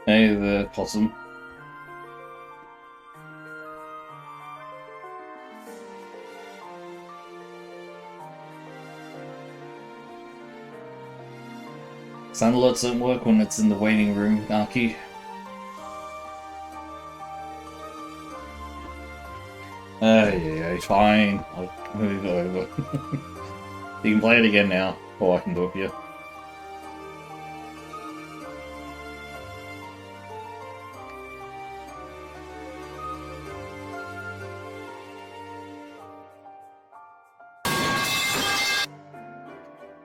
Hey there, Possum. Sound alerts don't work when it's in the waiting room, Arky. Yeah, fine. I'll move it over. You can play it again now, or I can do it for you.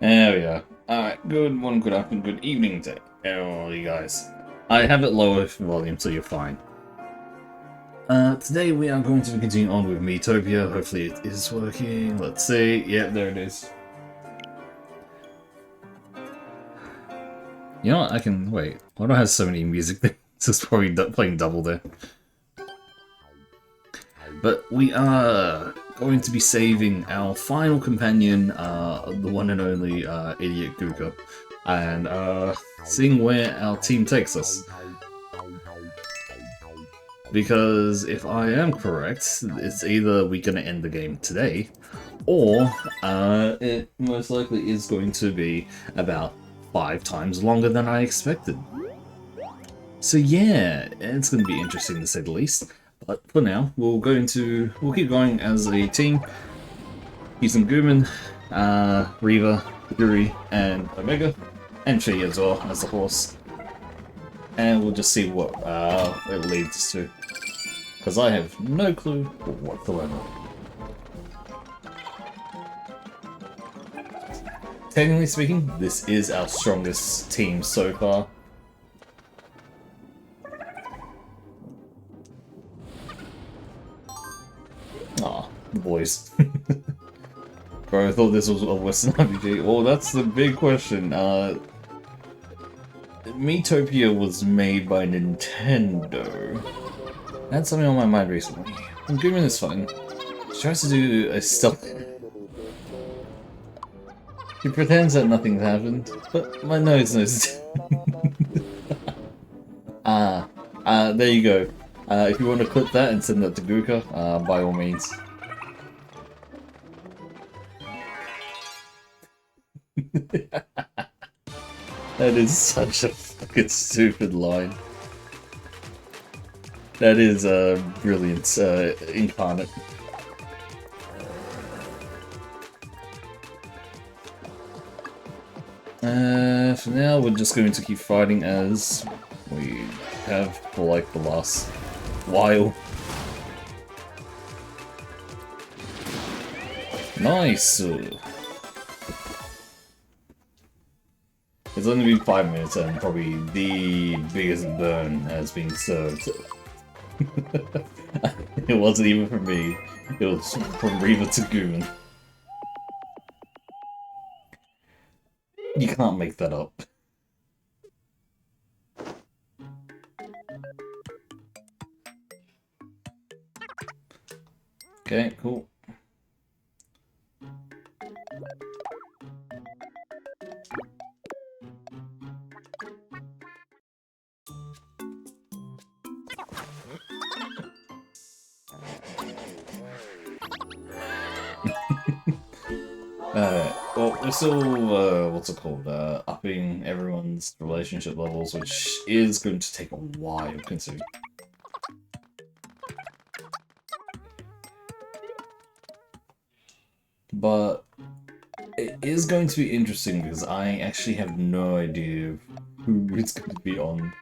There we go. Alright, good morning, good afternoon, good evening to all you guys. I have it lower volume, so you're fine. Today we are going to be continuing on with Miitopia. Hopefully it is working. Let's see. Yep, there it is. You know what? I can... Wait. Why do I have so many music things? It's probably playing double there. But we are going to be saving our final companion, the one and only Idiot Guka, and seeing where our team takes us. Because if I am correct, it's either we're going to end the game today, or it most likely is going to be about 5 times longer than I expected. So yeah, it's going to be interesting to say the least. But for now, we'll keep going as a team. Using Gooman, Reva, Yuri, and Omega, and Chi as well as the horse. And we'll just see what it leads us to. Because I have no clue whatsoever. Technically speaking, this is our strongest team so far. Aw, the boys. Bro, I thought this was a Western RPG. Well, that's the big question. Miitopia was made by Nintendo. I had something on my mind recently. Gooman is fun. She tries to do a stealth. She pretends that nothing's happened, but my nose knows. There you go. If you want to clip that and send that to Guka, by all means. That is such a fucking stupid line. That is brilliance incarnate. For now, we're just going to keep fighting as we have for like the last while. Nice! It's only been 5 minutes and probably the biggest burn has been served. It wasn't even from me, it was from Reva to Gooman. You can't make that up. Okay, cool. Well, we're still, what's it called, upping everyone's relationship levels, which is going to take a while, considering. But it is going to be interesting because I actually have no idea who is going to be on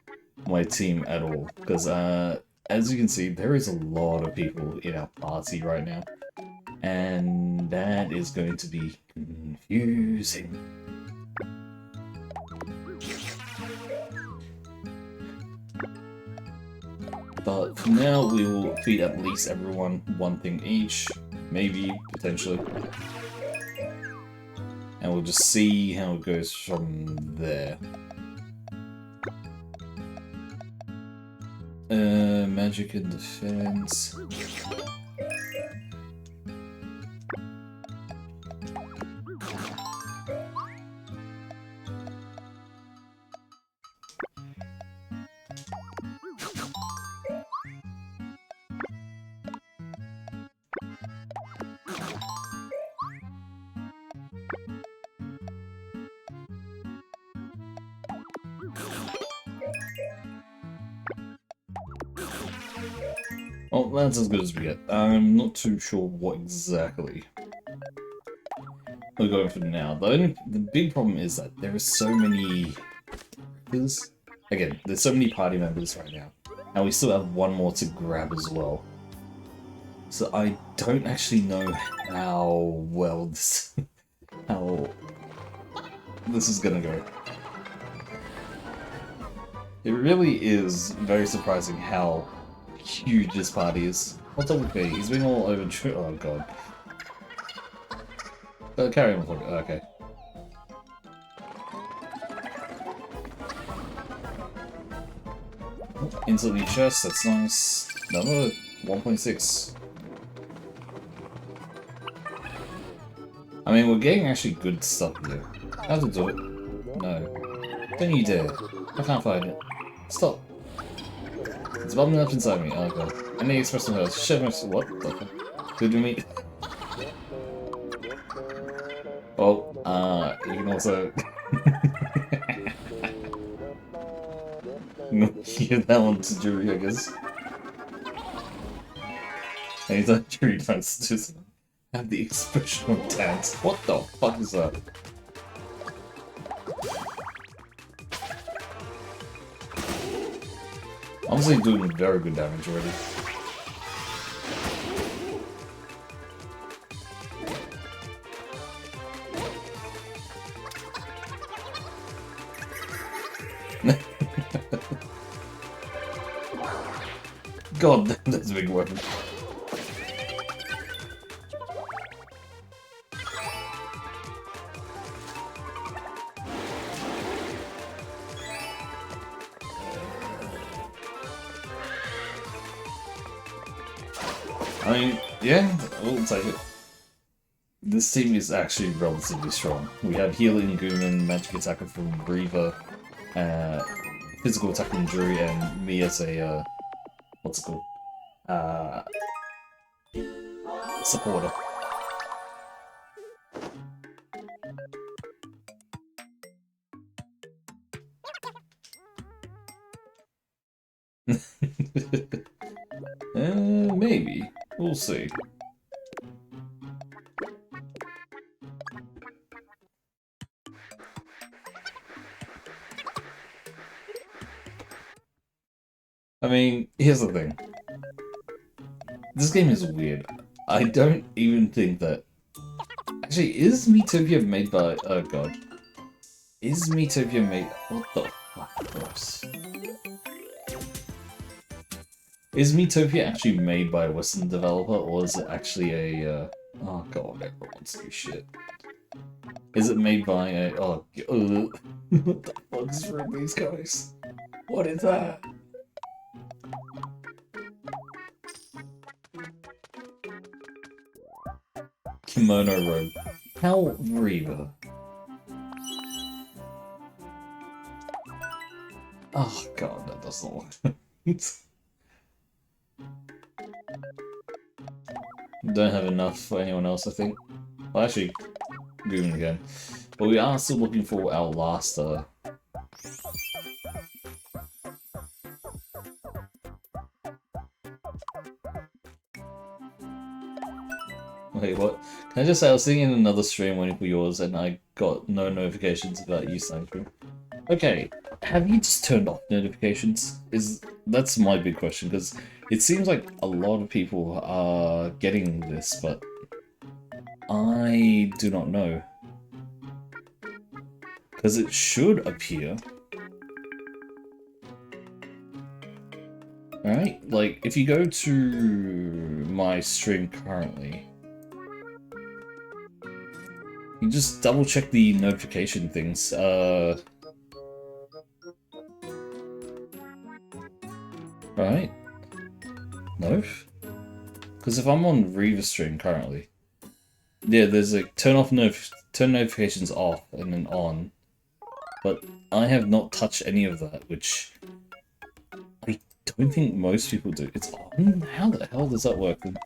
my team at all. Because, as you can see, there is a lot of people in our party right now. And that is going to be confusing. But for now, we will feed at least everyone one thing each, maybe, potentially. And we'll just see how it goes from there. Magic and defense. Well, that's as good as we get. I'm not too sure what exactly we're going for now. The big problem is that there are so many... Again, there's so many party members right now, and we still have one more to grab as well. So I don't actually know how well this... how this is gonna go. It really is very surprising how huge this party is. What's up with me? He's been all over... Oh god. Carry on. Okay. Into the chest, that's nice. Another 1.6. I mean, we're getting actually good stuff here. How to do it? No. Don't you dare. I can't find it. Stop. It's bubbling up inside me. Oh god. Any expression of hers. Shit, what the fuck? Good to meet. Oh, you can also... give that one to Juri, I guess. Anytime Juri tries to just have the expression of dance. What the fuck is that? Honestly, doing very good damage already. God, that's a big weapon. I mean, yeah, we'll take it. This team is actually relatively strong. We have healing Gooman, magic attacker from Reaver, physical attack from Juri, and me as a, what's it called? Supporter. Maybe. We'll see. I mean, here's the thing. This game is weird. I don't even think that... Actually, is Miitopia made by... Oh god. Is Miitopia made... What the fuck, gross. Is Miitopia actually made by a Western developer, or is it actually a... Oh god, everyone wants to do shit. Is it made by a... Oh, what the fuck is wrong with these guys? What is that? Kimono robe. Hell Reaver. Oh god, that does not work. Don't have enough for anyone else, I think. Well, actually, Gooman again. But we are still looking for our last, Wait, what? Can I just say I was sitting in another stream waiting for yours and I got no notifications about you starting stream? Okay, have you just turned off notifications? That's my big question, because it seems like a lot of people are getting this, but I do not know. Because it should appear. Alright, like, if you go to my stream currently, you just double check the notification things. Right? No? Because if I'm on Reaver stream currently, yeah, there's like turn notifications off and then on, but I have not touched any of that, which I don't think most people do. It's on? How the hell does that work then?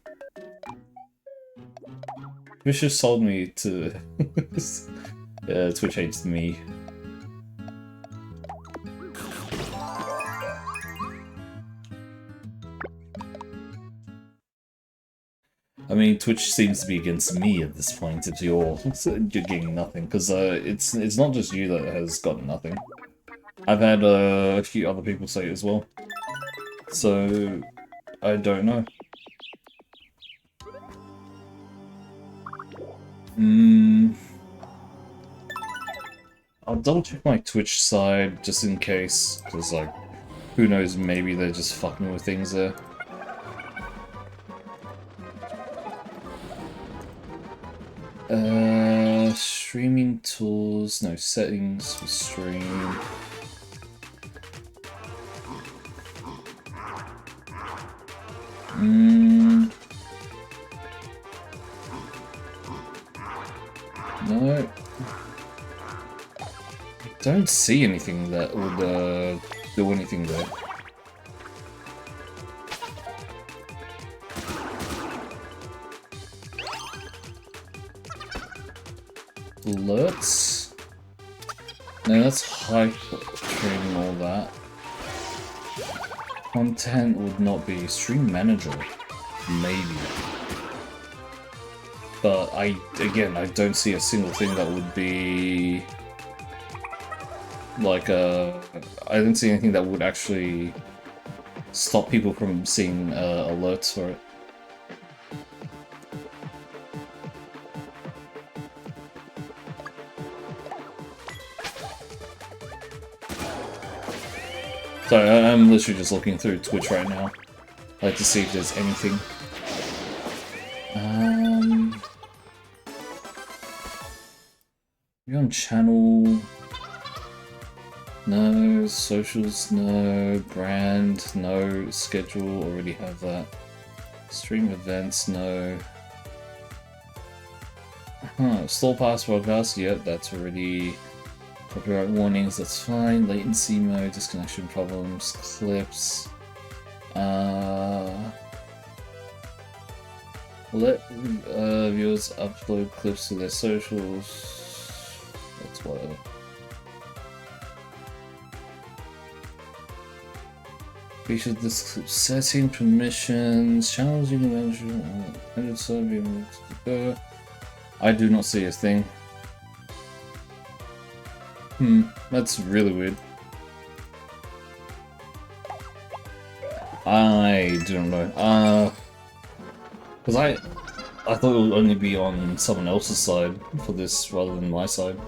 Twitch just sold me to Twitch hates me. I mean, Twitch seems to be against me at this point if you're getting nothing, because it's not just you that has gotten nothing. I've had a few other people say it as well. So, I don't know. I'll double check my Twitch side just in case, because like, who knows, maybe they're just fucking with things there. Streaming tools, no settings for stream. No. Don't see anything that would do anything there. Alerts? No, that's hype training, all that. Content would not be stream manager, maybe. But I don't see a single thing that would be like I didn't see anything that would actually stop people from seeing alerts for it. So I'm literally just looking through Twitch right now, like to see if there's anything. You're on channel. No, socials, no, brand, no, schedule, already have that. Stream events, no. Store pass broadcast, yep, that's already. Copyright warnings, that's fine. Latency mode, disconnection problems, clips. Let viewers upload clips to their socials. That's whatever. Feature this clip setting, permissions, channels you can manage. I do not see a thing. That's really weird. I don't know. Because I thought it would only be on someone else's side for this rather than my side.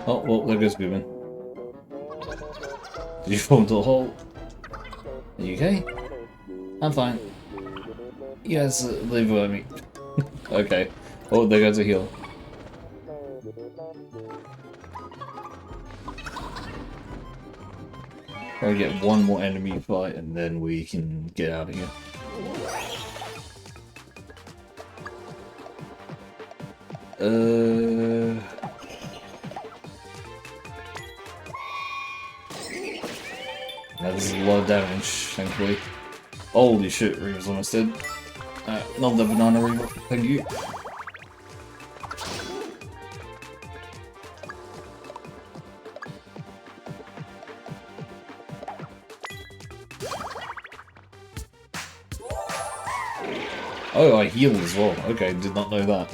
Oh, well, there goes Goobin. Did you fall into a hole? Are you okay? I'm fine. Yes, leave it with me. Okay. Oh, there goes a heal. I'll get one more enemy fight and then we can get out of here. That is a lot of damage, thankfully. Holy shit, Reaver's almost dead. Not the banana Reaver, thank you. Oh, I heal as well. Okay, did not know that.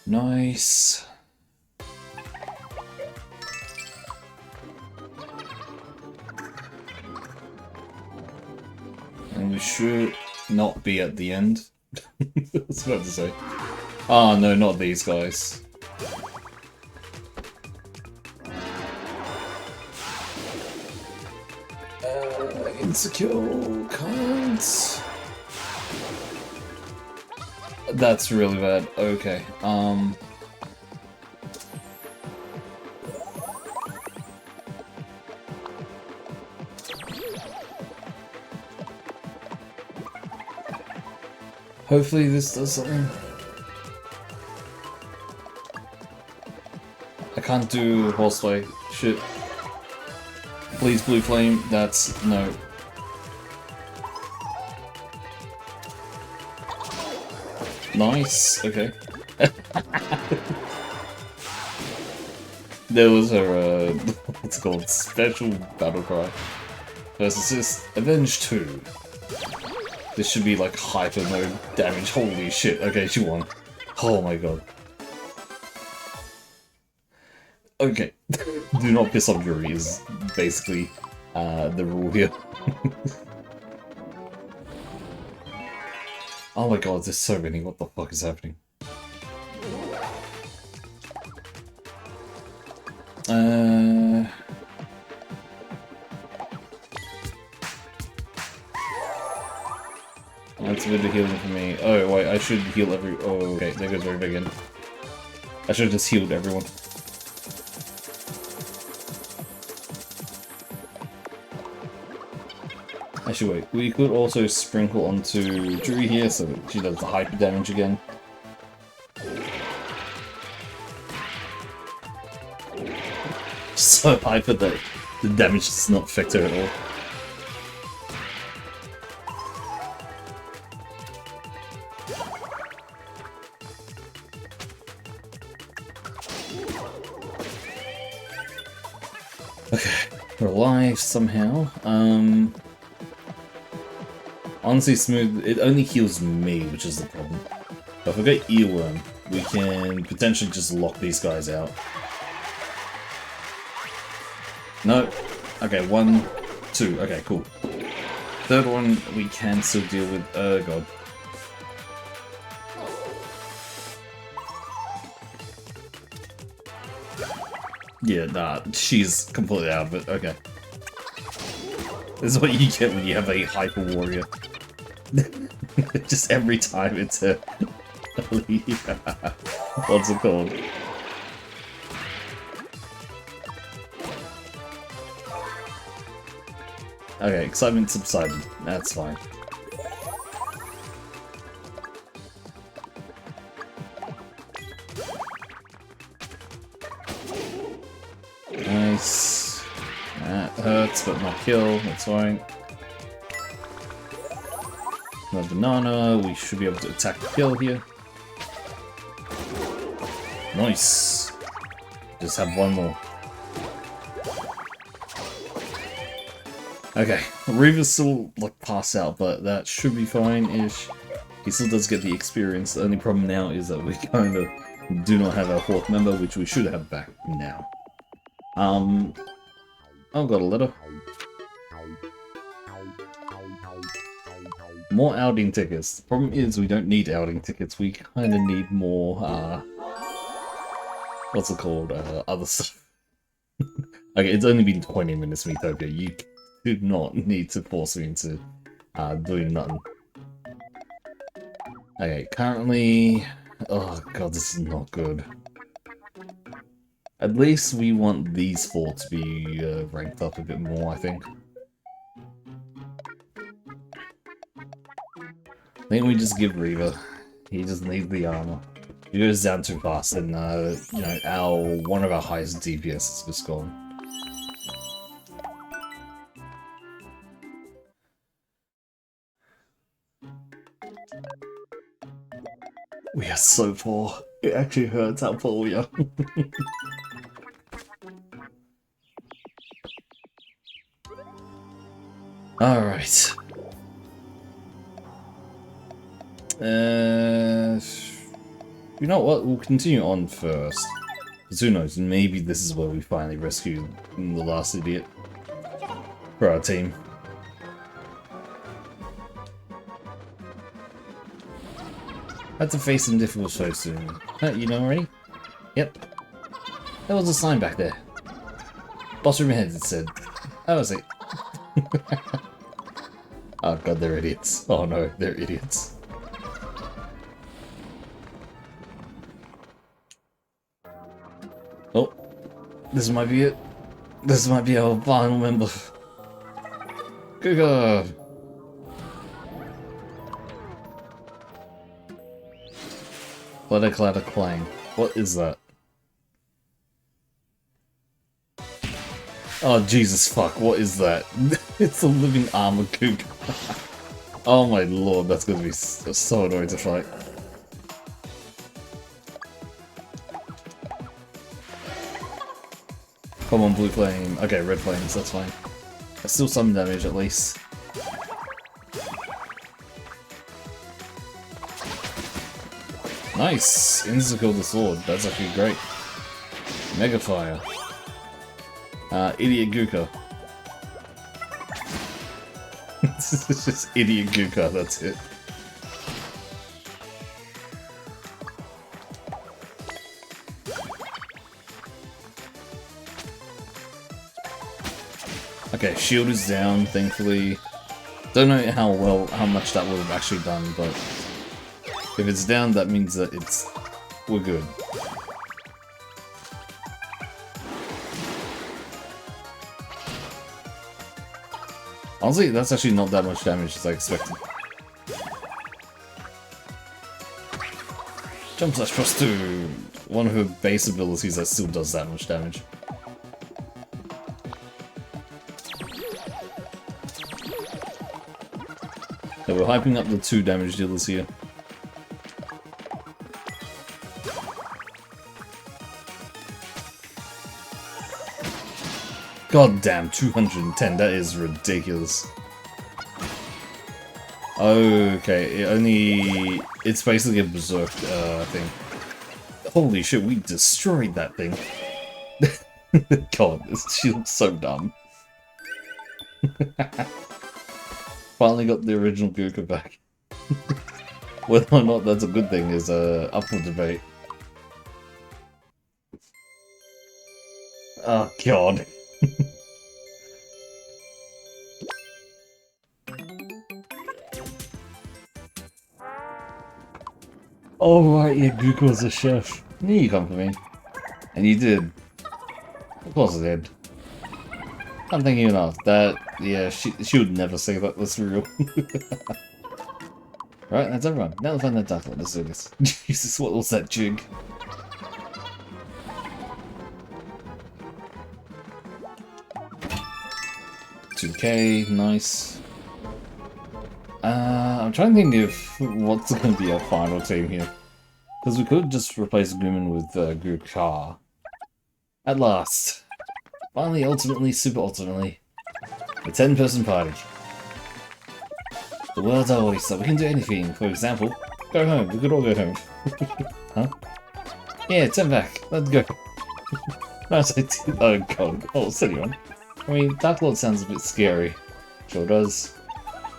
Nice. And we should not be at the end. I was about to say. Ah, no, not these guys. Insecure cards. That's really bad. Okay. Hopefully this does something. I can't do horseplay. Shit. Please, Blue Flame. That's no. Nice. Okay. There was her, what's it called? Special battle cry. Versus this, Avenge 2. This should be like hyper mode damage. Holy shit. Okay, she won. Oh my god. Okay. Do not piss off Yuri is basically the rule here. Oh my god, there's so many. What the fuck is happening? That's a bit of healing for me. Oh wait, I should heal every. Oh, okay, there goes everybody again. I should have just healed everyone. Actually, wait. We could also sprinkle onto Juri here so that she does the hyper damage again. So hyper that the damage does not affect her at all. Okay, we're alive somehow. Honestly, Smooth, it only heals me, which is the problem. But if we get Earworm, we can potentially just lock these guys out. No. Okay, 1, 2. Okay, cool. Third one, we can still deal with... Oh, god. Yeah, nah, she's completely out of it. Okay. This is what you get when you have a hyper warrior. Just every time it's a... What's it called? Okay, excitement subsided. That's fine. Nice. That hurts, but not kill. That's fine. No banana. We should be able to attack the kill here. Nice. Just have one more. Okay, Reaver's still like pass out, but that should be fine-ish. He still does get the experience. The only problem now is that we kind of do not have our fourth member, which we should have back now. I've got a letter. More outing tickets. The problem is we don't need outing tickets. We kind of need more, what's it called? Other stuff. Okay, it's only been 20 minutes, Mythopia. You do not need to force me into doing nothing. Okay, currently... Oh god, this is not good. At least we want these 4 to be ranked up a bit more, I think. I think we just give Reaver. He just needs the armor. He goes down too fast, and you know, one of our highest DPS is just gone. We are so poor. It actually hurts how poor we are. Alright. You know what? We'll continue on first. Because who knows, maybe this is where we finally rescue the last idiot for our team. Had to face some difficult foes soon. You know already? Yep. There was a sign back there. Boss room ahead, it said. That was it. Oh god, they're idiots. Oh no, they're idiots. Oh, this might be it. This might be our final member. Good god. Clatter clatter clang. What is that? Oh Jesus fuck, what is that? It's a living armor kook. Oh my lord, that's gonna be so annoying to fight. Come on, blue flame. Okay, red flames, that's fine. That's still some damage at least. Nice! Insta-kill the sword. That's actually great. Mega Fire. Idiot Gooka. This is just Idiot Gooka, that's it. Okay, shield is down, thankfully. Don't know how much that would have actually done, but if it's down, that means that we're good. Honestly, that's actually not that much damage as I expected. Jump Slash plus 2, one of her base abilities that still does that much damage. Yeah, we're hyping up the 2 damage dealers here. God damn, 210, that is ridiculous. Okay, it's basically a berserk thing. Holy shit, we destroyed that thing. God, she looks so dumb. Finally got the original Gooka back. Whether or not that's a good thing is up for debate. Oh god. Oh right, yeah, Gooka was a chef. Knew you come for me. And you did. Of course I did. I'm thinking enough. That, yeah, she would never say that, that's real. Right, that's everyone. Now to find that Dark Lord, let's do this. Jesus, what was that jig? $2K, nice. I'm trying to think of what's going to be our final team here. Because we could just replace Gooman with Gooka. At last. Finally, ultimately, super ultimately. A 10-person party. The world's our oyster, we can do anything. For example, go home. We could all go home. Huh? Yeah, 10 back. Let's go. Oh god. Oh, silly one. I mean, Dark Lord sounds a bit scary. Sure does.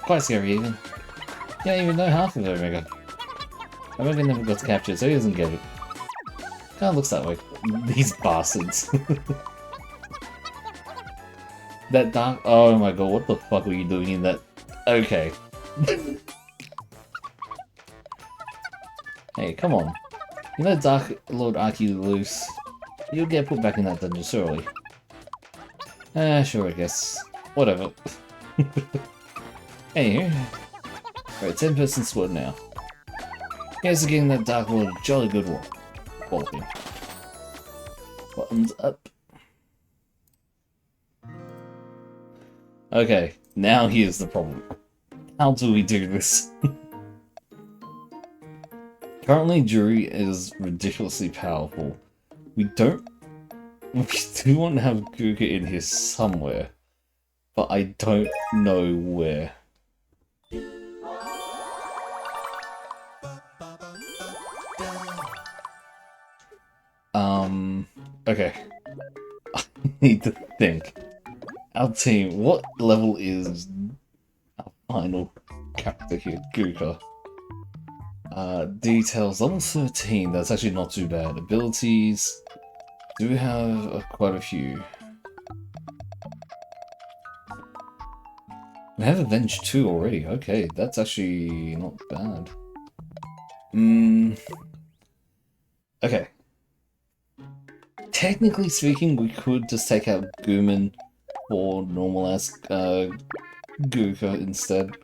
Quite scary even. You don't even know half of Omega. Omega never got captured, so he doesn't get it. Kinda looks that way. These bastards. That dark. Oh my god, what the fuck were you doing in that? Okay. Hey, come on. You know Dark Lord Archelaus? You'll get put back in that dungeon surely. Sure, I guess. Whatever. Anywho. Right, 10-person squad now. Here's to getting that Dark Lord a jolly good one. Quality. Buttons up. Okay, now here's the problem. How do we do this? Currently, Juri is ridiculously powerful. We do want to have Gooka in here somewhere, but I don't know where. Okay. I need to think. Our team, what level is our final character here? Gooka. Details, level 13, that's actually not too bad. Abilities, do we have quite a few. We have Avenge 2 already, okay, that's actually not bad. Okay. Technically speaking, we could just take out Gooman for normal-ass Gooka instead.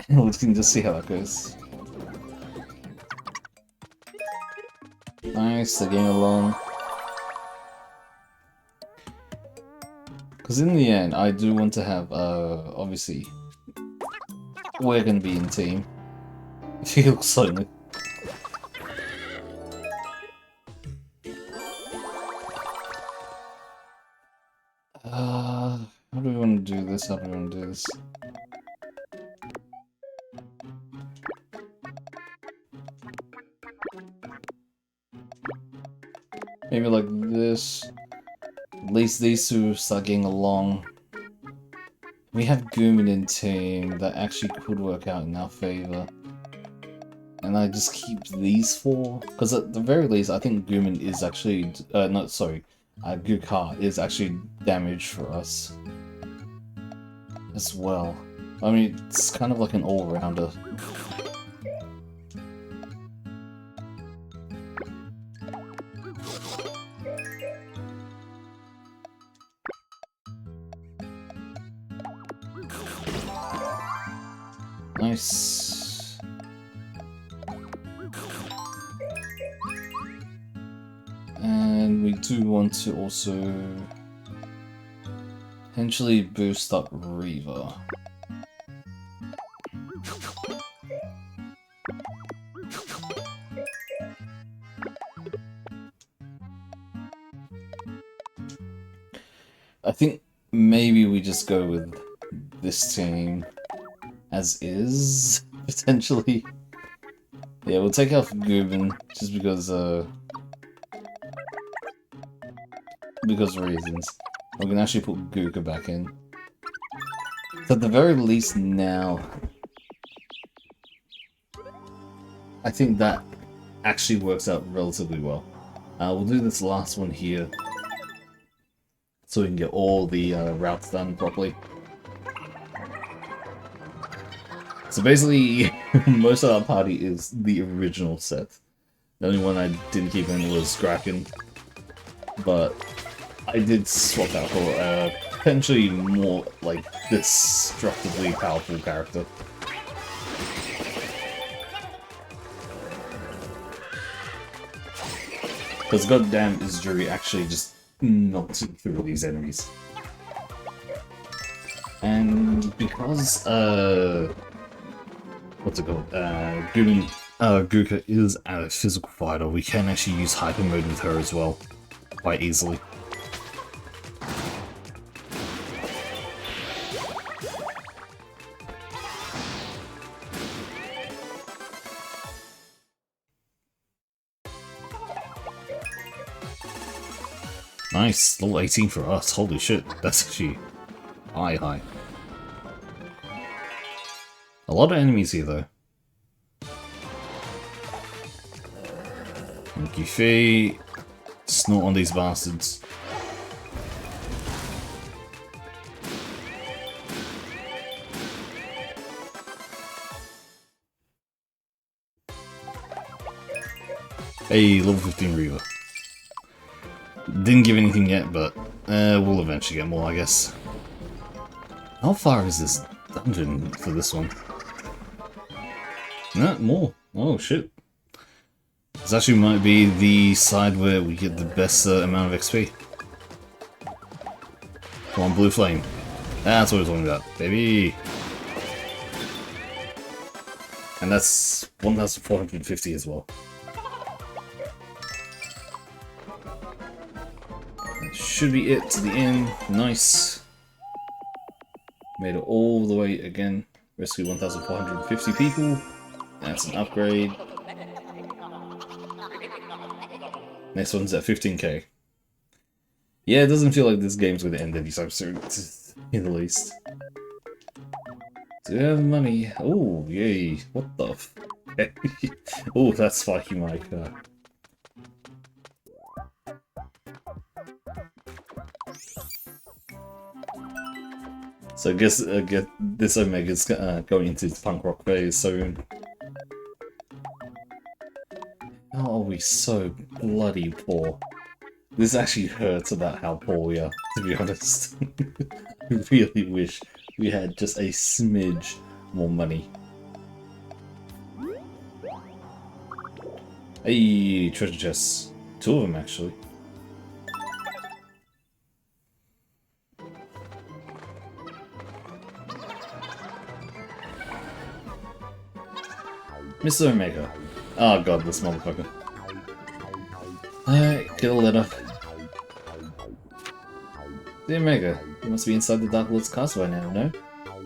We can just see how that goes. Nice, they're getting along. Because in the end, I do want to have, obviously, we're going to be in team. If he looks so this? How do we want to do this? Maybe like this. At least these two start getting along. We have Goomin in team that actually could work out in our favor. And I just keep these four, because at the very least I think Goomin is actually, Gukar is actually damage for us as well. I mean, it's kind of like an all-rounder. Nice. And we do want to also potentially boost up Reaver. I think maybe we just go with this team as is, potentially. Yeah, we'll take off Goomin just because reasons. We can actually put Guka back in. So at the very least now, I think that actually works out relatively well. We'll do this last one here, so we can get all the routes done properly. So basically, most of our party is the original set. The only one I didn't keep in was Kraken, but I did swap out for a potentially more like destructively powerful character. Because goddamn is Juri actually just melting through these enemies. And because what's it called? Guka is a physical fighter, we can actually use hyper mode with her as well, quite easily. Nice, level 18 for us, holy shit, that's actually high. A lot of enemies here though. Monkey Fee, snort on these bastards. Hey, level 15 Reaver. Didn't give anything yet, but we'll eventually get more, I guess. How far is this dungeon for this one? No, more. Oh shit. This actually might be the side where we get the best amount of XP. Come on, Blue Flame. That's what we're talking about, baby. And that's 1,450 as well. That should be it to the end. Nice. Made it all the way again. Rescue 1,450 people. That's an upgrade. Next one's at 15k. Yeah, it doesn't feel like this game's going to end anytime soon, to say the least. Do we have money? Oh, yay. What the f... Oh, that's spiky Mike. So I guess this Omega's going into its punk rock phase soon. How are we so bloody poor? This actually hurts about how poor we are, to be honest. I really wish we had just a smidge more money. Hey, treasure chests. 2 of them, actually. Mr. Omega. Oh god, this motherfucker. Alright, get a letter. Dear Mega, you must be inside the Dark Lord's castle by now, no?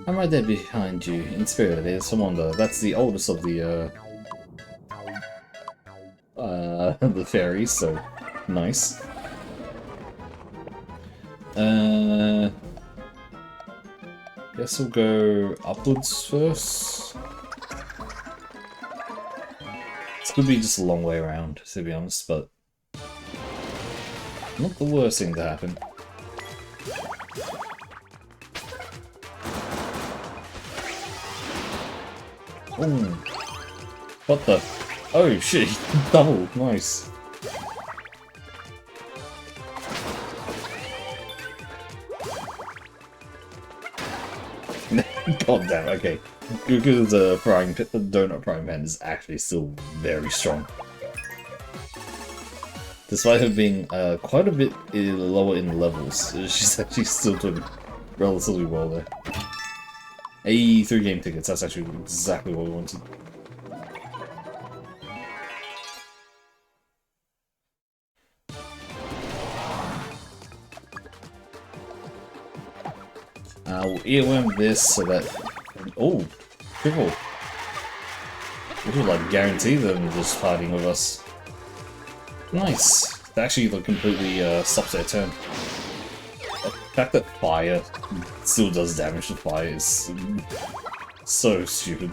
I'm right there behind you, in spirit, there's someone there. That's the oldest of the the fairies, so nice. Guess we'll go upwards first. This could be just a long way around, to be honest, but not the worst thing to happen. Ooh. What the? Oh shit, double, nice. God damn, okay. Goku's donut frying pan is actually still very strong. Despite her being quite a bit lower in levels, she's actually still doing relatively well there. Hey, 3 game tickets, that's actually exactly what we wanted. We'll earworm this so that... Oh, triple. We could like guarantee them just fighting with us. Nice. They actually like completely stops their turn. The fact that fire still does damage to fire is so stupid.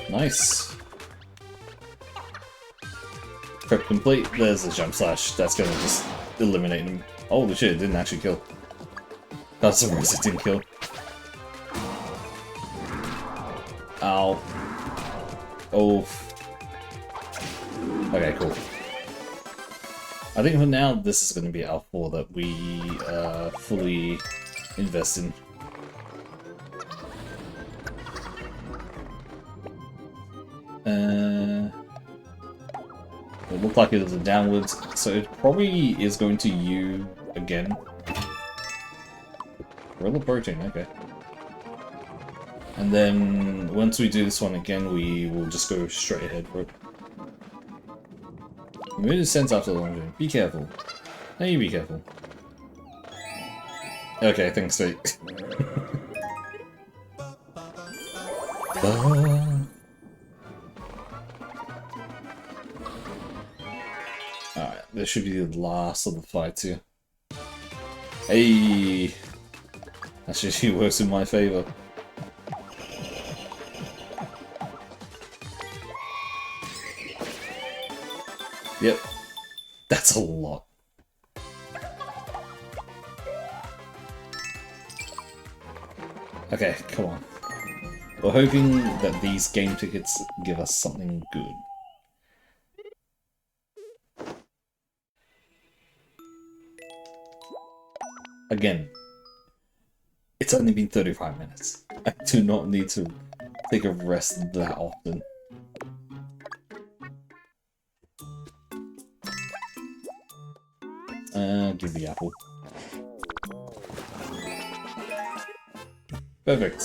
Nice. Prep complete. There's a jump slash. That's gonna just eliminate him. Holy shit, it didn't actually kill. That's surprised it didn't kill. Ow. Oh. Okay, cool. I think for now, this is going to be our 4 that we fully invest in. It looked like it was a downwards, so it probably is going to U again. Gorilla Protein, okay. And then once we do this one again, we will just go straight ahead for it. Remove the sense after the long jump. Be careful. No, you be careful. Okay, thanks, mate. Alright, this should be the last of the fights here. Hey! That actually works in my favor. Yep. That's a lot. Okay, come on. We're hoping that these game tickets give us something good. Again, it's only been 35 minutes. I do not need to take a rest that often. Give the apple. Perfect.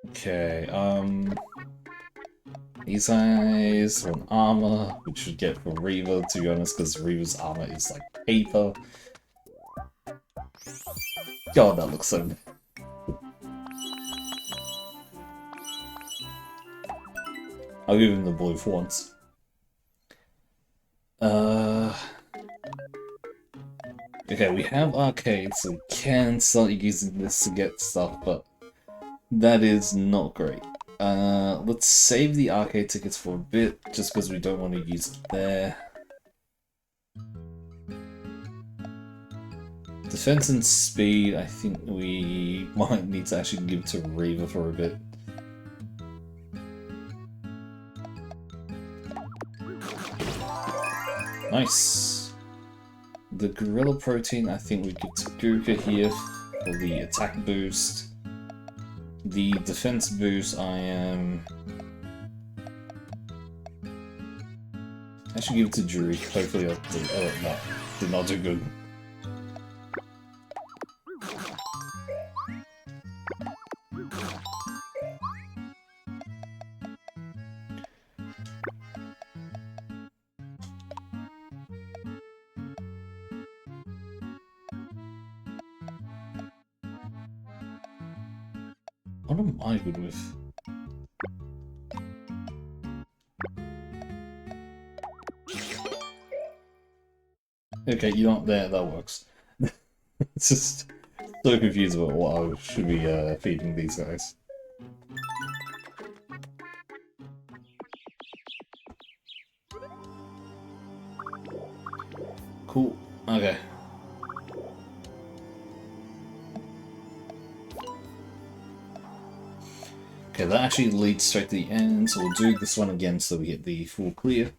Okay, these guys want armor, which we get for Reaver, to be honest, because Reaver's armor is like paper. God, that looks so... I'll give him the blue for once. Okay, we have arcades, so we can start using this to get stuff, but that is not great. Let's save the arcade tickets for a bit, just because we don't want to use it there. Defense and speed, I think we might need to actually give to Reaver for a bit. Nice. The Gorilla Protein, I think we give to Guka here for the attack boost. The defense boost, I should give it to Jury. Hopefully I'll do... Oh, no. Did not do good. What am I good with? Okay, you know, there, that works. It's just so confused about what I should be feeding these guys. Cool. Okay. Okay, that actually leads straight to the end, so we'll do this one again so we get the full clear.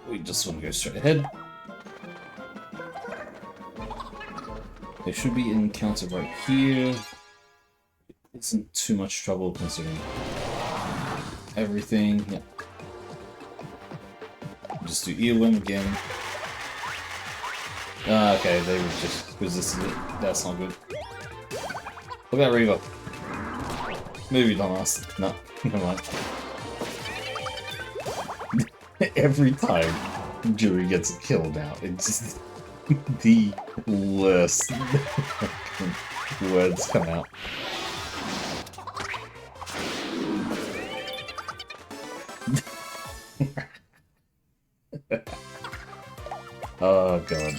We just want to go straight ahead. There should be an encounter right here. It isn't too much trouble considering everything. Yeah. Just do earworm again. Okay, they were just resisted it. That's not good. Look at Reva. Maybe dumbass. No, never mind. Every time Jury gets killed now, it's just the worst words come out. Oh god.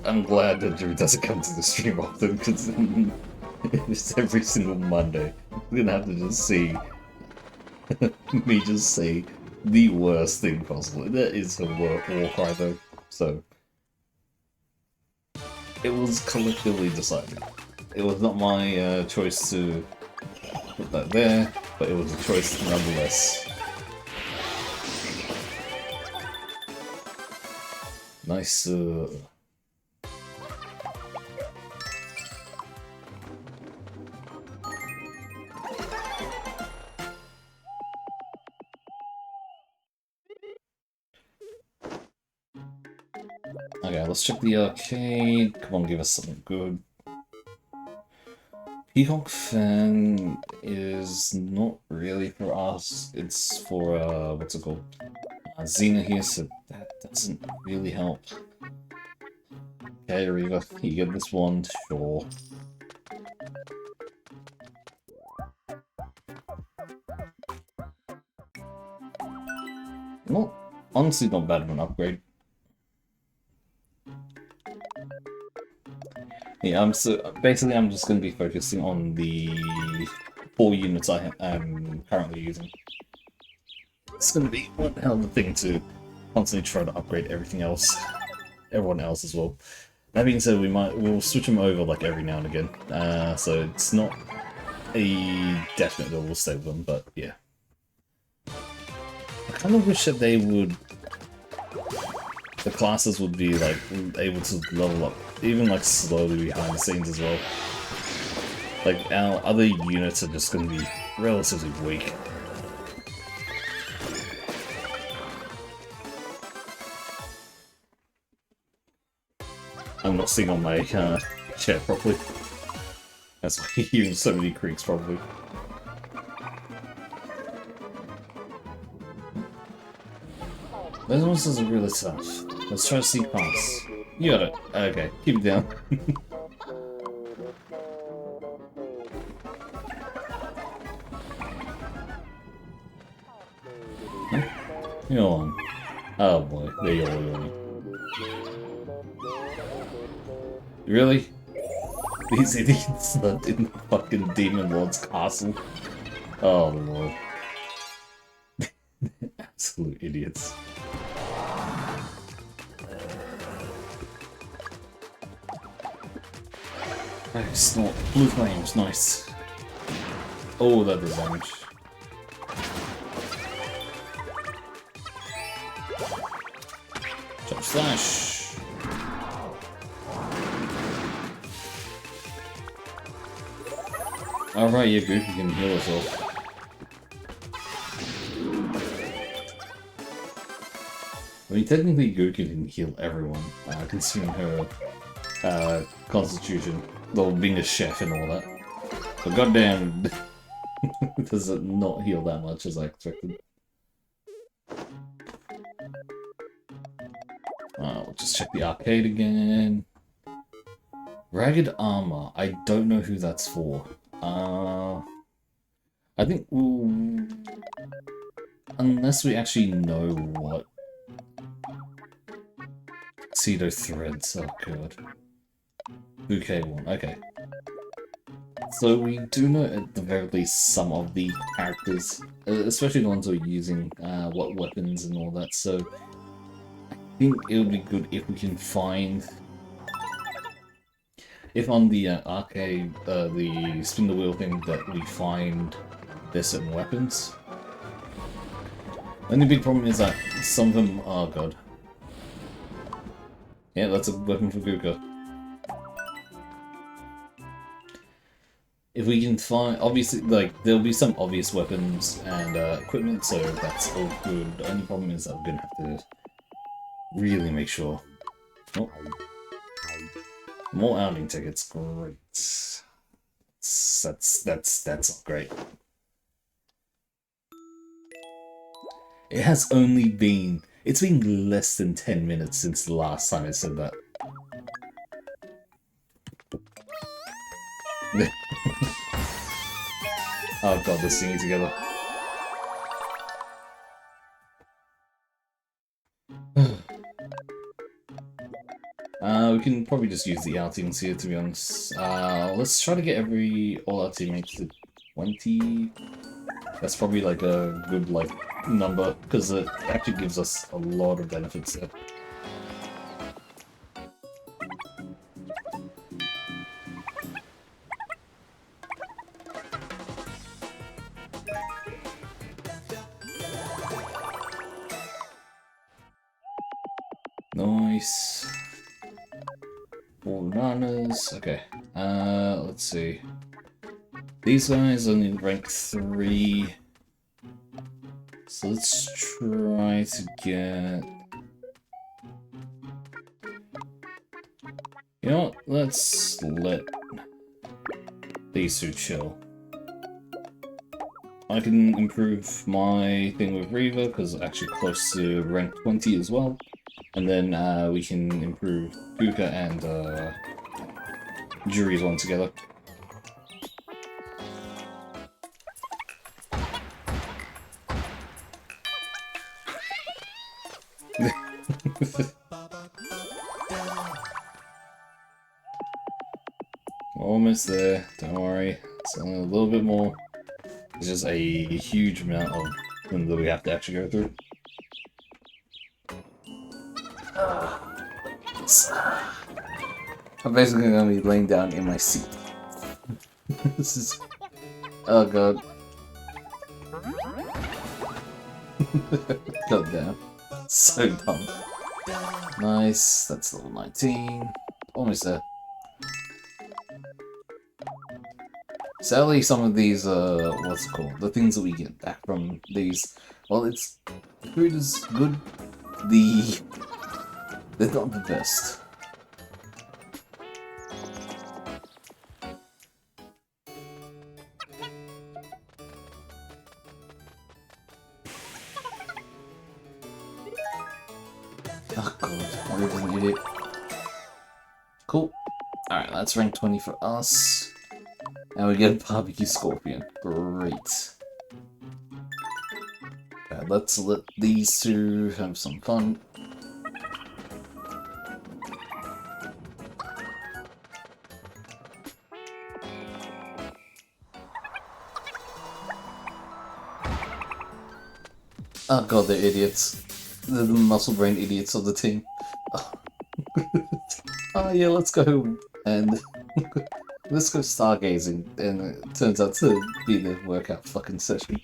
I'm glad that Drew doesn't come to the stream often, because it's every single Monday. I'm gonna have to just see me just say the worst thing possible. That is a war cry though, so it was collectively decided. It was not my choice to put that there, but it was a choice nonetheless. Nice. Okay, let's check the arcade. Come on, give us something good. Peacock Fan is not really for us. It's for, what's it called? Xena here, so that doesn't really help. Okay, Reva, you get this one, sure. Well, honestly not bad of an upgrade. Yeah, so basically I'm just going to be focusing on the 4 units I am currently using. It's going to be one hell of a thing to constantly try to upgrade everything else, everyone else as well. That being said, we'll switch them over like every now and again, so it's not a definite that we'll stay with them, but yeah. I kind of wish that they would, the classes would be like able to level up, even like slowly behind the scenes as well. Like our other units are just going to be relatively weak. I'm not seeing on my chair properly. That's why you're hearing so many creaks probably. Those monsters are really tough. Let's try to see pass. You got it. Okay, keep it down. You're on. Oh boy, there you are. Really? These idiots lived in the fucking Demon Lord's castle. Oh lord. Absolute idiots. Snort. Blue flames, nice. Oh, that does damage. Jump slash. Alright, yeah, Goofy can heal herself. I mean, technically Goku can heal everyone, considering her constitution, well, being a chef and all that. But goddamn, does it not heal that much as I expected. We'll just check the arcade again. Ragged Armor. I don't know who that's for. I think we'll... Unless we actually know what... Tuxedo Threads. Oh god. Bouquet one. Okay. So we do know at the very least some of the characters, especially the ones who are using what weapons and all that, so I think it would be good if we can find... If on the arcade, the spin the wheel thing, that we find there's certain weapons. Only big problem is that some of them... Oh god. Yeah, that's a weapon for Guka. If we can find, obviously, like, there'll be some obvious weapons and equipment, so that's all good. The only problem is that we're gonna have to really make sure. Oh. More outing tickets, great. That's not great. It has only been, it's been less than 10 minutes since the last time I said that. Oh god, they're singing together. We can probably just use the our teams here, to be honest. Let's try to get all our teammates to 20. That's probably like a good number, because it actually gives us a lot of benefits there. Nice. 4 bananas. Okay. Let's see. These guys only rank 3. So let's try to get... You know what? Let's let these two chill. I can improve my thing with Reva, because it's actually close to rank 20 as well. And then we can improve Puka and Jury's one together. Almost there, don't worry. It's only a little bit more. It's just a huge amount of them that we have to actually go through. I'm basically gonna be laying down in my seat. This is... Oh god. God damn. So dumb. Nice, that's level 19. Almost there. Sadly, some of these, what's it called? The things that we get back from these, well, it's... The food is good. They're not the best. Oh god, what an idiot. Cool. Alright, that's rank 20 for us. And we get a barbecue scorpion. Great. Okay, let's let these two have some fun. Oh god, they're idiots. They're the muscle brain idiots of the team. Oh yeah, let's go and let's go stargazing, and it turns out to be the workout fucking session.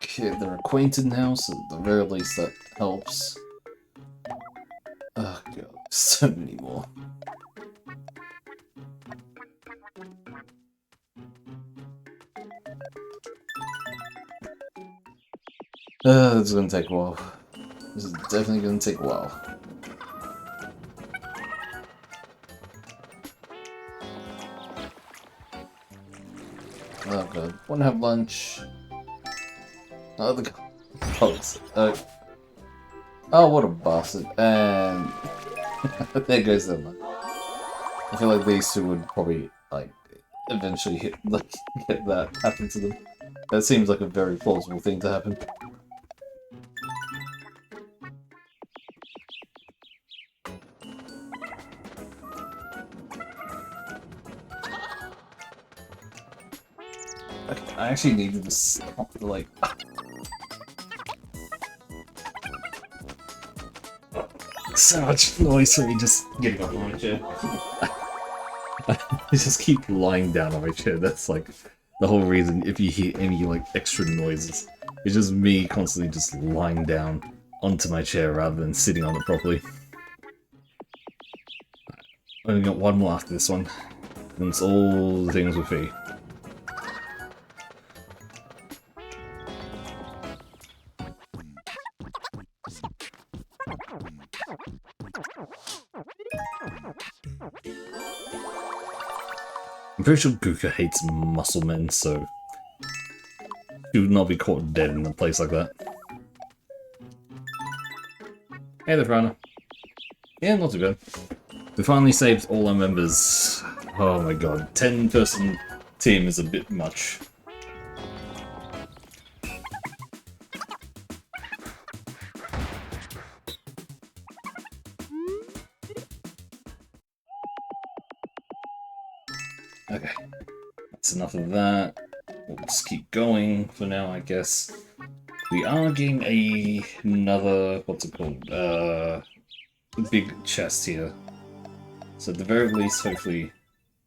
Okay, they're acquainted now, so at the very least that helps. Oh god, so many more. This is gonna take a while. This is definitely gonna take a while. Oh god. Wanna have lunch? Oh, the colors. Oh, what a bastard. And there goes the lunch. I feel like these two would probably, like, eventually hit, like, get that happen to them. That seems like a very plausible thing to happen. I actually needed to stop, like... So much noise for me just getting up on my chair. I just keep lying down on my chair, that's like the whole reason if you hear any like extra noises. It's just me constantly just lying down onto my chair rather than sitting on it properly. I only got one more after this one, and it's all the things with Fee. I'm pretty sure Guka hates muscle men, so he would not be caught dead in a place like that. Hey there, Frana. Yeah, not too bad. We finally saved all our members. Oh my god, 10-person team is a bit much. Okay, that's enough of that. We'll just keep going for now, I guess. We are getting another, what's it called, big chest here. So at the very least, hopefully,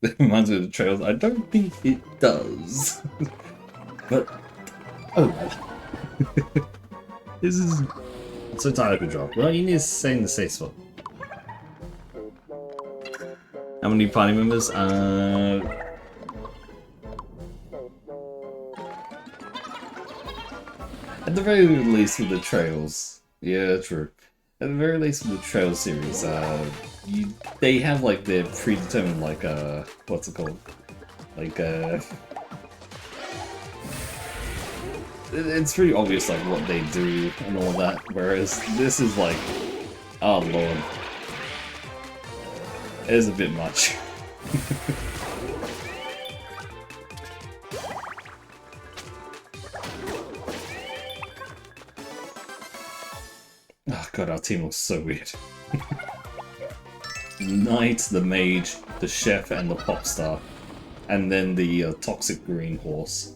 it reminds me of the trails. I don't think it does. But, oh well. This is so tired of a drop. Well, you need to stay in the safe spot. How many party members? At the very least with the trails. Yeah, true. At the very least with the trail series, they have like their predetermined like what's it called? Like it's pretty obvious like what they do and all that, whereas this is like, oh lord. It is a bit much. Oh god, our team looks so weird. Knight, the mage, the chef, and the pop star. And then the toxic green horse.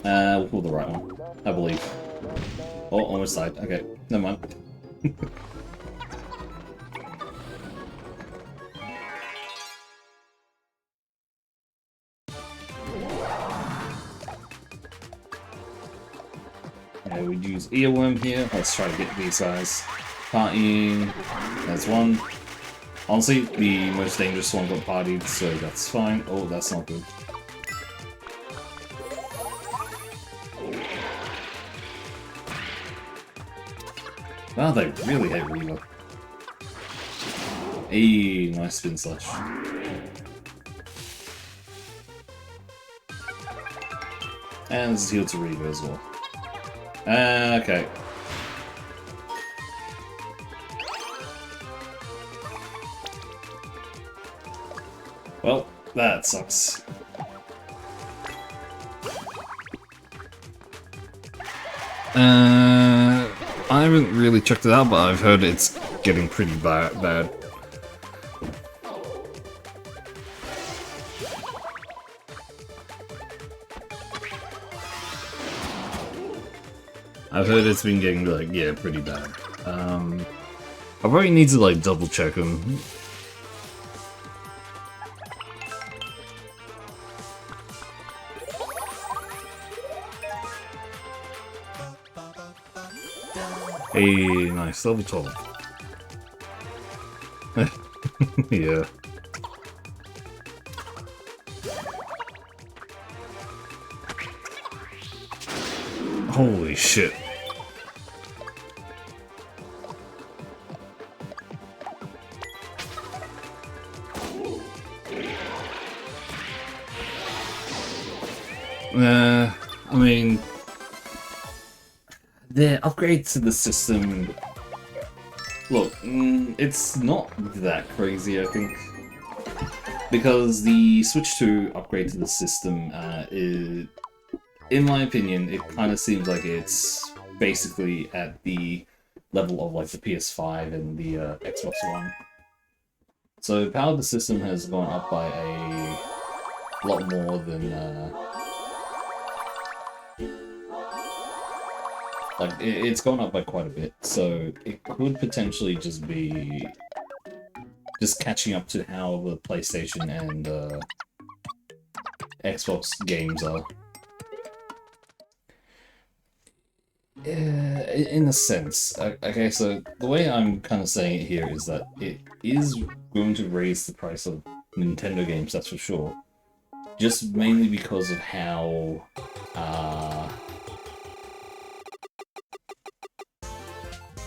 We'll pull the right one, I believe. Oh, almost died. Okay, never mind. We'd use earworm here. Let's try to get these guys partying. There's one. Honestly, the most dangerous one got partied, so that's fine. Oh, that's not good. Wow, they really hate Reaver. Hey, nice spin slash. And this is heal to Reaver as well. Okay. Well, that sucks. I haven't really checked it out, but I've heard it's getting pretty bad. I've heard it's been getting, like, yeah, pretty bad. I probably need to, like, double check them. Hey, nice, level 12. Yeah. Holy shit. I mean, the upgrade to the system. Look, it's not that crazy, I think, because the Switch 2 upgrade to the system is, in my opinion, it kind of seems like it's basically at the level of like the PS5 and the Xbox One. So power of the system has gone up by a lot more than like it's gone up by quite a bit. So it could potentially just be just catching up to how the PlayStation and Xbox games are. In a sense. Okay, so the way I'm kind of saying it here is that it is going to raise the price of Nintendo games, that's for sure. Just mainly because of how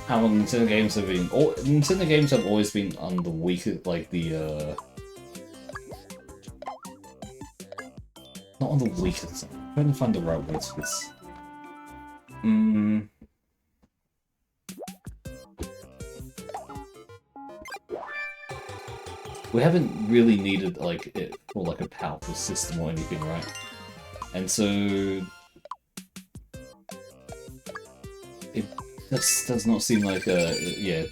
Nintendo games have been. Nintendo games have always been on the weaker, like the not on the weaker side. I'm trying to find the right word for this. We haven't really needed like it for like a powerful system or anything, right? And so it just does not seem like yeah,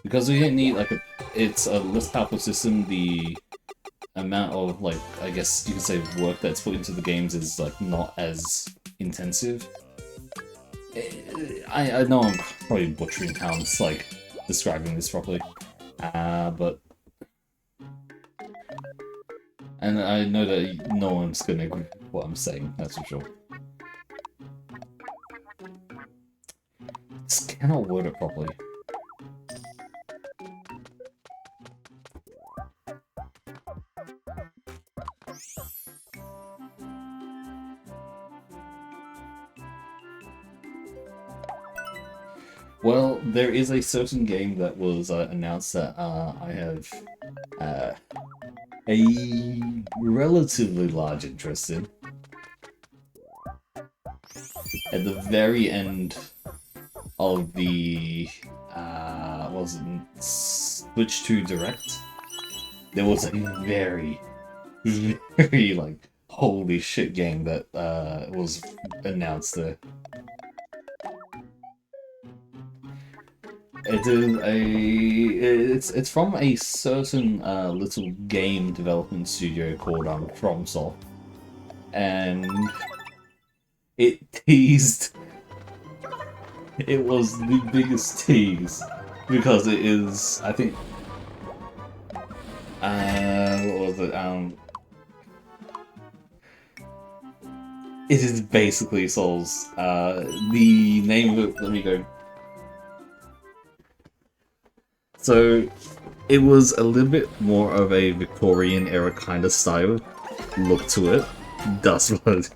because we didn't need like it's a less powerful system. The amount of like, I guess you could say, work that's put into the games is like not as intensive. I know I'm probably butchering how I'm like describing this properly, but and I know that no one's gonna agree with what I'm saying. That's for sure. Just cannot word it properly. Well, there is a certain game that was announced that I have a relatively large interest in. At the very end of the was it Switch 2 Direct, there was a very, very like holy shit game that was announced there. It is it's from a certain little game development studio called FromSoft, and it teased. It was the biggest tease because it is, I think, what was it? It is basically Souls. The name of it. Let me go. So, it was a little bit more of a Victorian era kind of style look to it. Dust Blood.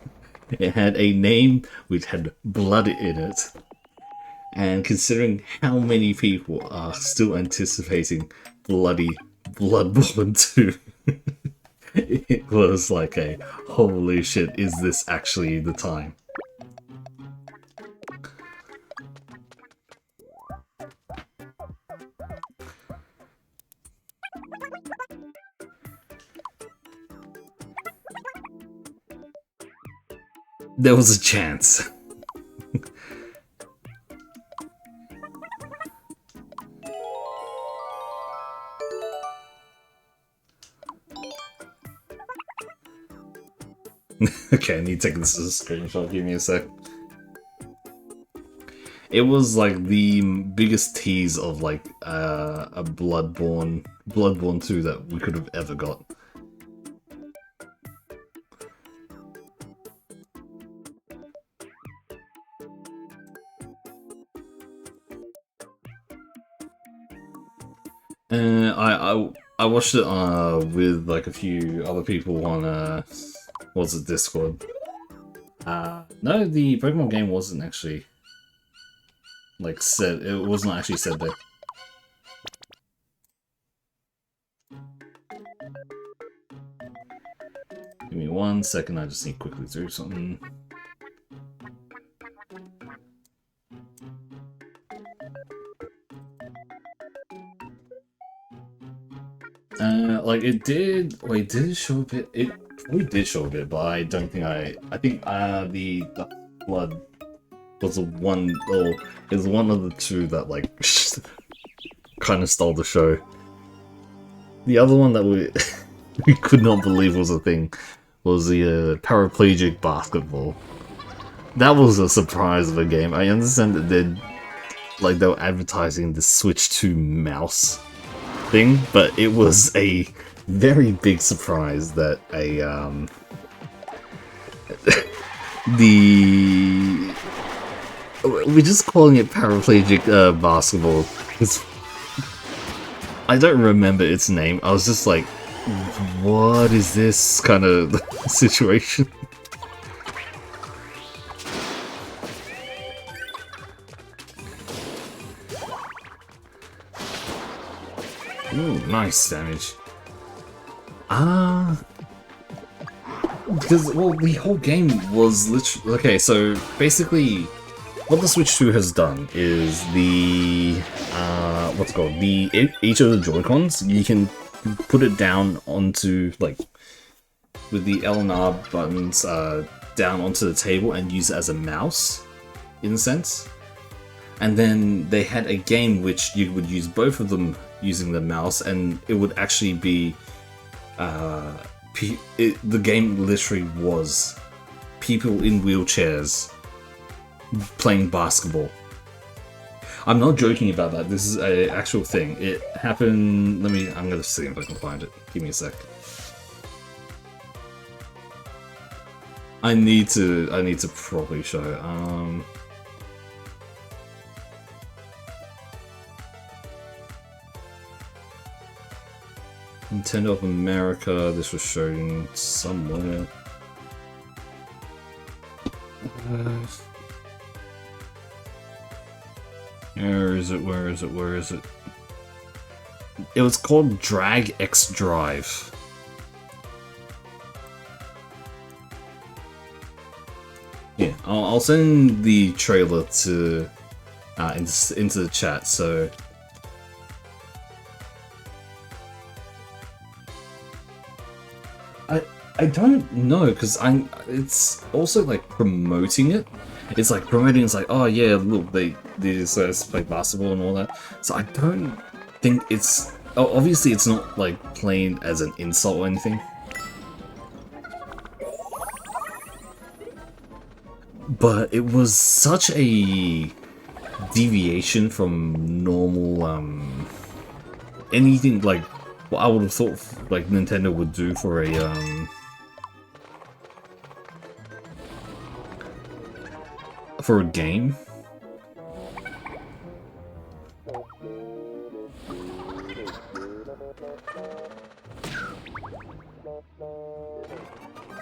It had a name which had blood in it. And considering how many people are still anticipating bloody Bloodborne 2, it was like a holy shit, is this actually the time? There was a chance. Okay, I need to take this as a screenshot, give me a sec. It was like the biggest tease of like a Bloodborne 2 that we could have ever got. I watched it with like a few other people on what's it, Discord. No, the Pokemon game wasn't actually like said. It wasn't actually said there. Give Give me 1 second, I just need to quickly do something. Like it did. Wait, did it show a bit? It probably did show a bit, but I don't think I think the blood was the one, or is one of the two that like kind of stole the show. The other one that we we could not believe was a thing was the paraplegic basketball. That was a surprise of a game. I understand that they were advertising the Switch 2 mouse thing, but it was a very big surprise that we're just calling it paraplegic basketball. I don't remember its name. I was just like, what is this kind of situation? Ooh, nice damage. Because, well, the whole game was literally... Okay, so basically, what the Switch 2 has done is the... what's it called? Each of the Joy-Cons, you can put it down onto, like, with the L and R buttons down onto the table and use it as a mouse, in a sense. And then they had a game which you would use both of them using the mouse, and it would actually be the game literally was people in wheelchairs playing basketball. I'm not joking about that. This is an actual thing. It happened. I'm gonna see if I can find it. Give me a sec. I need to properly show it. Nintendo of America, this was shown somewhere. Where is it? Where is it? Where is it? It was called Drag X Drive. Yeah, I'll send the trailer to into the chat. So. I don't know, because it's also like promoting it. It's like promoting, it's like, oh yeah, look, they just play basketball and all that. So I don't think it's... Obviously it's not like playing as an insult or anything. But it was such a deviation from normal, anything like what I would have thought like Nintendo would do for a, for a game.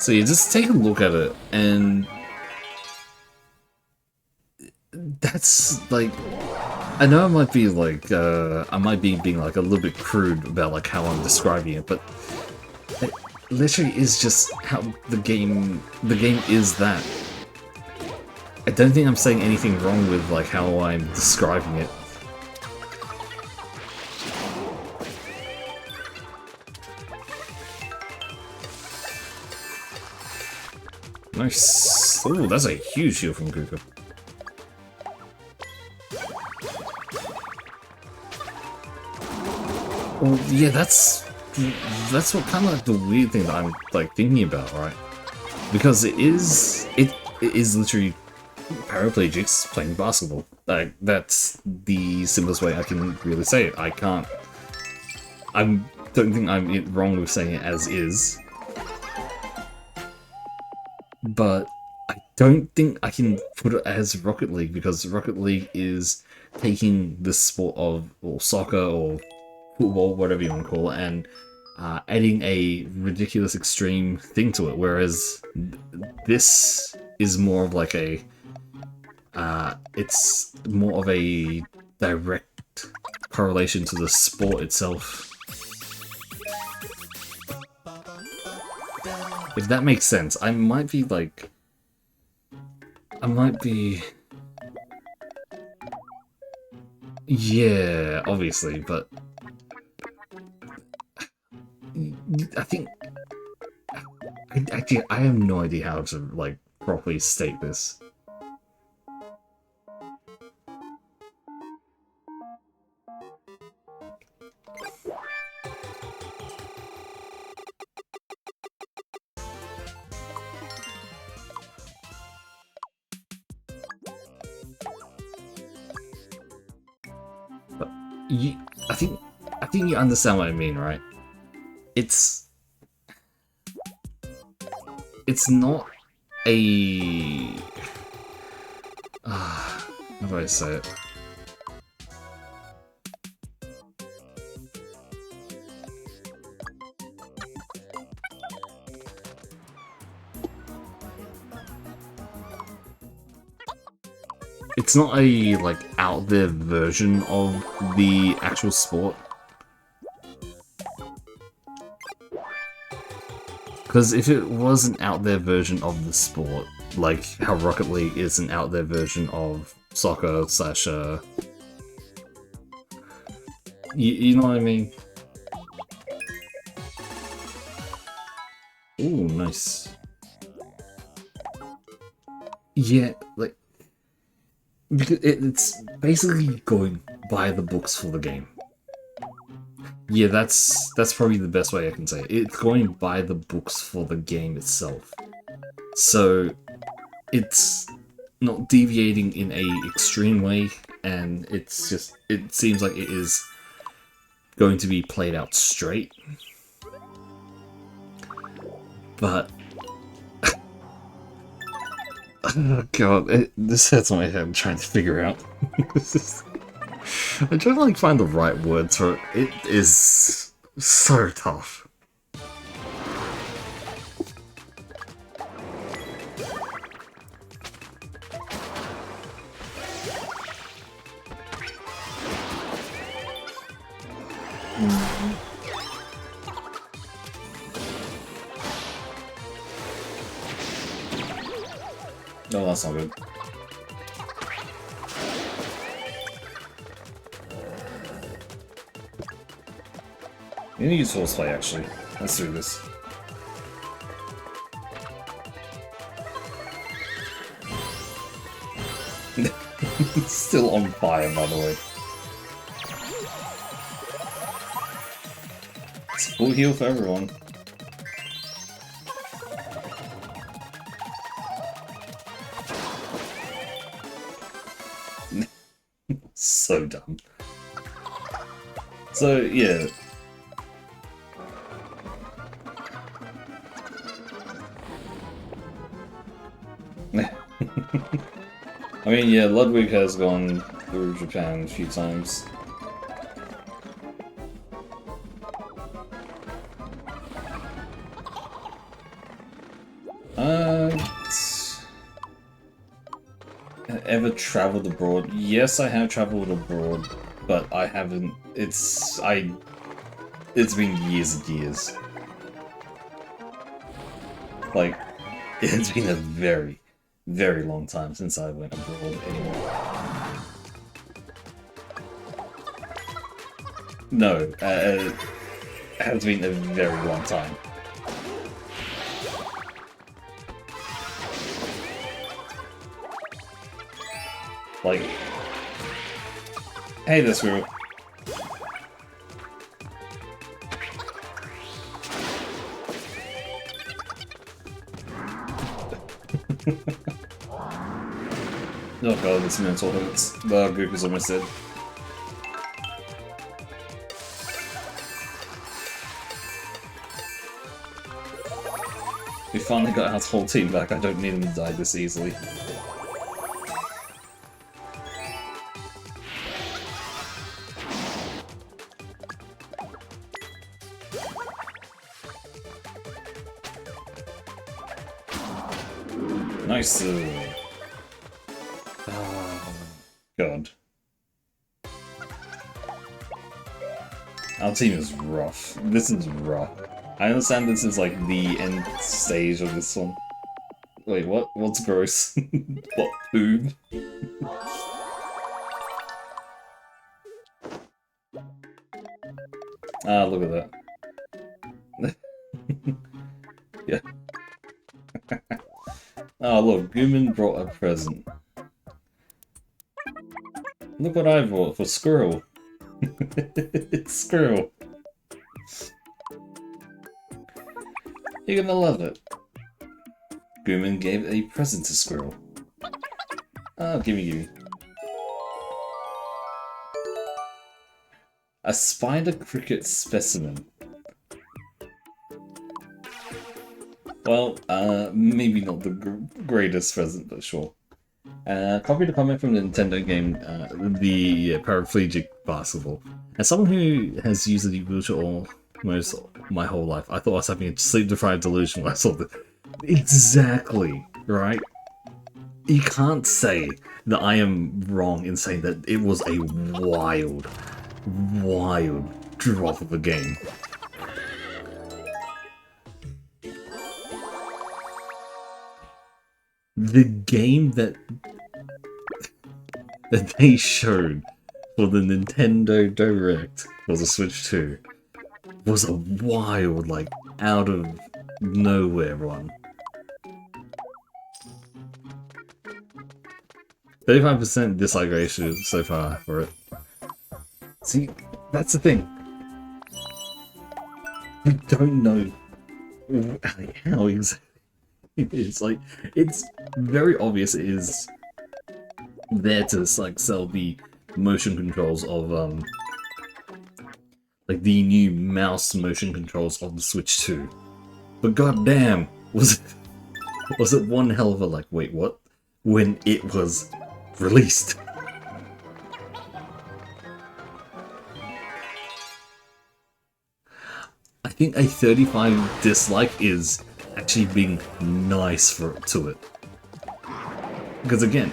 So you just take a look at it, and that's like, I know I might be like, I might be being like a little bit crude about like how I'm describing it, but it literally is just how the game is that. I don't think I'm saying anything wrong with like how I'm describing it. Nice. Oh, that's a huge shield from Kuka. Well, yeah, that's what kind of like the weird thing that I'm like thinking about, right? Because it is literally paraplegics playing basketball. Like, that's the simplest way I can really say it. I don't think I'm wrong with saying it as is. But I don't think I can put it as Rocket League, because Rocket League is taking the sport of soccer or football, whatever you want to call it, and adding a ridiculous extreme thing to it, whereas this is more of like a it's more of a direct correlation to the sport itself. If that makes sense, I might be like... I might be... Yeah, obviously, but... I think... Actually, I have no idea how to, like, properly state this. But I think you understand what I mean, right? It's not a... how do I say it? It's not a, like, out there version of the actual sport. Because if it was an out there version of the sport, like how Rocket League is an out there version of soccer slash, you know what I mean? Ooh, nice. Yeah, like, because it's basically going by the books for the game. Yeah, that's probably the best way I can say it. It's going by the books for the game itself. So, it's not deviating in a extreme way, and it's just, it seems like it is going to be played out straight. But... oh god, this hurts my head trying to figure out. I'm trying to like find the right words for it. It is so tough. No, that's not good. You need to use horseplay, actually. Let's do this. It's still on fire, by the way. It's full heal for everyone. So dumb. So, yeah. I mean, yeah, Ludwig has gone through Japan a few times. Ever traveled abroad? Yes, I have traveled abroad, but I haven't. It's been years and years. Like, it's been a very, very long time since I went abroad anymore. No, it has been a very long time. Like, hey there, Squirrel. Oh god, this mental hurts. The Goop is almost dead. We finally got our whole team back. I don't need him to die this easily. Nice. Oh, God. Our team is rough. This is rough. I understand this is like the end stage of this one. Wait, what? What's gross? What, boob? Ah, look at that. Yeah. Oh, look, Gooman brought a present. Look what I brought for Squirrel. It's Squirrel. You're gonna love it. Gooman gave a present to Squirrel. Oh, gimme. A spider cricket specimen. Well, maybe not the greatest present, but sure. Copied a comment from the Nintendo game, the Paraplegic Basketball. As someone who has used the wheelchair almost my whole life, I thought I was having a sleep-deprived delusion when I saw this. Exactly, right? You can't say that I am wrong in saying that it was a wild drop of a game. The game that they showed for the Nintendo Direct for the Switch 2 was a wild, like, out of nowhere one. 35% dislike ratio so far for it. See, that's the thing. We don't know how exactly it is. Like, it's very obvious it is there to like sell the motion controls of like the new mouse motion controls of the Switch 2. But goddamn, was it one hell of a like, wait, what? When it was released. I think a 35 dislike is actually being nice to it. Because again,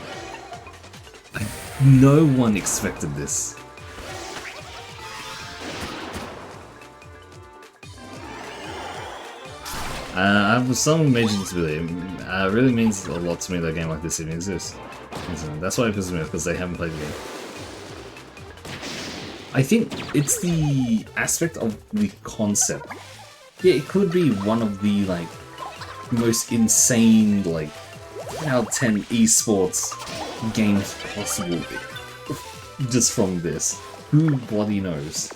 no one expected this. I have some major disability. It really means a lot to me that a game like this even exists. That's why it pisses me off, because they haven't played the game. I think it's the aspect of the concept. Yeah, it could be one of the like most insane like 10 out of 10 esports games possible just from this. Who bloody knows?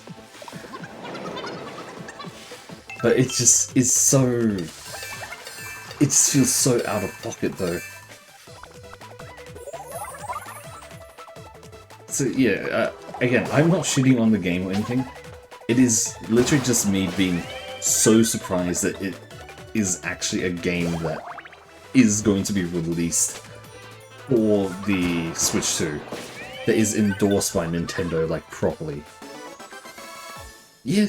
But it just is so... It just feels so out of pocket though. So yeah, again, I'm not shitting on the game or anything. It is literally just me being so surprised that it is actually a game that is going to be released for the Switch 2. That is endorsed by Nintendo, like, properly. Yeah.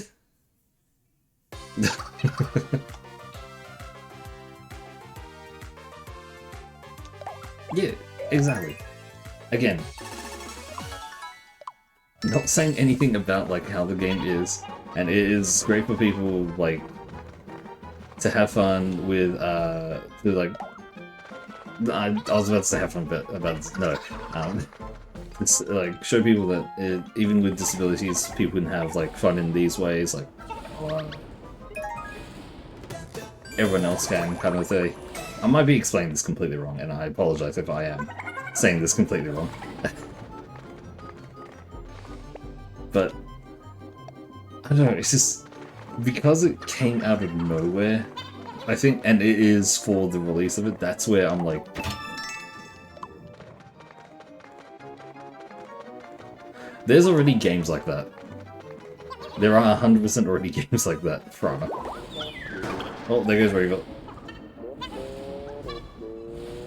Yeah, exactly. Again, not saying anything about like how the game is, and it is great for people like to have fun with to like I was about to say have fun, but it's like show people that even with disabilities, people can have like fun in these ways, like everyone else can, kind of thing. I might be explaining this completely wrong, and I apologize if I am saying this completely wrong. But I don't know, it's just because it came out of nowhere, I think, and it is for the release of it, that's where I'm like... There's already games like that. There are 100% already games like that, Frana. Oh, there goes Regal.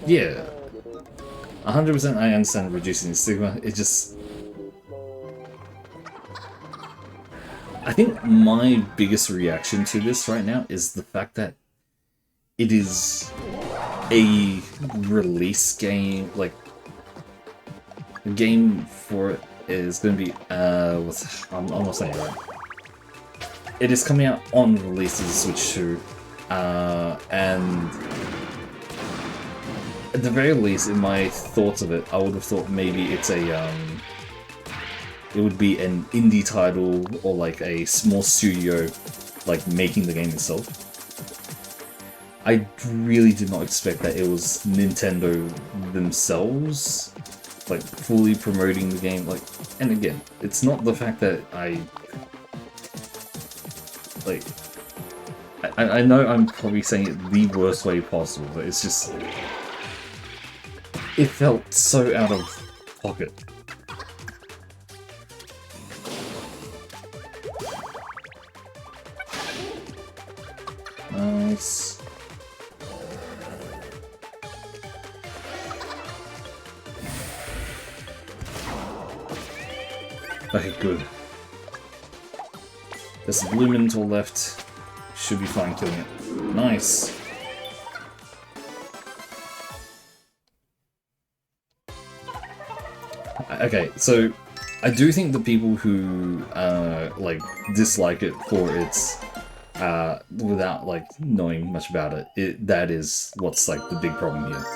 Yeah. 100% I understand reducing the stigma, it just... I think my biggest reaction to this right now is the fact that it is a release game, like, the game for it is going to be, I'm almost saying it right. it is coming out on release of the Switch 2, and at the very least, in my thoughts of it, I would have thought maybe it's it would be an indie title or like a small studio, like making the game itself. I really did not expect that it was Nintendo themselves, like fully promoting the game. Like, and again, it's not the fact that I know I'm probably saying it the worst way possible, but it's just, it felt so out of pocket. Nice. Okay, good. There's a blue Minotaur left. Should be fine killing it. Nice. Okay, so I do think the people who like dislike it for its without like knowing much about it, that is what's like the big problem here.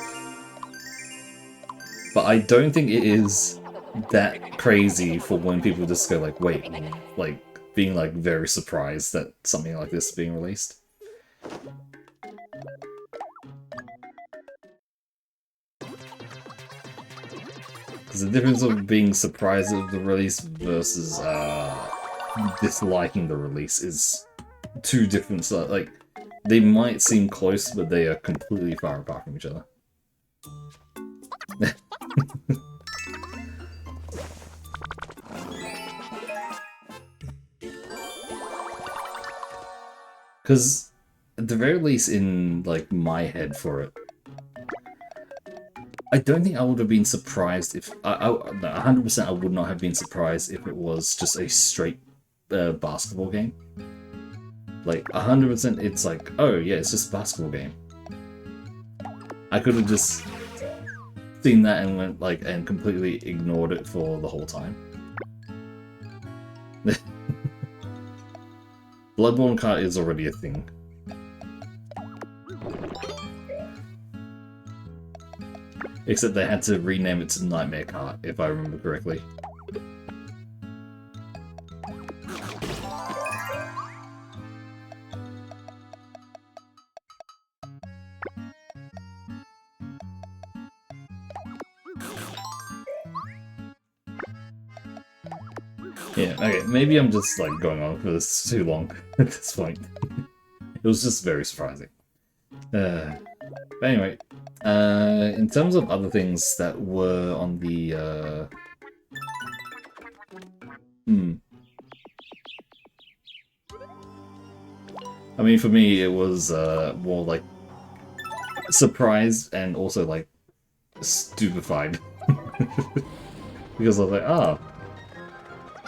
But I don't think it is that crazy for when people just go like, wait, like being like very surprised that something like this is being released. Because the difference of being surprised at the release versus disliking the release is two different, like, they might seem close, but they are completely far apart from each other. Because at the very least in, like, my head for it, I don't think I would have been surprised if... 100% I would not have been surprised if it was just a straight basketball game. Like, 100% it's like, oh yeah, it's just a basketball game. I could have just seen that and went, like, and completely ignored it for the whole time. Bloodborne Kart is already a thing. Except they had to rename it to Nightmare Kart, if I remember correctly. Yeah, okay, maybe I'm just like going on for this too long at this point. It was just very surprising. But anyway, in terms of other things that were on the I mean, for me, it was more like surprised and also like stupefied. Because I was like, ah,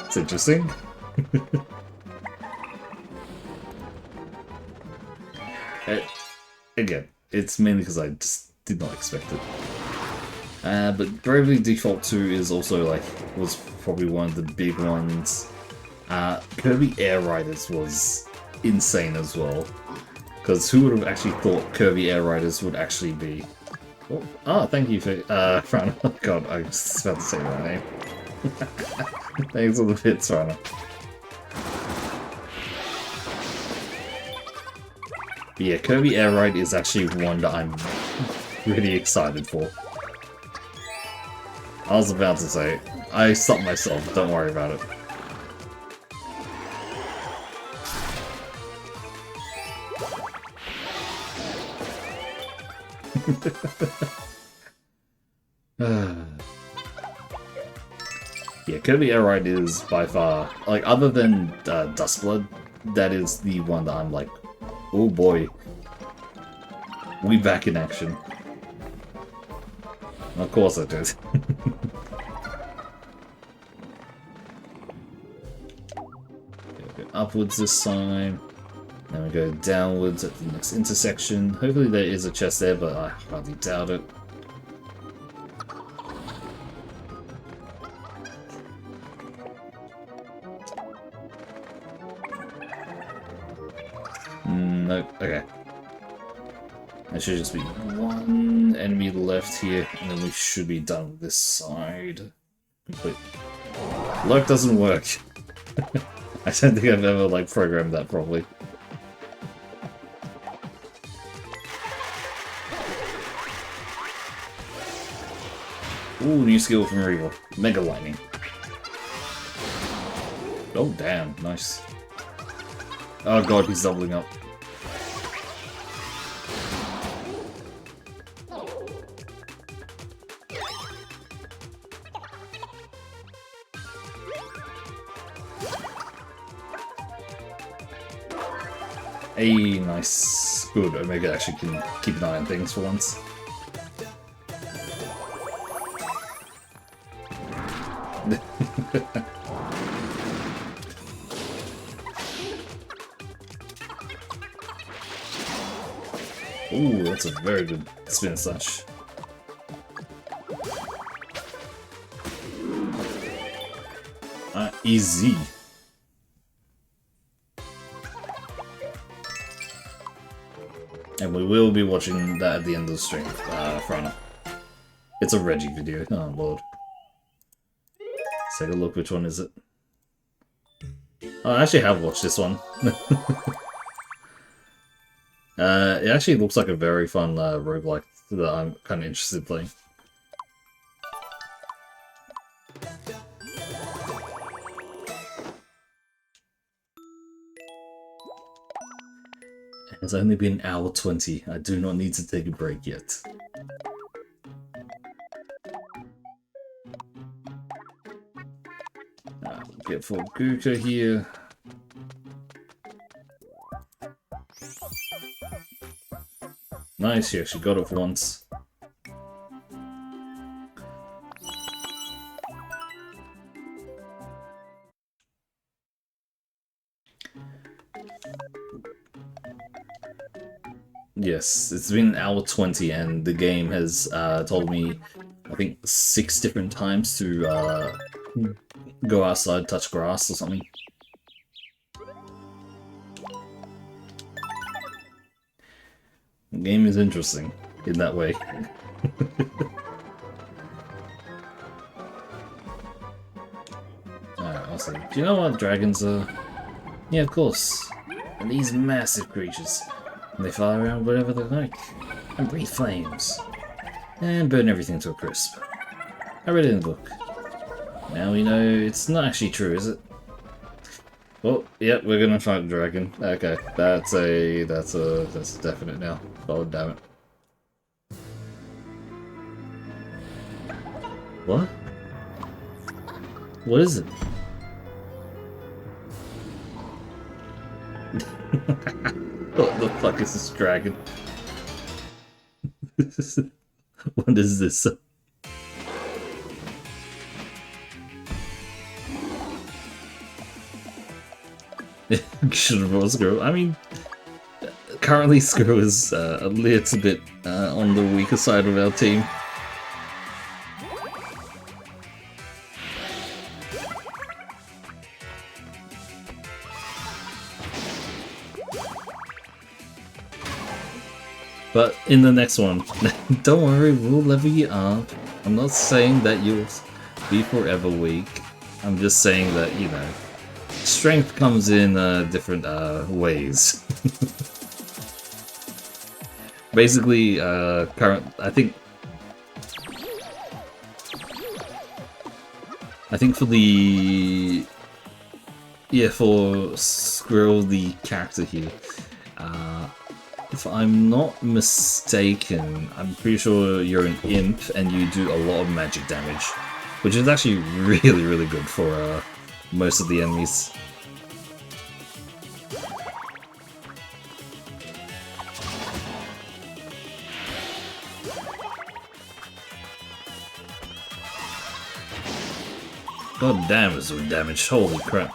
it's interesting. Again, it's mainly because I just did not expect it. But Bravely Default 2 is also like, was probably one of the big ones. Kirby Air Riders was insane as well. Because who would have actually thought Kirby Air Riders would actually be... Oh, thank you for... Fran. Oh god, I was about to say that name. Thanks for the bits, Fran. But yeah, Kirby Air Ride is actually one that I'm really excited for. I was about to say, I stopped myself, don't worry about it. Yeah, Kirby Air Ride is by far, like, other than Dustblood, that is the one that I'm like, oh boy, we back in action. Of course I did. Go upwards this time. Then we go downwards at the next intersection. Hopefully there is a chest there, but I hardly doubt it. Okay. There should just be one enemy left here, and then we should be done with this side. Complete. Luck doesn't work. I don't think I've ever, like, programmed that properly. Ooh, new skill from Regal. Mega Lightning. Oh, damn. Nice. Oh god, he's doubling up. Hey, nice. Good, Omega actually can keep an eye on things for once. Ooh, that's a very good spin slash. Easy. And we will be watching that at the end of the stream, Frana. It's a Reggie video, oh lord. Let's take a look, which one is it? Oh, I actually have watched this one. It actually looks like a very fun roguelike that I'm kind of interested in playing. It's only been an hour 20. I do not need to take a break yet. Get full Guka here. Nice, you actually got it for once. Yes, it's been an hour 20 and the game has told me, I think, 6 different times to go outside, touch grass or something. The game is interesting in that way. Alright, awesome. Do you know what dragons are? Yeah, of course. And these massive creatures. And they fly around whatever they like. And breathe flames. And burn everything to a crisp. I read it in the book. Now we know it's not actually true, is it? Well, yep, we're gonna fight a dragon. Okay, that's a definite now. Oh damn it. What? What is it? What the fuck is this dragon? What is this? Should have brought Skrull. I mean, currently Skrull is a little bit on the weaker side of our team. But in the next one, don't worry, we'll level you up. I'm not saying that you'll be forever weak. I'm just saying that, you know, strength comes in different ways. Basically, I think for the for Skrull, the character here, if I'm not mistaken, I'm pretty sure you're an imp and you do a lot of magic damage, which is actually really, really good for most of the enemies. God damn, it's doing damage. Holy crap.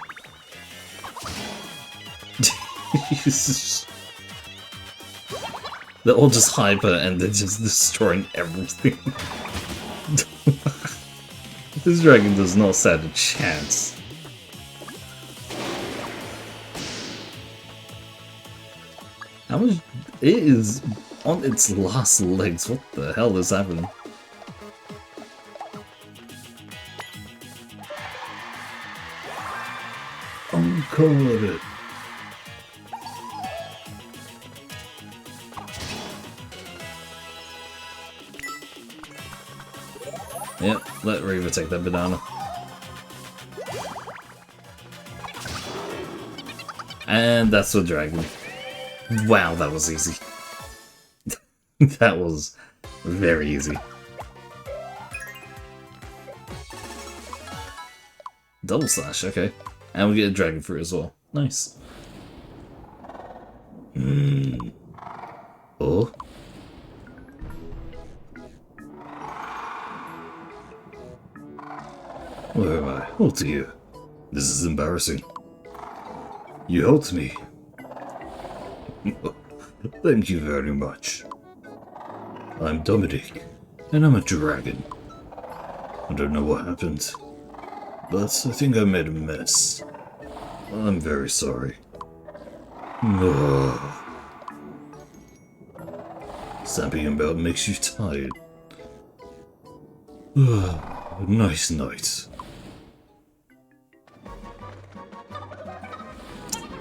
They're all just hyper and they're just destroying everything. This dragon does not stand a chance. How much? It is on its last legs. What the hell is happening? Uncovered it. Yep, let Reaver take that banana. And that's the dragon. Wow, that was easy. That was very easy. Double slash, okay. And we get a dragon fruit as well. Nice. Oh. Where am I? Oh dear. This is embarrassing. You helped me. Thank you very much. I'm Dominic, and I'm a dragon. I don't know what happened, but I think I made a mess. I'm very sorry. Stamping about makes you tired. Nice night.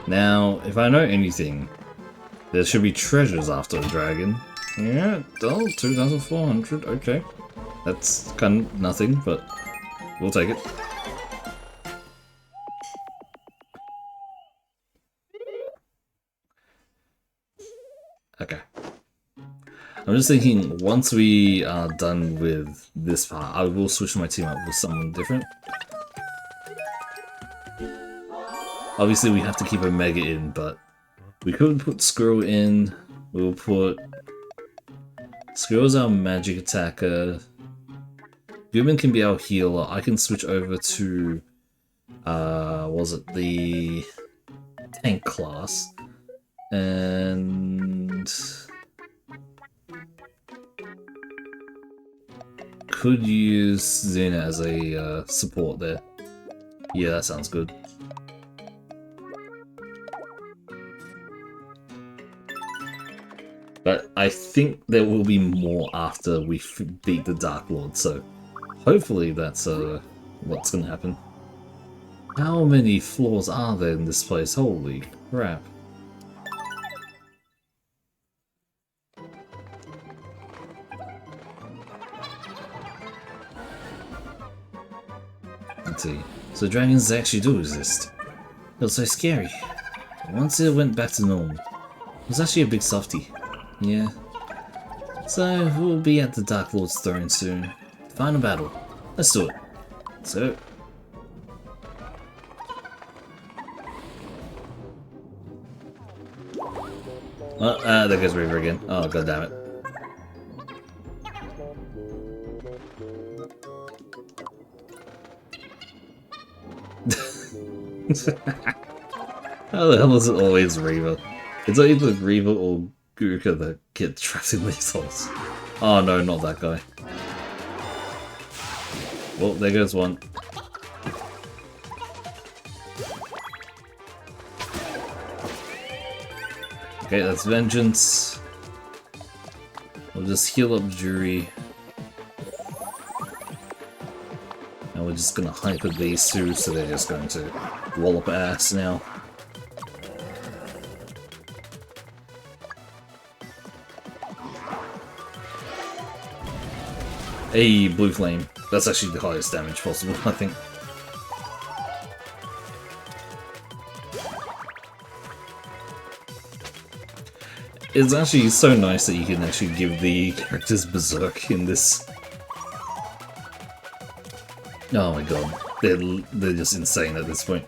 Now, if I know anything, there should be treasures after a dragon. Yeah, oh, 2,400, okay. That's kind of nothing, but we'll take it. Okay. I'm just thinking, once we are done with this part, I will switch my team up with someone different. Obviously, we have to keep a Mega in, but we could put Squirrel in. We'll put... Squirrel's our magic attacker. Gooman can be our healer. I can switch over to... was it the... tank class. And... could use Xena as a support there. Yeah, that sounds good. But I think there will be more after we beat the Dark Lord, so hopefully that's what's gonna happen. How many floors are there in this place? Holy crap. Let's see. So dragons actually do exist. It was so scary. Once it went back to normal, it was actually a big softie. Yeah. So we'll be at the Dark Lord's throne soon. Final battle. Let's do it. So. Oh, there goes Reaver again. Oh, god damn it. How the hell is it always Reaver? It's either Reaver or Guka that get trapped in these holes. Oh no, not that guy. Well, there goes one. Okay, that's Vengeance. We'll just heal up Jury. And we're just gonna hyper these two, so they're just going to wallop ass now. Hey, Blue Flame. That's actually the highest damage possible, I think. It's actually so nice that you can actually give the characters Berserk in this. Oh my god, they're just insane at this point.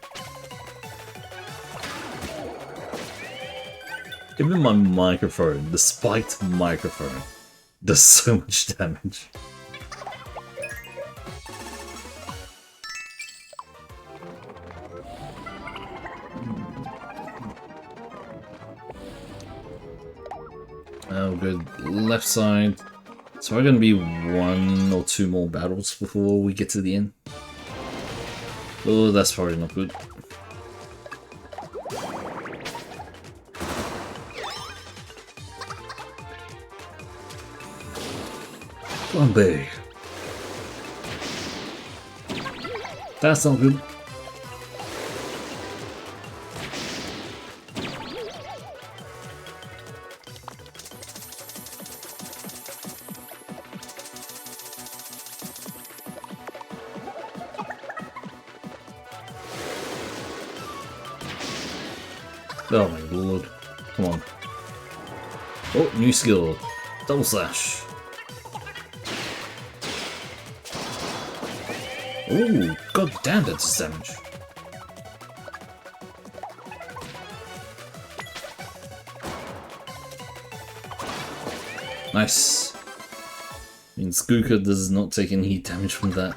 Even my microphone, the spiked microphone, does so much damage. Oh, good. Left side. So we're going to be 1 or 2 more battles before we get to the end. Oh, that's probably not good. Flambe. That's not good. Oh my lord. Come on. Oh, new skill. Double slash. Oh, god damn, that's damage. Nice. Means Gooka does not take any damage from that.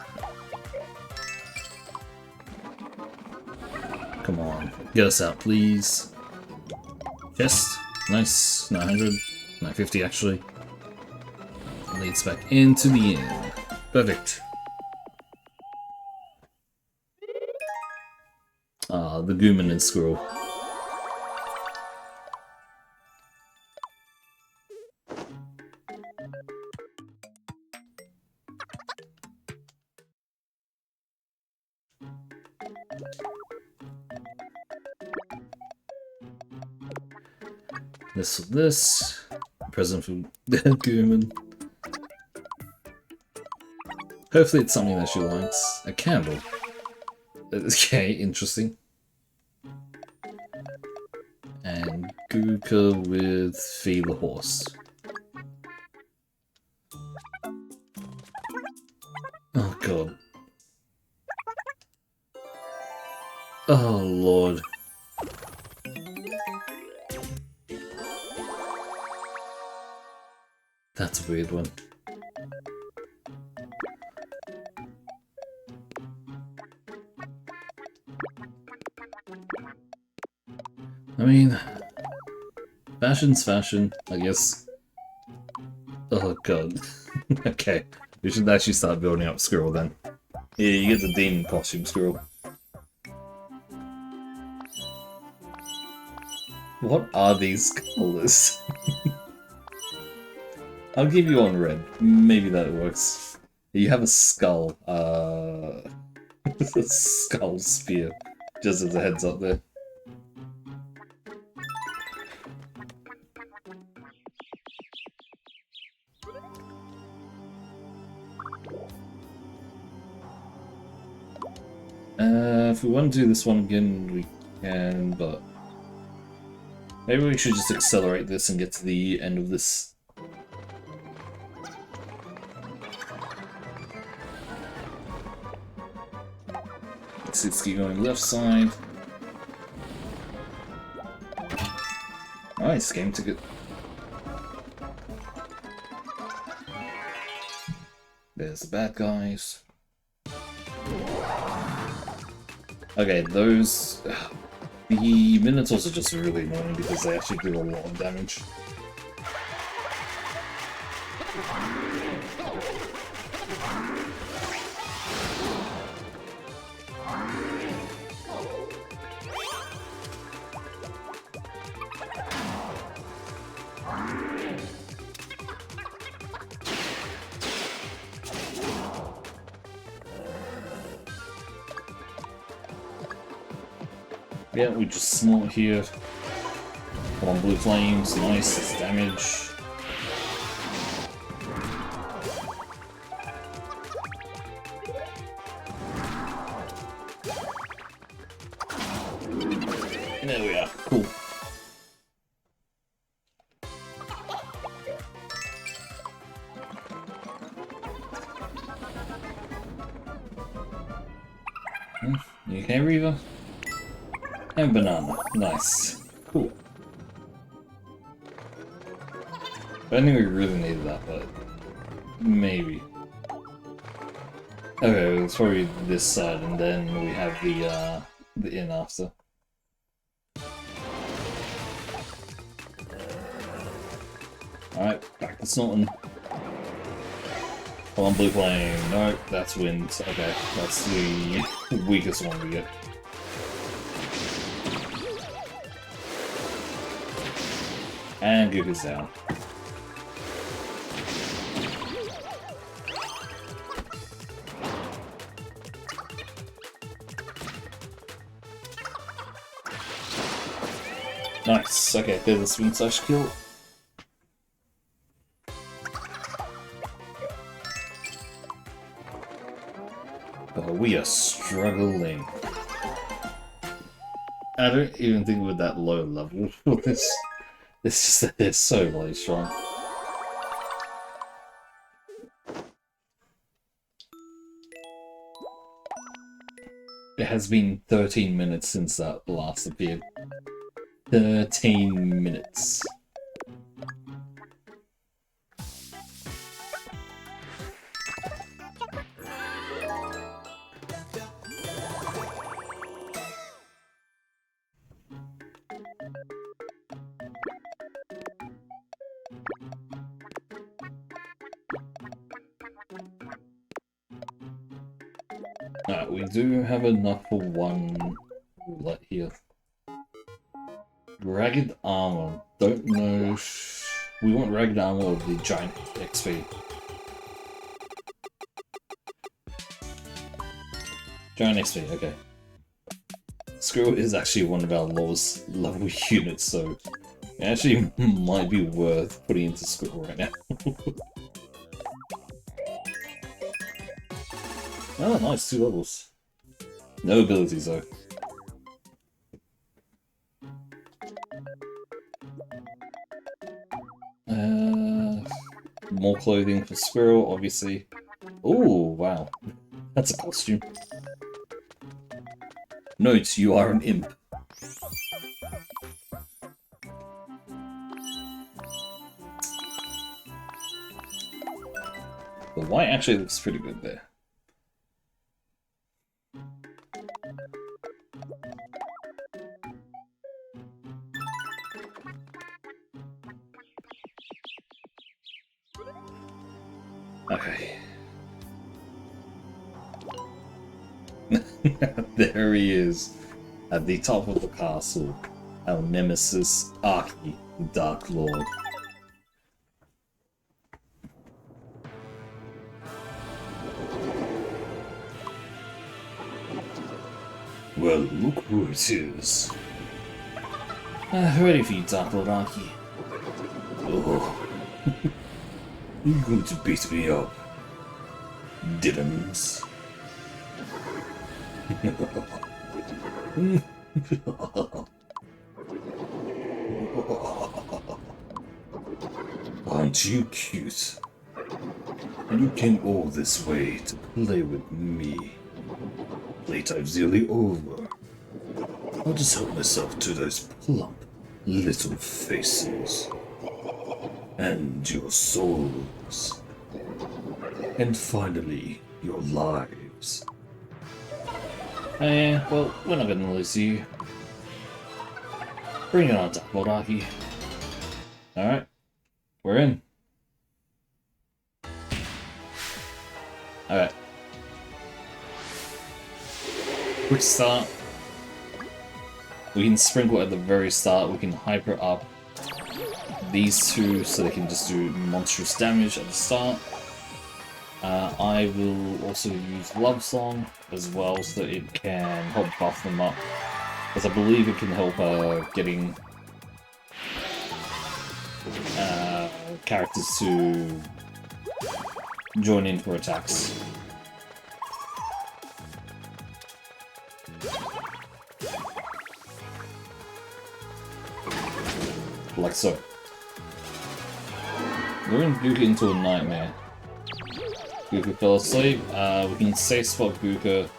Come on, get us out, please. Chest. Nice. 900. 950 actually. Leads back into the inn. Perfect. Ah, the Gooman and Squirrel. This. Present for Gooman. Hopefully it's something that she likes. A candle. Okay, interesting. And Gooka with Feed the Horse. Oh god. Oh lord. That's a weird one. I mean, fashion's fashion, I guess. Oh god. Okay, we should actually start building up Squirrel then. Yeah, you get the demon costume, Squirrel. What are these colors? I'll give you on red. Maybe that works. You have a skull. A skull spear. Just as a heads up there. If we want to do this one again, we can, but maybe we should just accelerate this and get to the end of this. Let's keep going left side. Nice game ticket. There's the bad guys. Okay, those... The Minotaurs are just really annoying because they actually do a lot of damage. Yeah, we just snort here. Come on, blue flames, nice, it's damage. And there we are, cool. You okay, Reaver? And banana. Nice. Cool. I don't think we really needed that, but maybe. Okay, it's probably this side, and then we have the inn after. Alright, back to Snorton. Come on, blue flame. No, that's wind. Okay, that's the weakest one we get. And Gooka's down. Nice. Okay, there's a swing slash kill. Oh, we are struggling. I don't even think we're that low level for this. It's just that they're so bloody strong. It has been 13 minutes since that last appeared. 13 minutes. Alright, we do have enough for one roulette here. Ragged armor. Don't know. We want ragged armor or the giant XP. Giant XP, okay. Squirrel is actually one of our lowest level units, so it actually might be worth putting into Squirrel right now. Oh, nice, 2 levels. No abilities though. More clothing for Squirrel, obviously. Oh, wow. That's a costume. Note, you are an imp. The white actually looks pretty good there. Okay. There he is, at the top of the castle, our nemesis, Arky, the Dark Lord. Well, look who it is. Ready for you, Dark Lord Arky. Oh, you're going to beat me up, Diddums. Aren't you cute? You came all this way to play with me. Playtime's nearly over. I'll just help myself to those plump little faces. And your souls. And finally, your lives. Well, we're not gonna lose you. Bring it on, Dark Lord Arky. Alright, we're in. Alright. Quick start. We can sprinkle at the very start, we can hyper up these two so they can just do monstrous damage at the start. I will also use Love Song as well so that it can help buff them up, because I believe it can help getting characters to join in for attacks. Like so. We're going Buka into a nightmare. Buka fell asleep. We can safe spot Buka.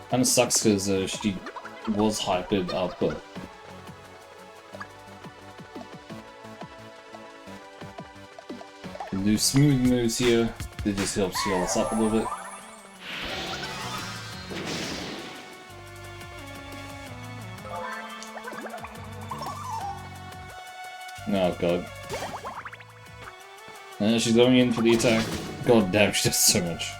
Kinda sucks because she was hypered up, but do smooth moves here. It just helps heal us up a little bit. Oh god. And she's going in for the attack. God damn, she does so much.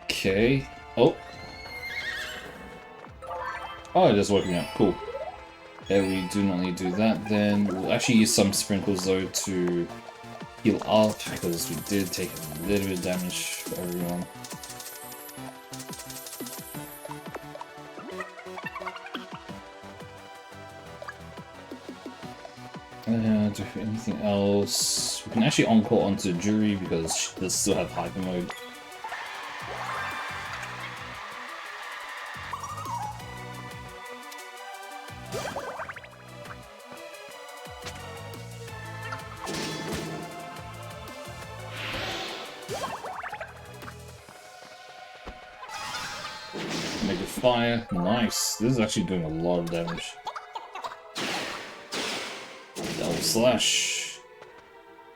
Okay. Oh. Oh, it is working out. Cool. Okay, we do not need to do that then. We'll actually use some sprinkles though to heal up because we did take a little bit of damage for everyone. Do anything else? We can actually encore onto Juri because she does still have hyper mode. Make it fire. Nice. This is actually doing a lot of damage. Double slash.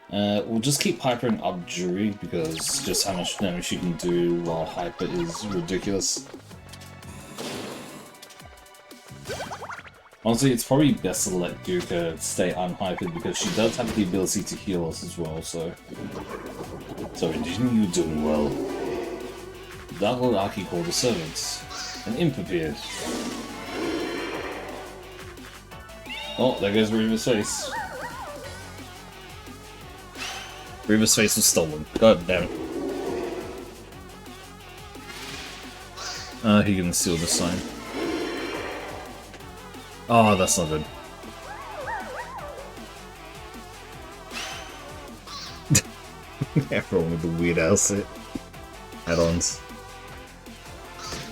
We'll just keep hypering up Juri because just how much damage she can do while hyper is ridiculous. Honestly, it's probably best to let Duka stay unhypered because she does have the ability to heal us as well, so... So, you're doing well. Dark Lord Aki called the servants. An imp appeared. Oh, there goes Reaver's face. Reaver's face was stolen. God damn it. He can steal the sign. Oh, that's not good. Everyone with the weird outfit. Add-ons.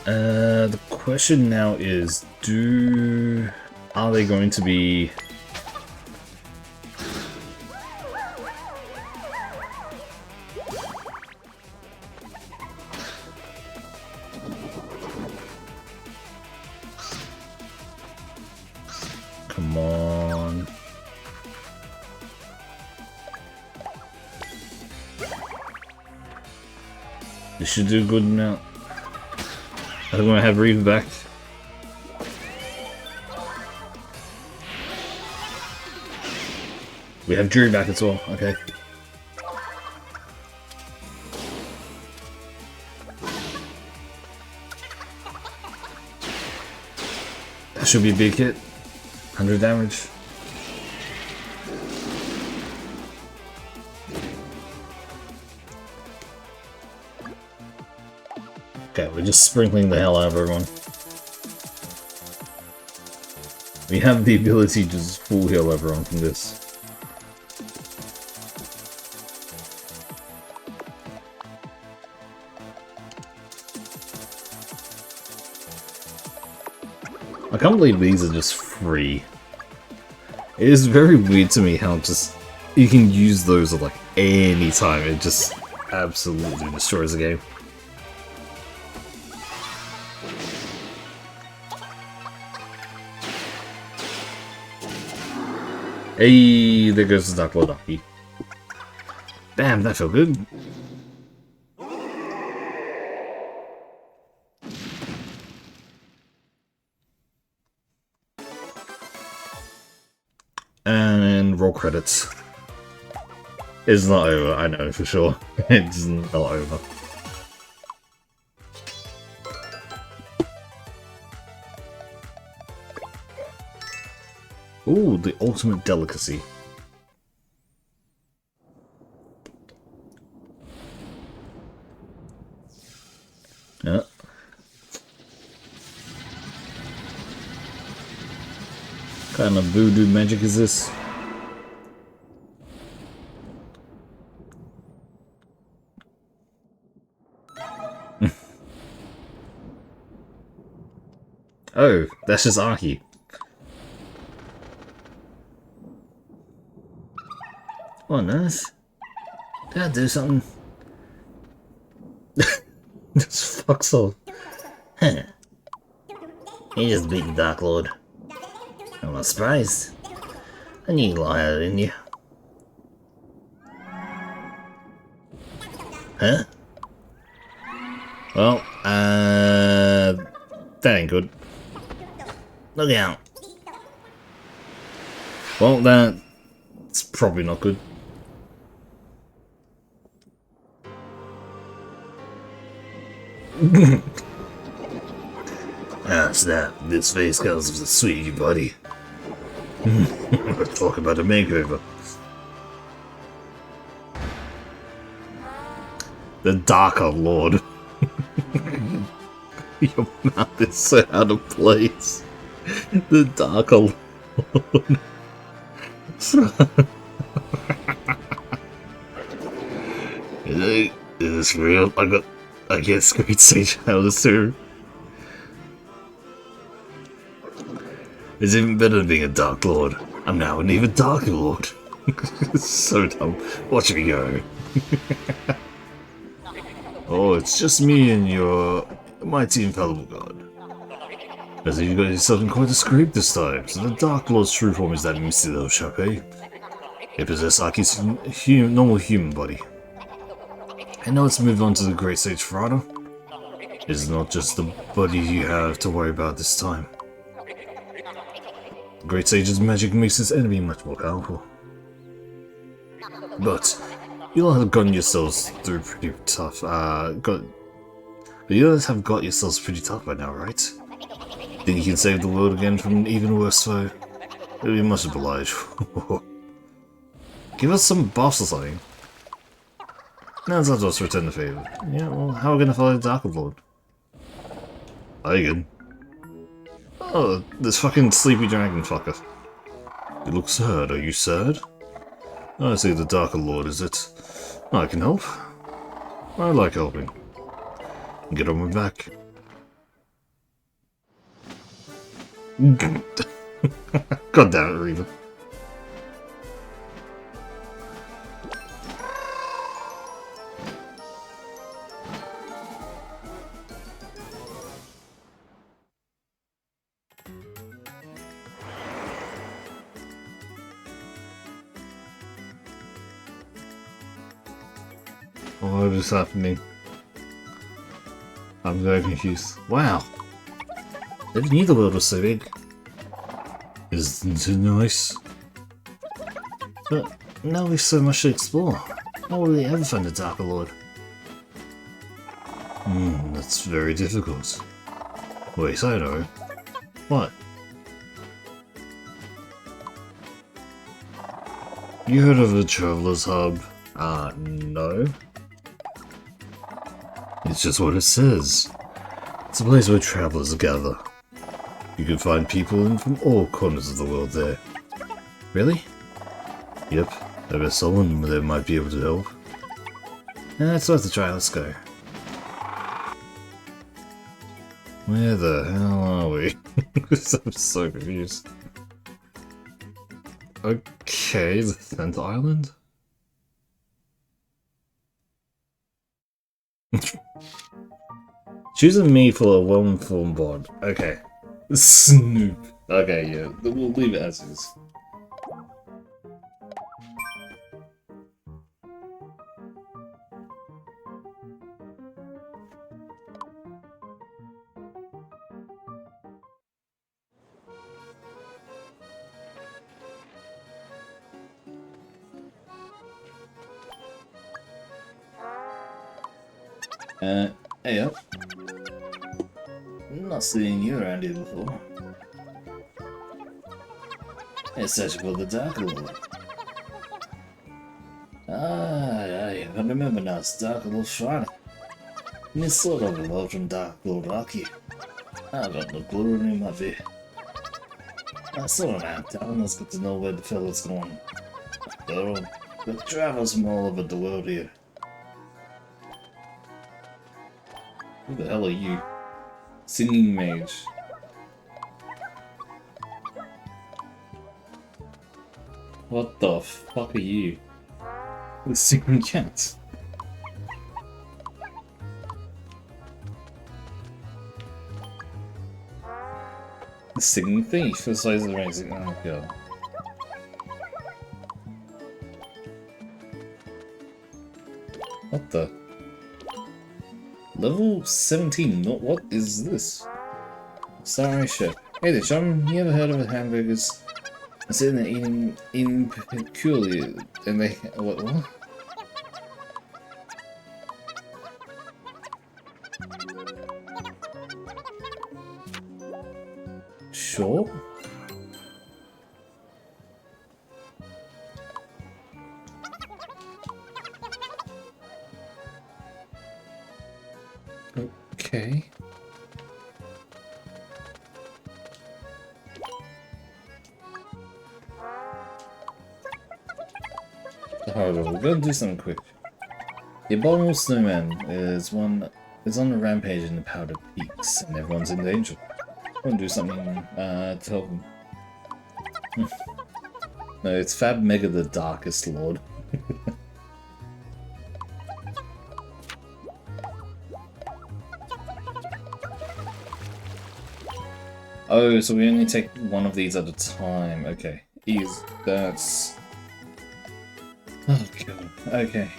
The question now is, are they going to be... Come on. This should do good now. I think we're gonna have Reeve back. We have Juri back as well, okay. That should be a big hit. 100 damage. Okay, we're just sprinkling the hell out of everyone. We have the ability to just full heal everyone from this. I can't believe these are just free. It is very weird to me how just you can use those at like any time. It just absolutely destroys the game. Hey, there goes the Dark Lord Aki. Damn, that felt good. And roll credits. It's not over, I know for sure. It's not over. Ooh, the ultimate delicacy. Yeah. What kind of voodoo magic is this? Oh, that's just Aki. Oh, nice. Did I do something? Just fucks off. Huh. You just beat the Dark Lord. I'm not surprised. I knew you lied, didn't you? Huh? Well, that ain't good. Look out. Well, that's probably not good. Ah, snap. This face comes with a sweetie, buddy. Let's talk about a makeover. The Darker Lord. Your mouth is so out of place. The Darker Lord. Is this real? I guess Great Sage Howlers too. It's even better than being a Dark Lord. I'm now an even Darker Lord. So dumb. Watch me go. Oh, it's just me and your mighty infallible god. As if you got yourself in quite a scrape this time. So the Dark Lord's true form is that misty little Sharpay. It possesses Aki's normal human body. And now let's move on to the Great Sage Ferrado. It's not just the body you have to worry about this time. The Great Sage's magic makes his enemy much more powerful. But you'll have gotten yourselves through pretty tough. But you guys have got yourselves pretty tough by now, right? Think you can save the world again from an even worse foe? It'll be much obliged. Give us some buffs or something. Now it's up to us to return the favor. Yeah, well, how are we gonna follow the Dark Lord? Again. Oh, this fucking sleepy dragon fucker. You look sad. Are you sad? I see the Darker Lord, is it? I can help. I like helping. Get on my back. God damn it, Reva. What is happening? I'm very confused. Wow! I didn't knew the world was so big. Isn't it nice? But now we've so much to explore. How will we ever find the Darker Lord? That's very difficult. Wait, I know. What? You heard of the Traveler's Hub? No. It's just what it says. It's a place where travelers gather. You can find people in from all corners of the world there. Really? Yep, I bet someone there might be able to help. It's worth a try, let's go. Where the hell are we? I'm so confused. Okay, the 10th island? Choosing me for a well-informed bond. Okay. Snoop. Okay, yeah, we'll leave it as is. Hey up. Not seen you around here before. It's searching for the Dark Lord. Yeah, I remember now, it's Dark Lord Shrine. And it's sort of evolved from Dark Lord Aki. I got no clue in my way. I saw him out town, let's get to know where the fella's going. There travels from all over the world here. Who the hell are you? Singing mage. What the fuck are you? The singing cat. The singing thief. The size of the amazing. Oh god. What the? Level 17, what is this? Sorry, chef. Hey there, chum, you ever heard of hamburgers? I'm sitting there eating peculiar, and they... What? Sure? Okay. Hold on, we're gonna do something quick. The abominable snowman is on a rampage in the Powder Peaks, and everyone's in danger. I'm gonna do something to help them. No, it's Fab Mega the Darkest Lord. Oh, so we only take one of these at a time. Okay. That's... Oh, God. Okay.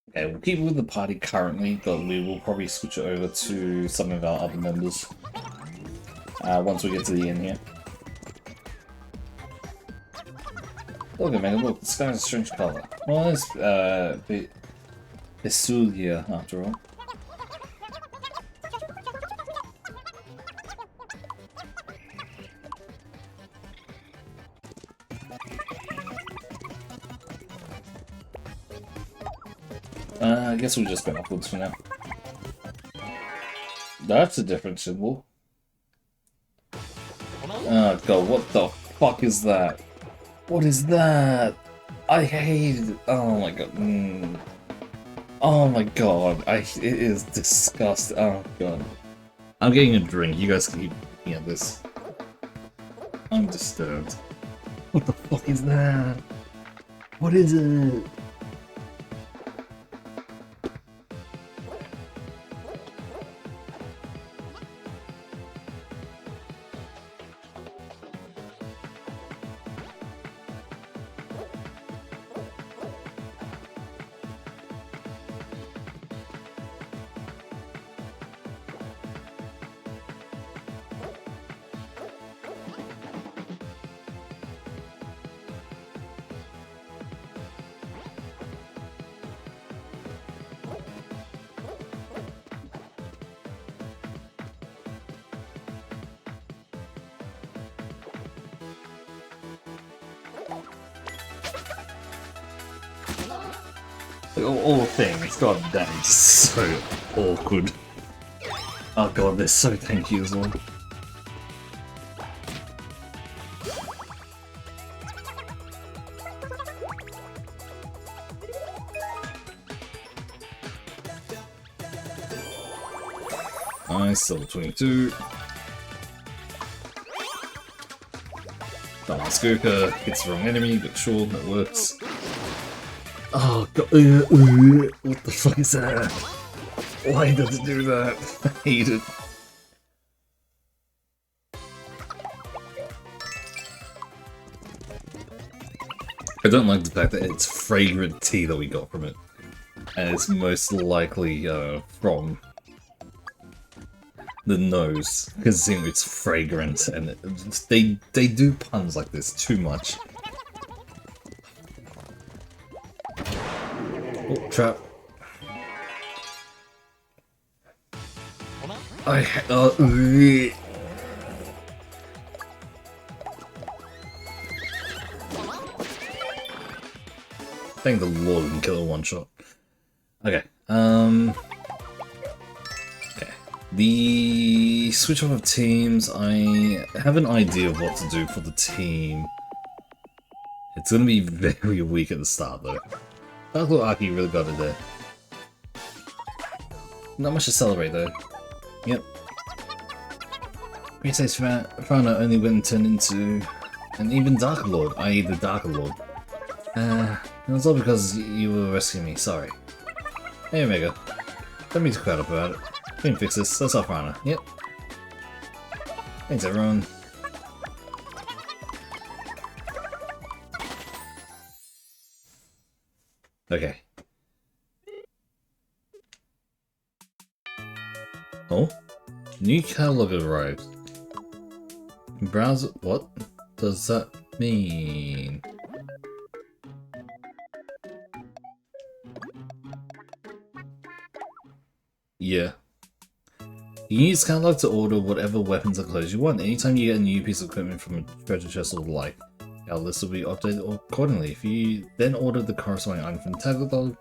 Okay, we'll keep with the party currently, but we will probably switch it over to some of our other members once we get to the end here. Look at man, look, the sky has a strange color. Well, it's Vesulia after all. I guess we'll just go upwards for now. That's a different symbol. Oh god, what the fuck is that? What is that? I hate it. Oh my god. Oh my god. It is disgusting. Oh god. I'm getting a drink. You guys can keep looking at this. I'm disturbed. What the fuck is that? What is it? All things, god damn, it's so awkward. Oh god, they're so tanky as well. Nice, level 22. Damaskirka hits the wrong enemy, but sure, that works. Oh god, what the fuck is that? Why does it do that? I hate it. I don't like the fact that it's fragrant tea that we got from it. And it's most likely from the nose, because it's fragrant, and they do puns like this too much. Oh, trap. Thank the Lord we can kill a one shot. Okay, okay. The switch off of teams, I have an idea of what to do for the team. It's gonna be very weak at the start though. Dark Lord Aki really got it there. Not much to celebrate though. Yep. Great Taste Frana only went and turned into an even Darker Lord, i.e. the Darker Lord. It was all because you were rescuing me, sorry. Hey Omega. Don't be too caught up about it. We can fix this, that's all Frana. Yep. Thanks everyone. Okay. Oh? New catalog arrived. Browse. What does that mean? Yeah. You can use catalog to order whatever weapons or clothes you want. Anytime you get a new piece of equipment from a treasure chest or the like, our list will be updated accordingly. If you then order the corresponding item from the catalog,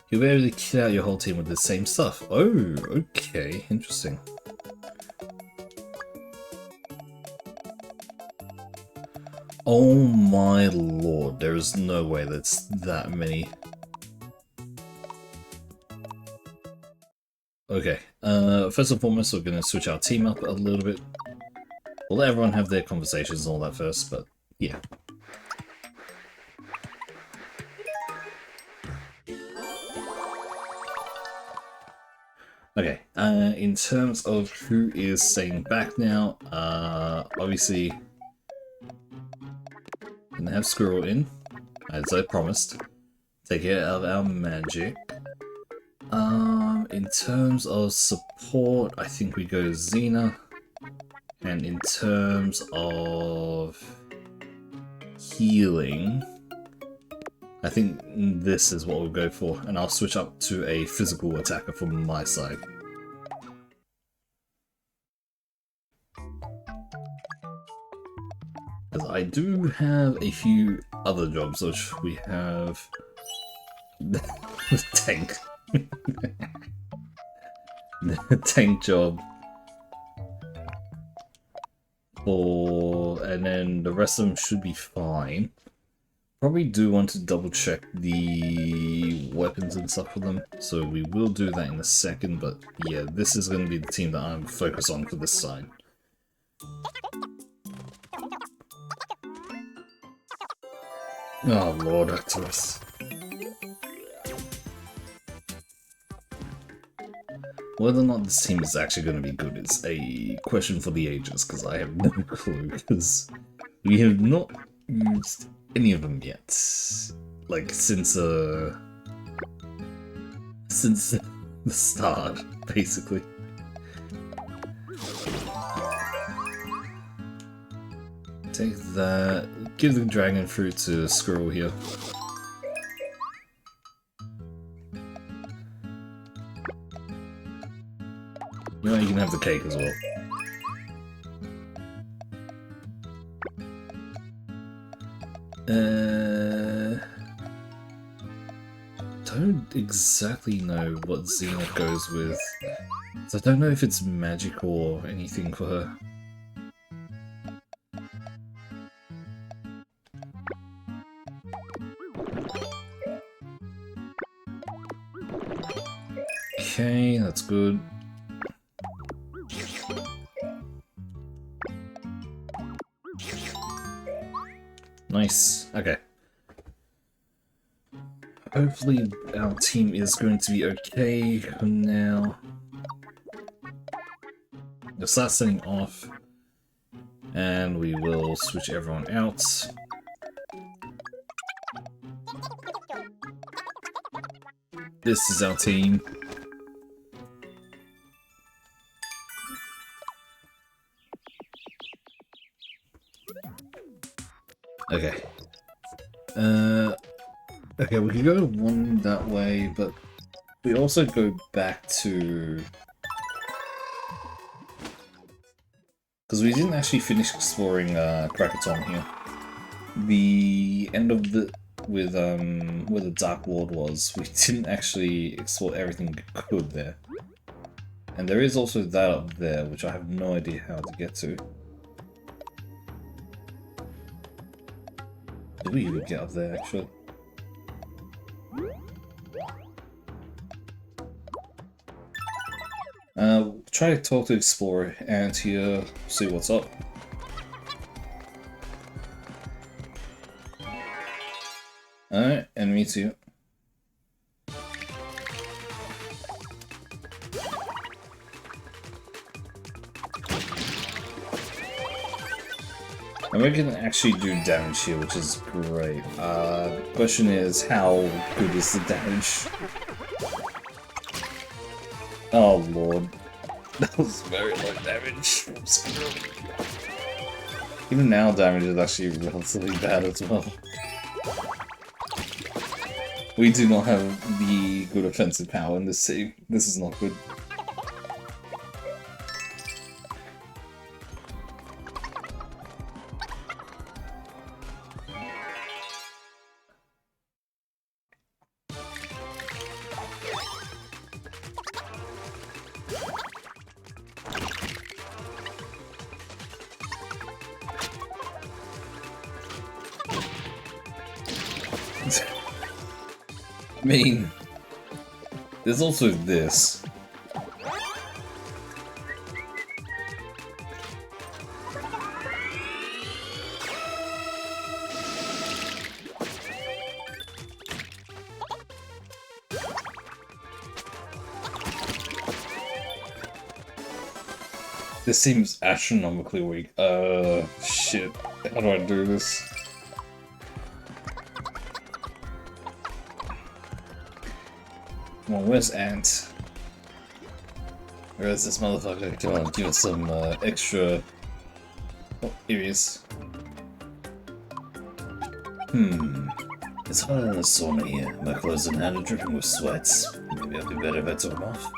you'll be able to kit out your whole team with the same stuff. Oh, okay, interesting. Oh my lord, there is no way that's that many. Okay, first and foremost, we're going to switch our team up a little bit. We'll let everyone have their conversations and all that first, but yeah. Okay, in terms of who is staying back now, obviously, gonna have Squirrel in, as I promised. Take care of our magic. In terms of support, I think we go Xena. And in terms of healing, I think this is what we'll go for, and I'll switch up to a physical attacker from my side. Because I do have a few other jobs, which we have the tank. The tank job. And then the rest of them should be fine. Probably do want to double check the weapons and stuff for them, so we will do that in a second, but yeah, this is going to be the team that I'm focused on for this side. Oh lord, Arcturus. Whether or not this team is actually going to be good is a question for the ages, because I have no clue, because we have not used any of them yet. Like, since the start, basically. Take that, give the dragon fruit to Squirrel here. You know, you can have the cake as well. Don't exactly know what Xena goes with. So I don't know if it's magic or anything for her. Okay, that's good. Nice. Okay. Hopefully our team is going to be okay for now. We'll start setting off, and we will switch everyone out. This is our team. Okay. Okay, we can go one that way, but we also go back to... Because we didn't actually finish exploring Krakaton here. The end of the... with where the Dark Lord was, we didn't actually explore everything we could there. And there is also that up there, which I have no idea how to get to. We would get up there, actually. Try to talk to Explorer and here, see what's up. Alright, and me too. And we can actually do damage here, which is great. The question is, how good is the damage? Oh lord. That was very low damage. Even now damage is actually relatively bad as well. We do not have the good offensive power in this team. This is not good. mean, there's also this. This seems astronomically weak. Shit. How do I do this? Come on, where's Ant? Where is this motherfucker? Come on, give us some extra... Oh, here he is. It's hotter than a sauna here. My clothes and hand are dripping with sweats. Maybe I'd be better if I took them off.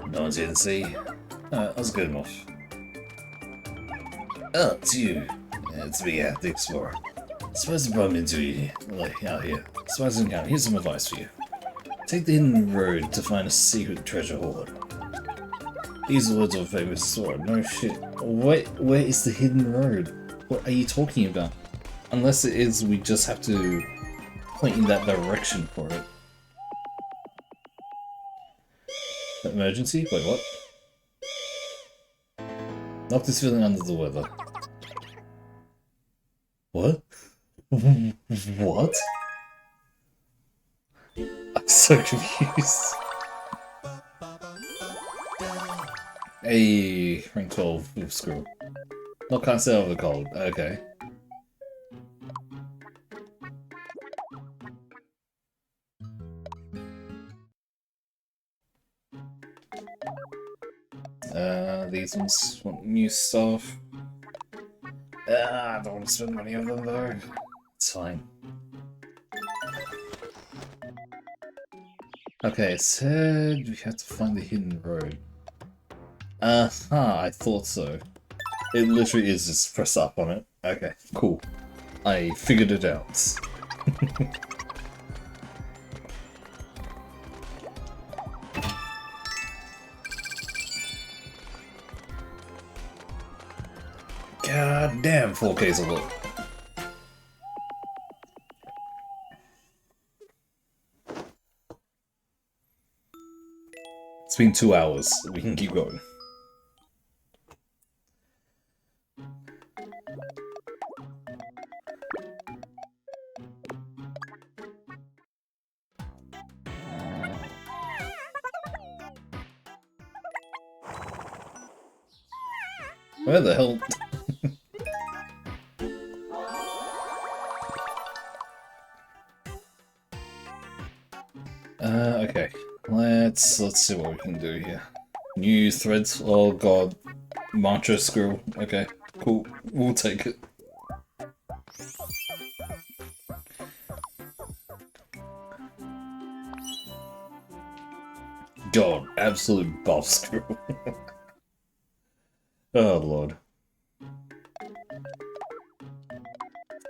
No one's here to see. I was good enough. Oh, it's you. Yeah, it's me, the explorer. Suppose I brought me into you, like, out here. Suppose I can here's some advice for you. Take the hidden road to find a secret treasure hoard. These words of a famous explorer. No shit. Where is the hidden road? What are you talking about? Unless it is, we just have to point in that direction for it. Emergency? Wait, what? Noctis feeling under the weather. What? What? I'm so confused. Hey, rank 12 with Squirrel. Not can't say over the cold. Okay. These ones want new stuff. I don't want to spend money on them though. It's fine. Okay, it said we have to find the hidden road. I thought so. It literally is just press up on it. Okay, cool. I figured it out. God damn, 4K's a lot. It's been 2 hours. We can keep going. Where the hell? Okay. Let's see what we can do here. New threads. Oh god. Mantra squirrel. Okay, cool. We'll take it. God, absolute buff squirrel. Oh lord.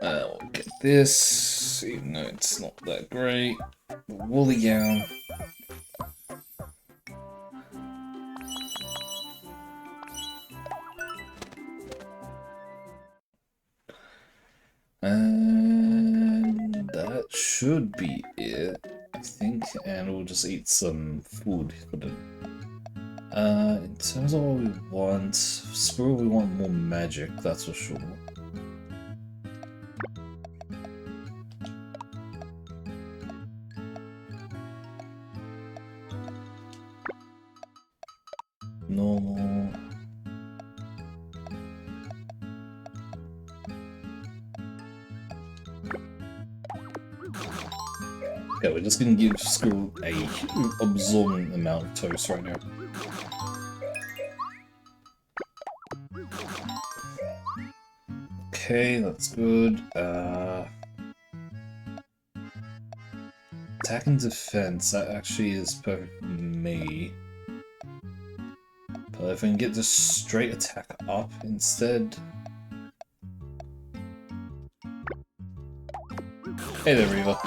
We'll get this, even though it's not that great. Woolly gown. And that should be it, I think, and we'll just eat some food for the in terms of what we want, Squirrel, we want more magic, that's for sure. Normal. Okay, we're just gonna give Squirrel a absorbent amount of toast right now. Okay, that's good. Attack and defense, that actually is perfect for me. But if we can get this straight attack up instead. Hey there, Reva.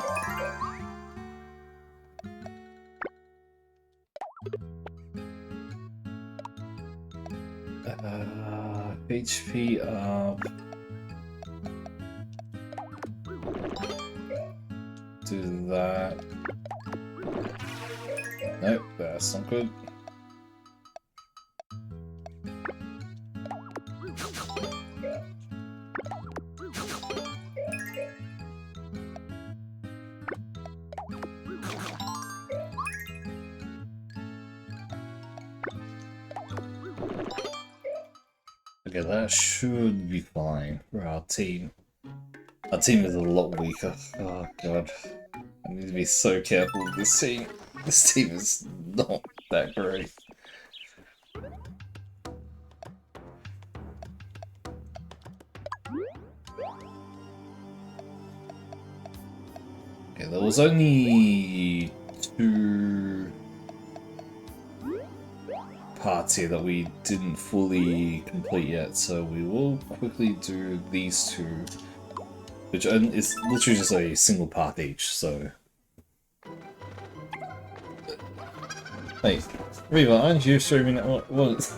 HP up. Do that. Nope, that's not good. Okay, that should be fine for our team. Our team is a lot weaker. Oh god. I need to be so careful with this team. This team is not that great. Okay, there was only 2 parts here that we didn't fully complete yet, so we will quickly do these 2, which is literally just a single path each, so... Wait, Reva, aren't you streaming that? What?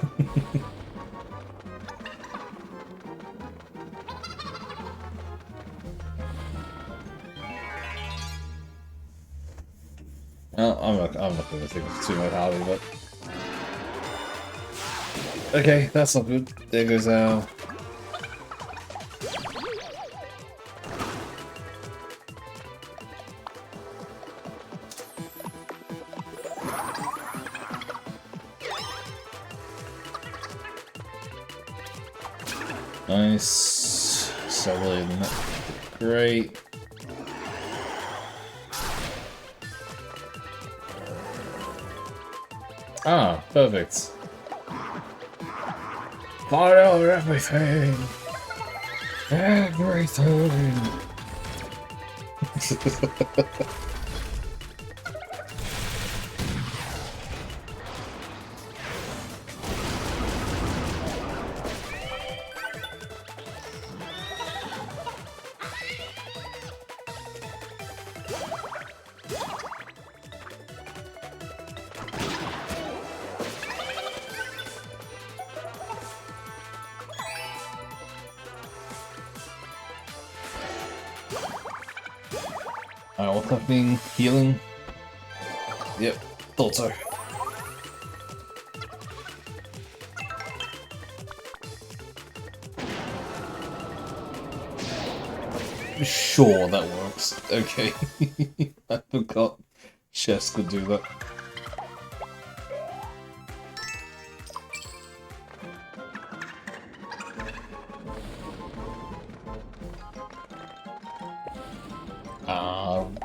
I'm not going to think too much out of it, but... Okay, that's not good. There goes our... Nice. Solid. Great. Ah, perfect. Fire everything! Everything! What's happening? Healing? Yep, thought so. Sure, that works. Okay. I forgot chefs could do that.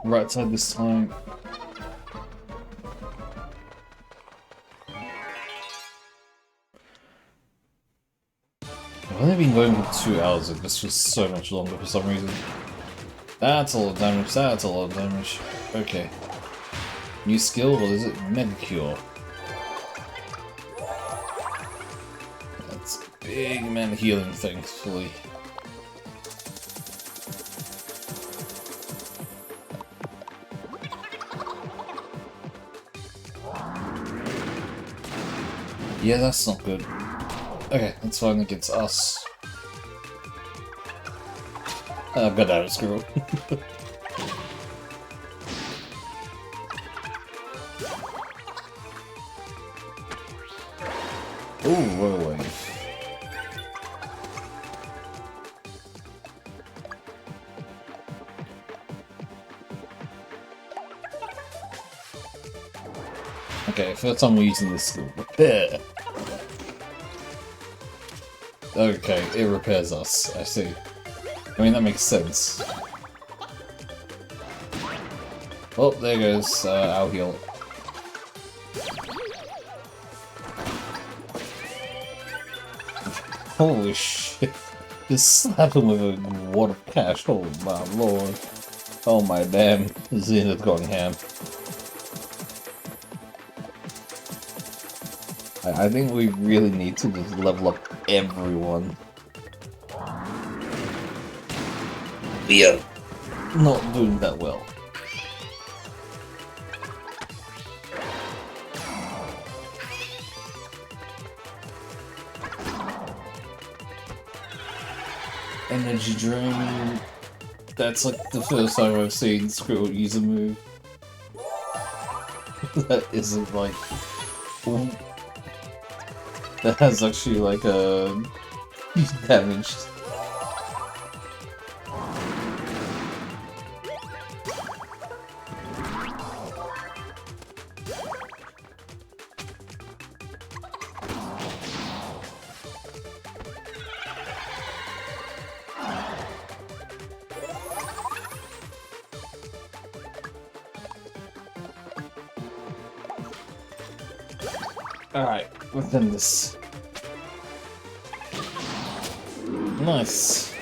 Right side this time. I've only been going for 2 hours and this was so much longer for some reason. That's a lot of damage, that's a lot of damage. Okay. New skill, what is it? Mega Cure. That's big man healing, thankfully. Yeah, that's not good. Okay, that's fine against us. I've got out of screw. Ooh, roll wave. Okay, first time we're using this skill. Repair! Okay, it repairs us, I see. I mean, that makes sense. Oh, there goes our heal. Holy shit. Just slap him with a wad of cash. Oh my lord. Oh my damn. Zenith's going ham. I think we really need to just level up everyone. We are not doing that well. Energy drain. That's like the first time I've seen Squirtle use a move. that isn't like that has actually like a damaged. Alright, within this. Nice.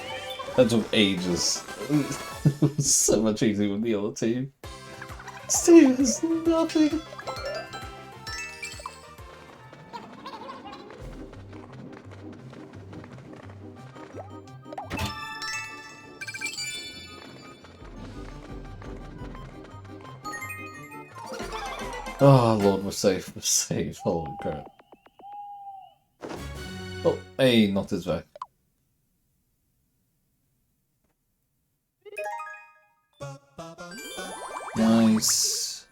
That took ages. It was so much easier with the other team. This team has nothing. Oh lord, we're safe, we're safe. Holy crap. Oh, hey, not his back. Nice.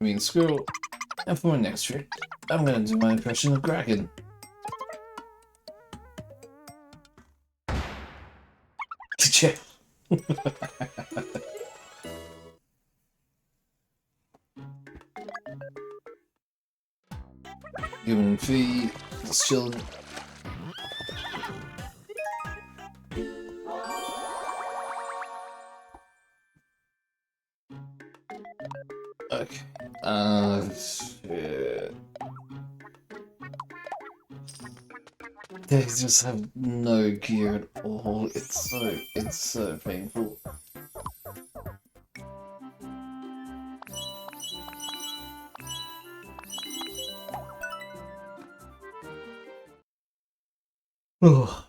I mean, squirrel. And for my next trick, I'm gonna do my impression of Kraken. Check. Giving feed, just chilling. Okay. Shit. They just have no gear at all. It's so painful. Oh.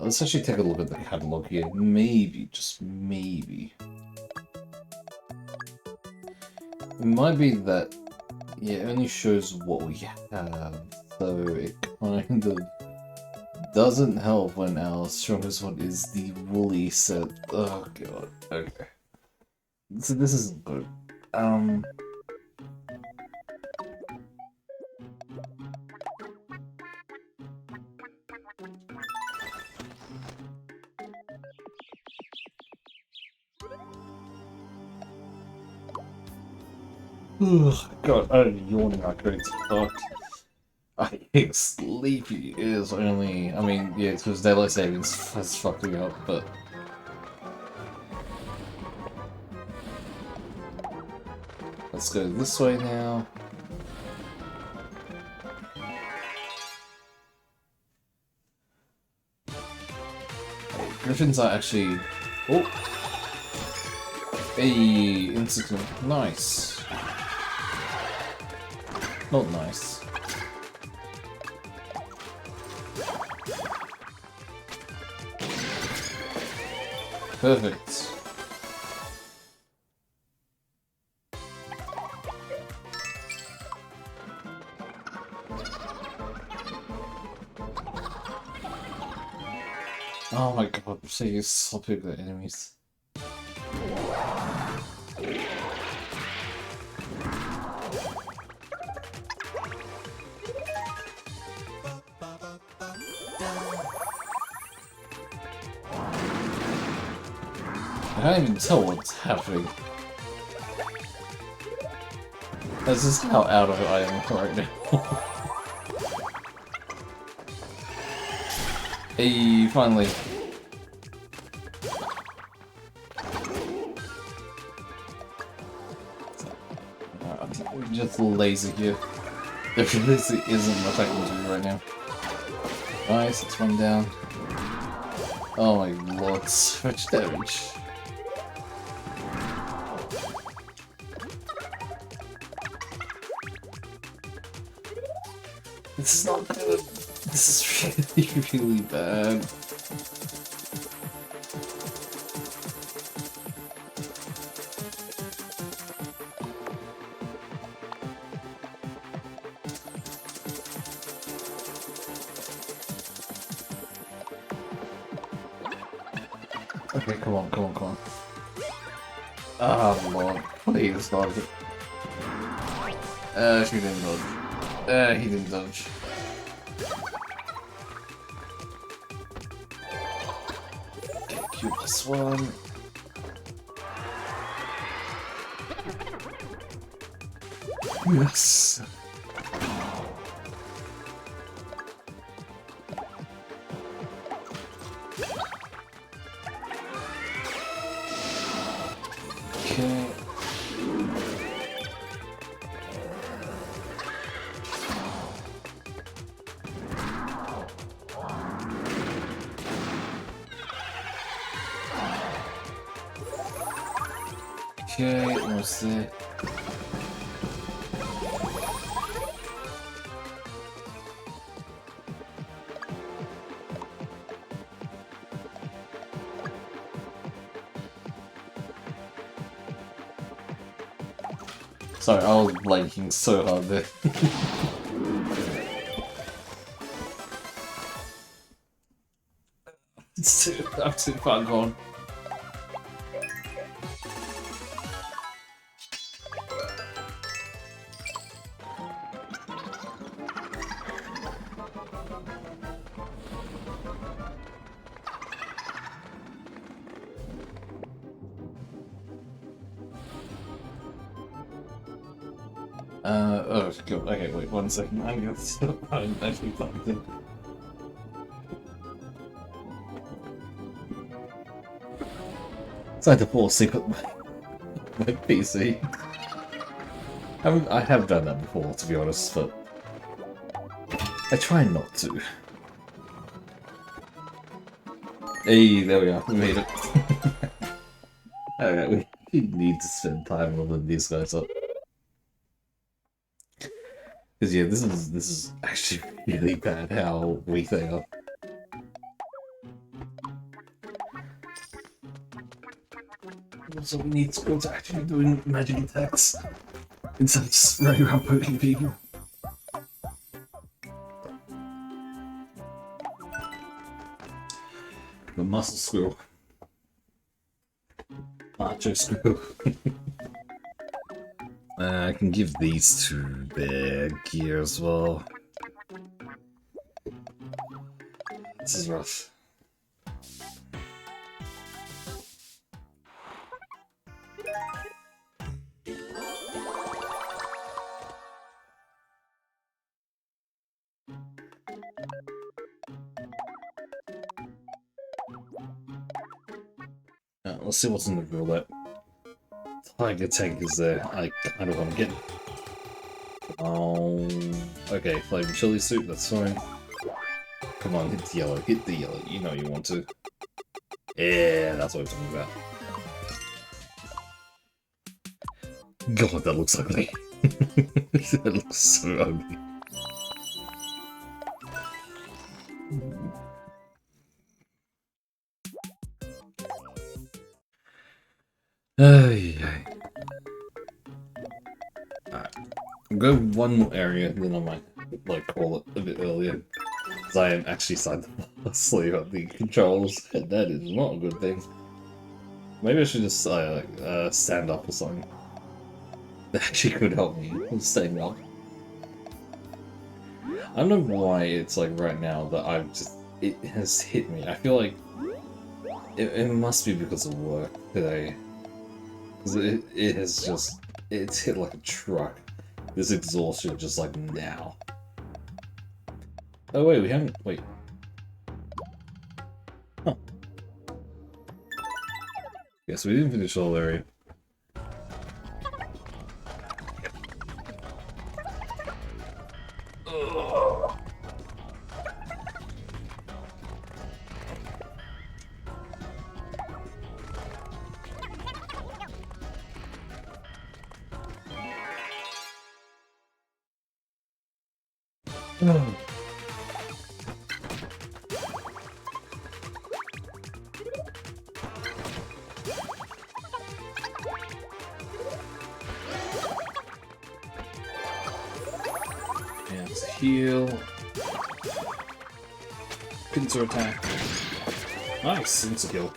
Let's actually take a look at the catalog here. Maybe, just maybe. It might be that, yeah, it only shows what we have, so it kind of doesn't help when our strongest one is the woolly set. Oh god, okay. So this isn't good. God, I'm yawning like crazy. Fuck. I think sleepy is only. I mean, yeah, it's because daylight savings has fucked me up, but. Let's go this way now. Griffins are actually. Oh! Hey, instant. Nice. Not nice. Perfect. Oh my god, please stop picking the enemies. I can't even tell what's happening. That's just how out of it I am right now. Hey, finally. Just lazy here. There really isn't much I can do right now. Nice, it's one down. Oh my lord, so much damage. This is not good. This is really, really bad. Okay, come on, come on, come on. Oh lord, please dodge it. She didn't dodge. He didn't dodge. Okay, Q +1. Yes. Okay. Okay, what's that? Sorry, I was blanking so hard there. I'm too far gone. Oh god, okay, wait 1 second, I'm gonna stop, I'm actually plugged in. So I had to fall asleep at my PC. I have done that before, to be honest, but I try not to. Hey, there we are, we made it. Alright, we need to spend time leveling these guys up. Because yeah, this is actually really bad how weak they are. So we need to go to actually doing magic attacks instead of just running around poking people. The muscle squirrel. Macho squirrel. I can give these two their gear as well. This is rough. Let's see what's in the roulette. Tiger tank is there. I kind of want to get. Oh, okay. Flavor chili soup. That's fine. Come on, hit the yellow. Hit the yellow. You know you want to. Yeah, that's what I'm talking about. God, that looks ugly. That looks so ugly. Alright. I'll go one more area, then I might like call it a bit earlier. Because I am actually starting to fall asleep at the controls, and that is not a good thing. Maybe I should just stand up or something. That actually could help me with staying up. I don't know why it's like right now that I've just... It has hit me. I feel like it must be because of work today. Because it has just... It's hit like a truck. This exhaustion just like now. Oh wait, we haven't... Wait. Huh. Yes, we didn't finish the whole area. Heal. Pincer attack. Nice, insta kill.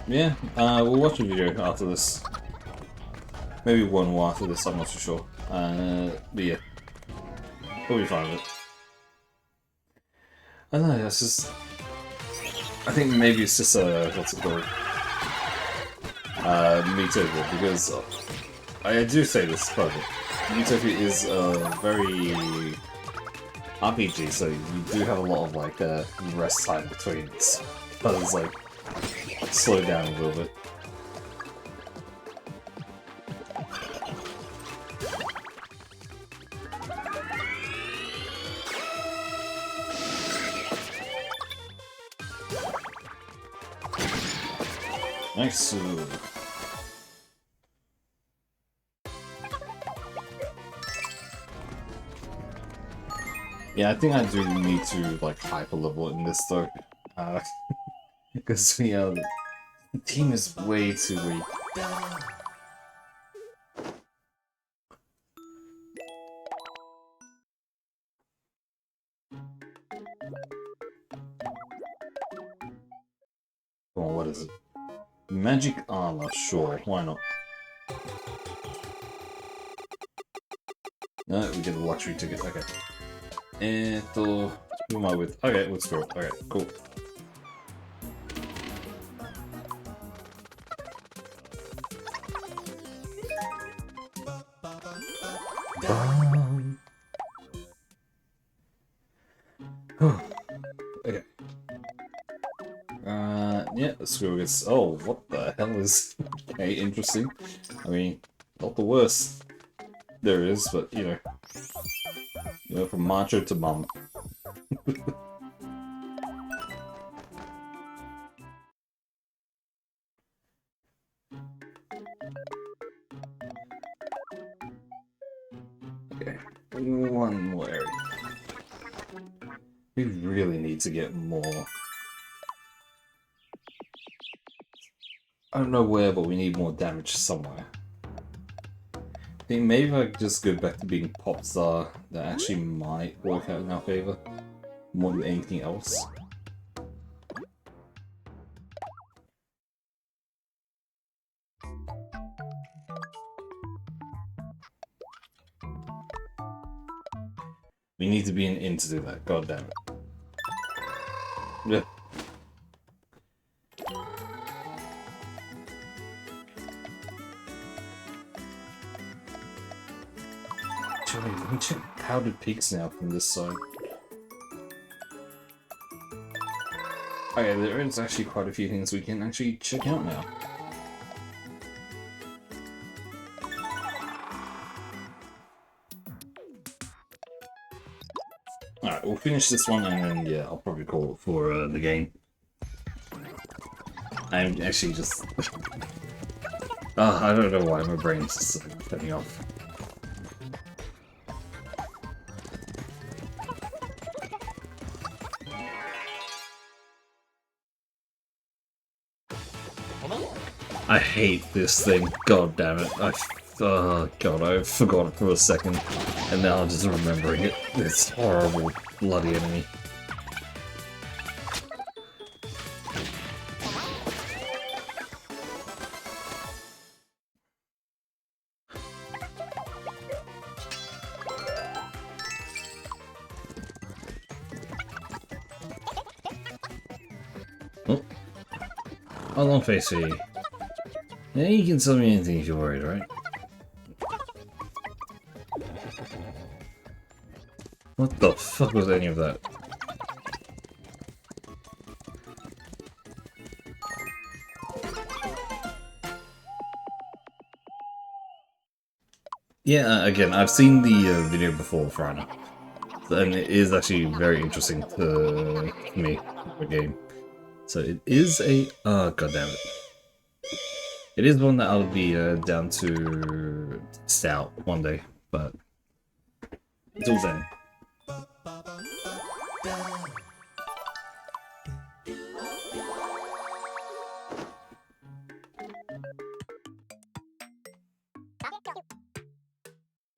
Yeah, we'll watch a video after this. Maybe one more after this, I'm not too sure. But yeah, we'll be fine with it. I don't know, it's just... I think maybe it's just what's it called? Miitopia, because I do say this, but Miitopia is very RPG, so you do have a lot of like rest time between it. But it's like slow down a little bit. Nice. Yeah, I think I do need to like hyper level in this though, because the team is way too weak. Come on, what is it? Magic armor, sure, why not? No, we get a luxury ticket, okay. Who am I with? Okay, let's go. Okay, cool. Okay. Yeah, screw it. Oh, what the hell is... Okay, interesting. I mean, not the worst there is, but, you know, from macho to mum. Okay, one more area. We really need to get more... I don't know where, but we need more damage somewhere. I think maybe if I just go back to being Popstar, that actually might work out in our favor. More than anything else. We need to be an inn to do that, god damn it. Yeah. Actually, let me check Powdered Peaks now from this side. Okay, there is actually quite a few things we can actually check out now. Alright, we'll finish this one and then, yeah, I'll probably call it for the game. I'm actually just... I don't know why my brain's just turning off. I hate this thing, god damn it. Oh god, I forgot it for a second, and now I'm just remembering it. This horrible, bloody enemy. Oh. How long face are you? Yeah, you can tell me anything if you're worried, right? What the fuck was any of that? Yeah, again, I've seen the video before for Anna, and it is actually very interesting to me, the game. So it is a... oh, god damn it. It is one that I'll be down to test out one day, but until then.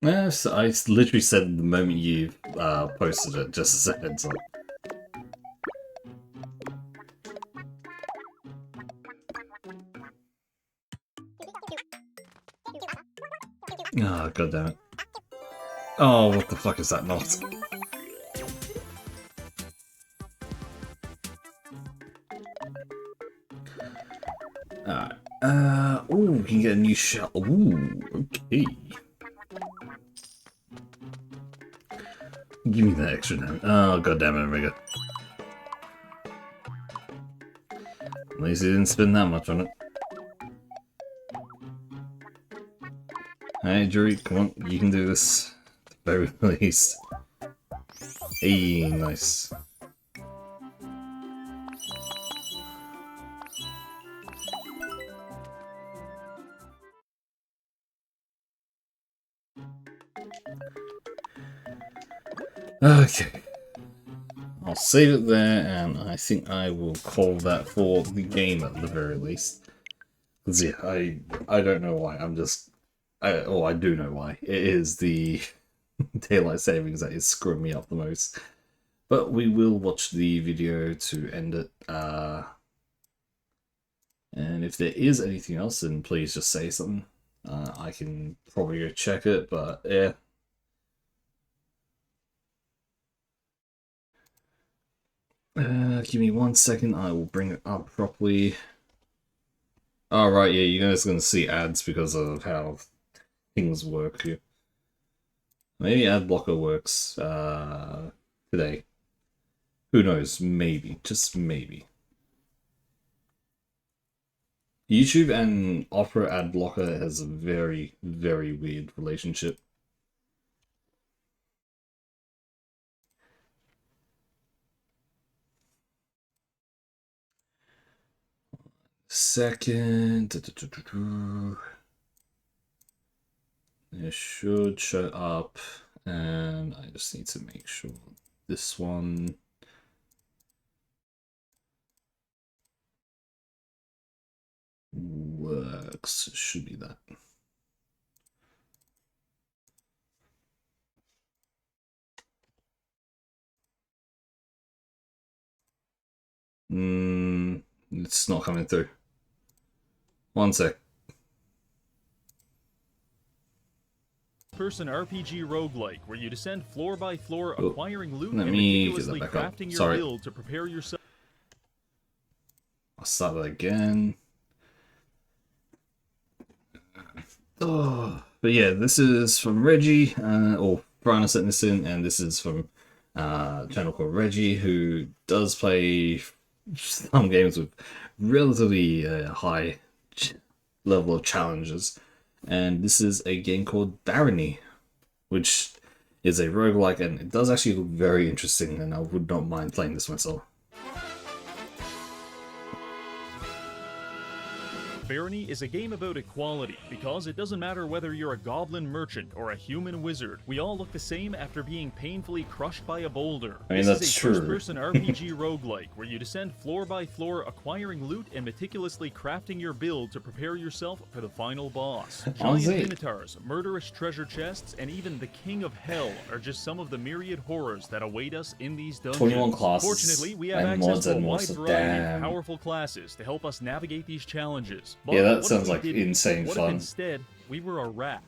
Yes, I literally said the moment you posted it, just as a heads up. Ah, god damn it. Oh, what the fuck is that not? Alright. Ooh, we can get a new shell. Ooh, okay. Give me that extra damage. Oh, god damn it, Omega. At least he didn't spend that much on it. Hey, Drury, come on, you can do this. At the very least. Hey, nice. Okay. I'll save it there, and I think I will call that for the game at the very least. Because, yeah, I don't know why, I'm just... I do know why. It is the daylight savings that is screwing me up the most. But we will watch the video to end it. And if there is anything else, then please just say something. I can probably go check it, but yeah. Give me 1 second, I will bring it up properly. Oh, right, yeah, you guys are going to see ads because of how things work here. Maybe ad blocker works today. Who knows? Maybe. Just maybe. YouTube and Opera ad blocker has a very, very weird relationship. Second. It should show up, and I just need to make sure this one. Works. Should be that. It's not coming through. 1 sec. Person RPG roguelike, where you descend floor by floor, acquiring loot and me meticulously get that back crafting up. Sorry. your build to prepare yourself. I'll start that again. Oh, but yeah, this is from Reggie, or Brian sent this in, and this is from a channel called Reggie, who does play some games with relatively high level of challenges. And this is a game called Barony, which is a roguelike, and it does actually look very interesting, and I would not mind playing this myself. Barony is a game about equality, because it doesn't matter whether you're a goblin merchant or a human wizard. We all look the same after being painfully crushed by a boulder. I mean, this that's is a true. first-person RPG roguelike, where you descend floor by floor, acquiring loot and meticulously crafting your build to prepare yourself for the final boss. Giant minotaurs, murderous treasure chests, and even the King of Hell are just some of the myriad horrors that await us in these dungeons. 21 classes. Fortunately, we have access to a wide variety of powerful classes to help us navigate these challenges. But yeah, that sounds like insane what fun. If instead, we were a rat?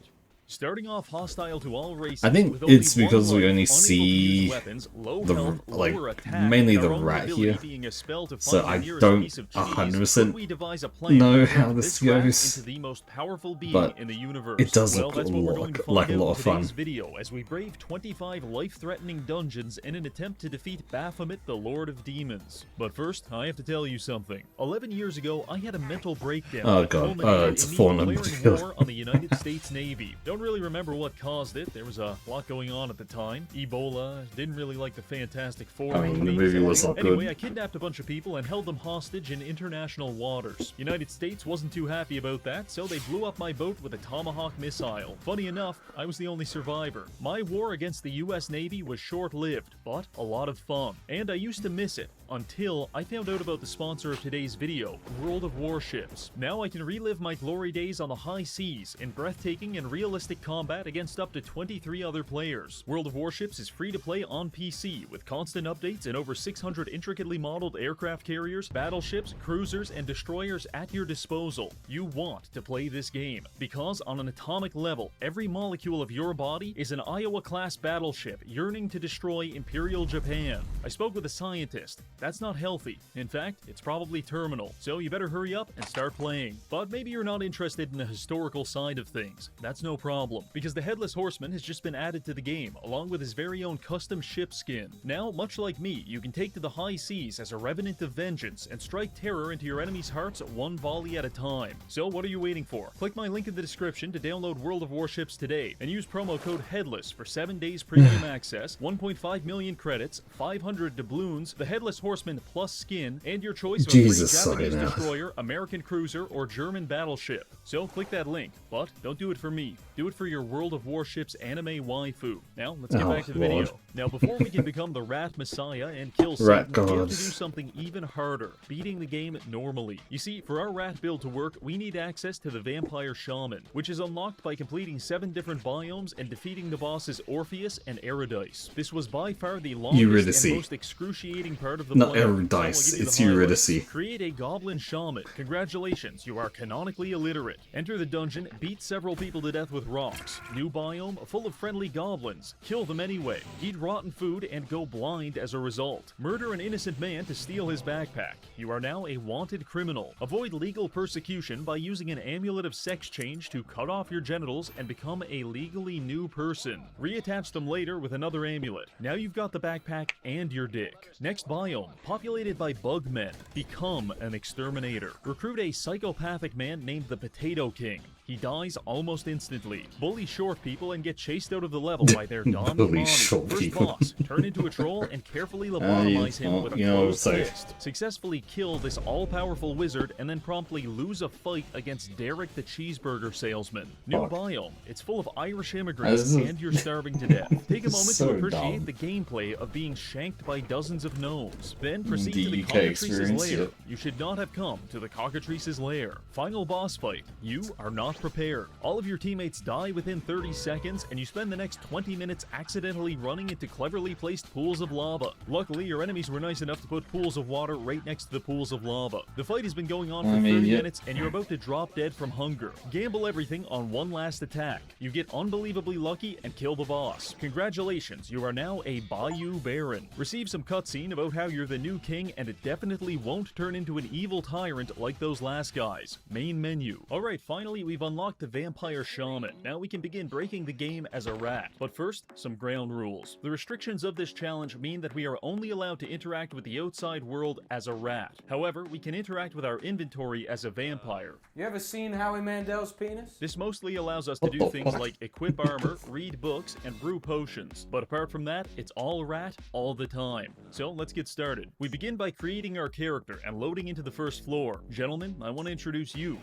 Starting off hostile to all races. I think with only it's because we only see weapons, low the health, like attack, mainly and the our only rat ability here, being a spell to so find I the nearest don't piece of cheese. 100% Could we devise a plan know to how turn this rat goes, into the most powerful being but in the universe? it does Well, look that's what we're going to find like a out lot in of fun. today's video as we brave 25 life-threatening dungeons in an attempt to defeat Baphomet, the Lord of Demons. But first, I have to tell you something. 11 years ago, I had a mental breakdown. Oh that god, culminated it's in me fallen declaring war on the United States Navy. Don't really remember what caused it. There was a lot going on at the time. Ebola, didn't really like the Fantastic Four. I mean, the movie was not Anyway, good. I kidnapped a bunch of people and held them hostage in international waters. United States wasn't too happy about that, so they blew up my boat with a Tomahawk missile. Funny enough, I was the only survivor. My war against the US Navy was short-lived, but a lot of fun. And I used to miss it. until I found out about the sponsor of today's video, World of Warships. Now I can relive my glory days on the high seas in breathtaking and realistic combat against up to 23 other players. World of Warships is free to play on PC with constant updates and over 600 intricately modeled aircraft carriers, battleships, cruisers, and destroyers at your disposal. You want to play this game because on an atomic level, every molecule of your body is an Iowa-class battleship yearning to destroy Imperial Japan. I spoke with a scientist. That's not healthy. In fact, it's probably terminal. So you better hurry up and start playing. But maybe you're not interested in the historical side of things. That's no problem, because the Headless Horseman has just been added to the game, along with his very own custom ship skin. Now, much like me, you can take to the high seas as a revenant of vengeance and strike terror into your enemies' hearts one volley at a time. So what are you waiting for? Click my link in the description to download World of Warships today, and use promo code HEADLESS for 7 days premium access, 1.5 million credits, 500 doubloons, the Headless Horseman plus skin, and your choice of a free Japanese destroyer, American cruiser, or German battleship. So click that link, but don't do it for me. Do it for your World of Warships anime waifu. Now, let's get back to the video. Now, before we can become the Rat Messiah and kill Satan, we have to do something even harder, beating the game normally. You see, for our rat build to work, we need access to the Vampire Shaman, which is unlocked by completing 7 different biomes and defeating the bosses Orpheus and Eridice. This was by far the longest and most excruciating part of the Not Eridice, it's Eurydice. Create a Goblin Shaman. Congratulations, you are canonically illiterate. Enter the dungeon, beat several people to death with rocks. New biome, full of friendly goblins. Kill them anyway. Eat rotten food and go blind as a result. Murder an innocent man to steal his backpack. You are now a wanted criminal. Avoid legal persecution by using an amulet of sex change to cut off your genitals and become a legally new person. Reattach them later with another amulet. Now you've got the backpack and your dick. Next biome, populated by bug men. Become an exterminator. Recruit a psychopathic man named the Potato King. He dies almost instantly. Bully short people and get chased out of the level by their Dom Mommy. First boss, turn into a troll and carefully lobotomize him with a closed fist. Successfully kill this all-powerful wizard and then promptly lose a fight against Derek the cheeseburger salesman. New biome. It's full of Irish immigrants and you're starving to death. Take a moment to appreciate the gameplay of being shanked by dozens of gnomes. Then proceed to the Cockatrice's lair. You should not have come to the Cockatrice's lair. Final boss fight. You are not prepared. All of your teammates die within 30 seconds, and you spend the next 20 minutes accidentally running into cleverly placed pools of lava. Luckily, your enemies were nice enough to put pools of water right next to the pools of lava. The fight has been going on for 30 minutes, and you're about to drop dead from hunger. Gamble everything on one last attack. You get unbelievably lucky and kill the boss. Congratulations, you are now a Bayou Baron. Receive some cutscene about how you're the new king, and it definitely won't turn into an evil tyrant like those last guys. Main menu. Alright, finally we've unlocked the Vampire Shaman. Now we can begin breaking the game as a rat. But first, some ground rules. The restrictions of this challenge mean that we are only allowed to interact with the outside world as a rat. However, we can interact with our inventory as a vampire. You ever seen Howie Mandel's penis? This mostly allows us to do things like equip armor, read books, and brew potions. But apart from that, it's all rat all the time. So let's get started. We begin by creating our character and loading into the first floor. Gentlemen, I want to introduce you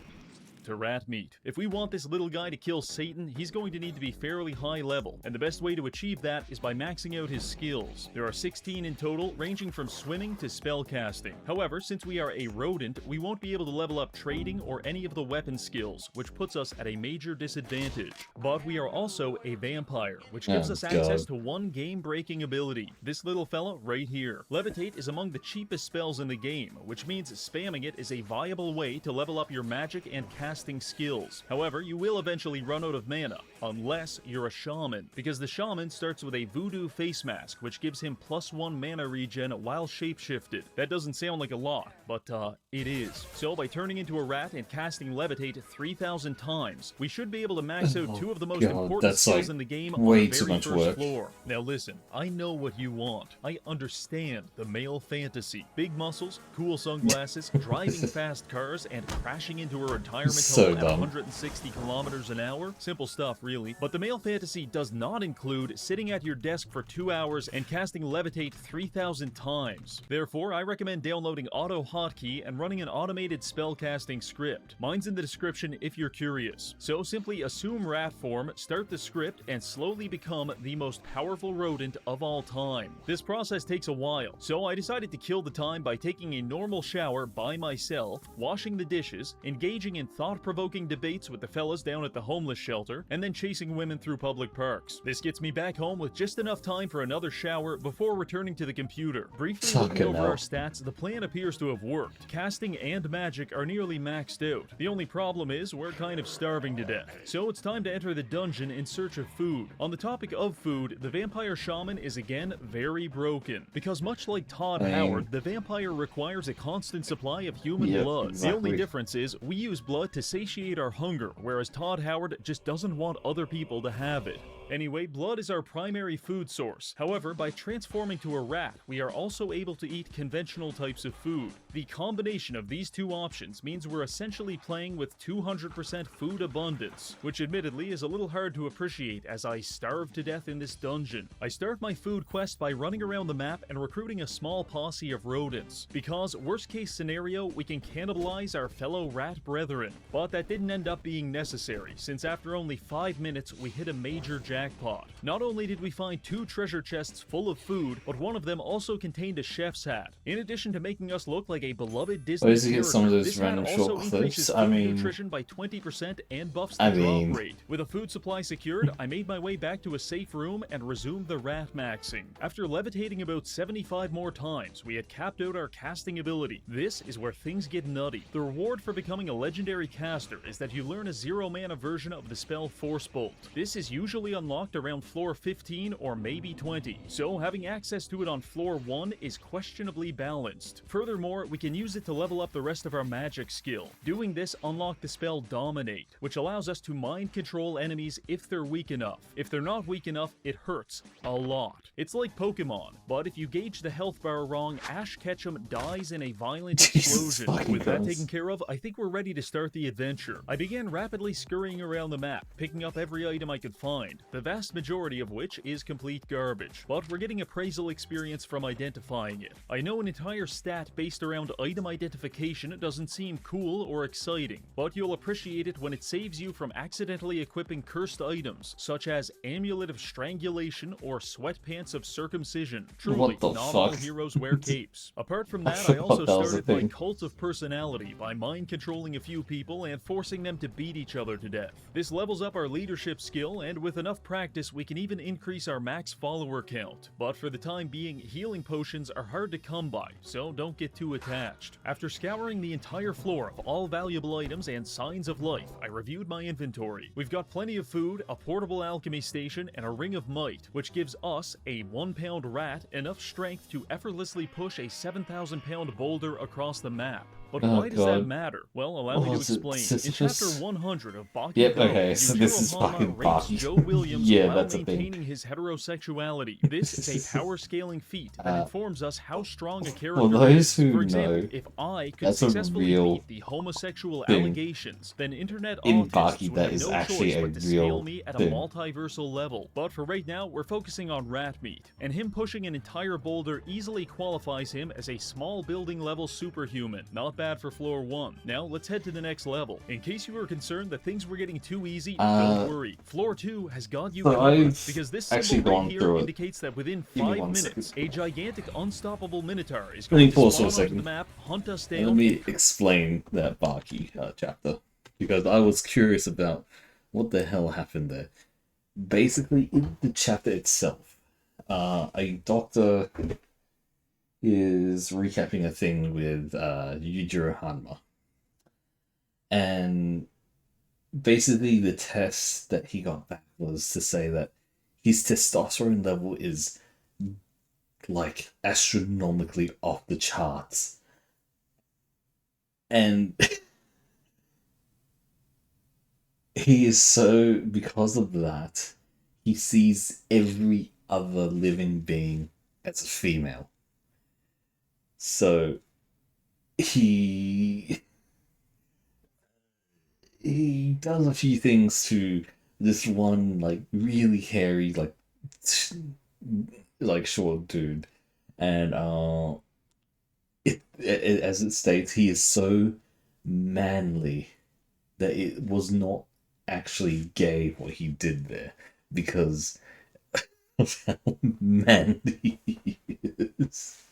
to rat meat. If we want this little guy to kill Satan, he's going to need to be fairly high level, and the best way to achieve that is by maxing out his skills. There are 16 in total, ranging from swimming to spellcasting. However, since we are a rodent, we won't be able to level up trading or any of the weapon skills, which puts us at a major disadvantage. But we are also a vampire, which gives us access to one game-breaking ability. This little fella right here. Levitate is among the cheapest spells in the game, which means spamming it is a viable way to level up your magic and casting skills. However, you will eventually run out of mana, unless you're a shaman, because the shaman starts with a voodoo face mask, which gives him +1 mana regen while shapeshifted. That doesn't sound like a lot, but it is. So by turning into a rat and casting Levitate 3,000 times, we should be able to max out 2 of the most important skills in the game on the very first floor. Now listen, I know what you want. I understand the male fantasy. Big muscles, cool sunglasses, driving fast cars, and crashing into a retirement so at dumb. 160 kilometers an hour? Simple stuff, really. But the male fantasy does not include sitting at your desk for 2 hours and casting Levitate 3,000 times. Therefore, I recommend downloading Auto Hotkey and running an automated spellcasting script. Mine's in the description if you're curious. So simply assume rat form, start the script, and slowly become the most powerful rodent of all time. This process takes a while, so I decided to kill the time by taking a normal shower by myself, washing the dishes, engaging in thought-provoking debates with the fellas down at the homeless shelter, and then chasing women through public parks. This gets me back home with just enough time for another shower before returning to the computer. Briefly looking over our stats, the plan appears to have worked. Casting and magic are nearly maxed out. The only problem is we're kind of starving to death. So it's time to enter the dungeon in search of food. On the topic of food, the vampire shaman is again very broken. Because much like Todd Howard, the vampire requires a constant supply of human blood. Exactly. The only difference is we use blood to satiate our hunger, whereas Todd Howard just doesn't want other people to have it. Anyway, blood is our primary food source. However, by transforming to a rat, we are also able to eat conventional types of food. The combination of these two options means we're essentially playing with 200% food abundance, which admittedly is a little hard to appreciate as I starve to death in this dungeon. I start my food quest by running around the map and recruiting a small posse of rodents, because worst case scenario, we can cannibalize our fellow rat brethren. But that didn't end up being necessary, since after only 5 minutes, we hit a major jackpot. Not only did we find 2 treasure chests full of food, but one of them also contained a chef's hat. In addition to making us look like a beloved Disney character, some of those this random hat short also clips. increases I food mean, nutrition by 20% and buffs the drop rate. With a food supply secured, I made my way back to a safe room and resumed the rat maxing. After levitating about 75 more times, we had capped out our casting ability. This is where things get nutty. The reward for becoming a legendary caster is that you learn a 0-mana version of the spell Force Bolt. This is usually unlocked around floor 15 or maybe 20, so having access to it on floor 1 is questionably balanced. Furthermore, we can use it to level up the rest of our magic skill. Doing this unlocked the spell Dominate, which allows us to mind control enemies if they're weak enough. If they're not weak enough, it hurts a lot. It's like Pokemon, but if you gauge the health bar wrong, Ash Ketchum dies in a violent explosion. With that taken care of, I think we're ready to start the adventure. I began rapidly scurrying around the map, picking up every item I could find, the vast majority of which is complete garbage, but we're getting appraisal experience from identifying it. I know an entire stat based around item identification doesn't seem cool or exciting, but you'll appreciate it when it saves you from accidentally equipping cursed items, such as Amulet of Strangulation or Sweatpants of Circumcision. Truly, not all heroes wear capes. Apart from that, I also started my Cult of Personality by mind controlling a few people and forcing them to beat each other to death. This levels up our leadership skill, and with enough practice, we can even increase our max follower count. But for the time being, healing potions are hard to come by, so don't get too attached. After scouring the entire floor of all valuable items and signs of life, I reviewed my inventory. We've got plenty of food, a portable alchemy station, and a ring of might, which gives us, a 1-pound rat, enough strength to effortlessly push a 7,000-pound boulder across the map. But why does that matter? Well, allow me to explain. In chapter 100 of Baki Go, so this is fucking Baki. Joe Williams Yeah, while that's a maintaining thing. his heterosexuality. This is a power scaling feat that informs us how strong a character For those is. who For example, know, if I could that's a successfully real beat the homosexual thing allegations, then internet in autists Baki would that have is no actually choice a but to real scale me at a thing. multiversal level. But for right now, we're focusing on rat meat, and him pushing an entire boulder easily qualifies him as a small building level superhuman. Not bad for floor 1. Now, let's head to the next level. In case you were concerned that things were getting too easy, don't worry. Floor 2 has got you covered, because this symbol right here indicates that within 5 minutes, a gigantic unstoppable minotaur is going to spawn onto the map, hunt us down. Let me explain that Baki chapter, because I was curious about what the hell happened there. Basically, in the chapter itself, a doctor is recapping a thing with Yujiro Hanma. And basically the test that he got back was to say that his testosterone level is like astronomically off the charts. And he is so, because of that, he sees every other living being as a female. So he does a few things to this one like really hairy like short dude, and as it states, he is so manly that it was not actually gay what he did there, because of how manly he is.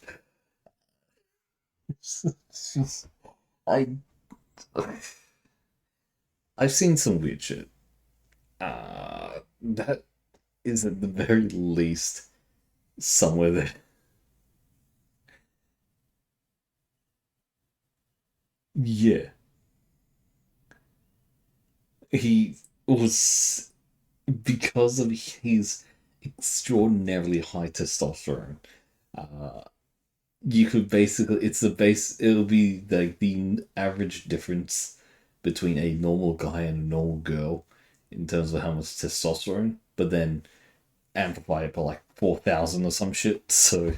I've seen some weird shit. That is at the very least somewhere there. Yeah. He was, because of his extraordinarily high testosterone, you could basically, it'll be like the average difference between a normal guy and a normal girl in terms of how much testosterone, but then amplify it by like 4,000 or some shit, so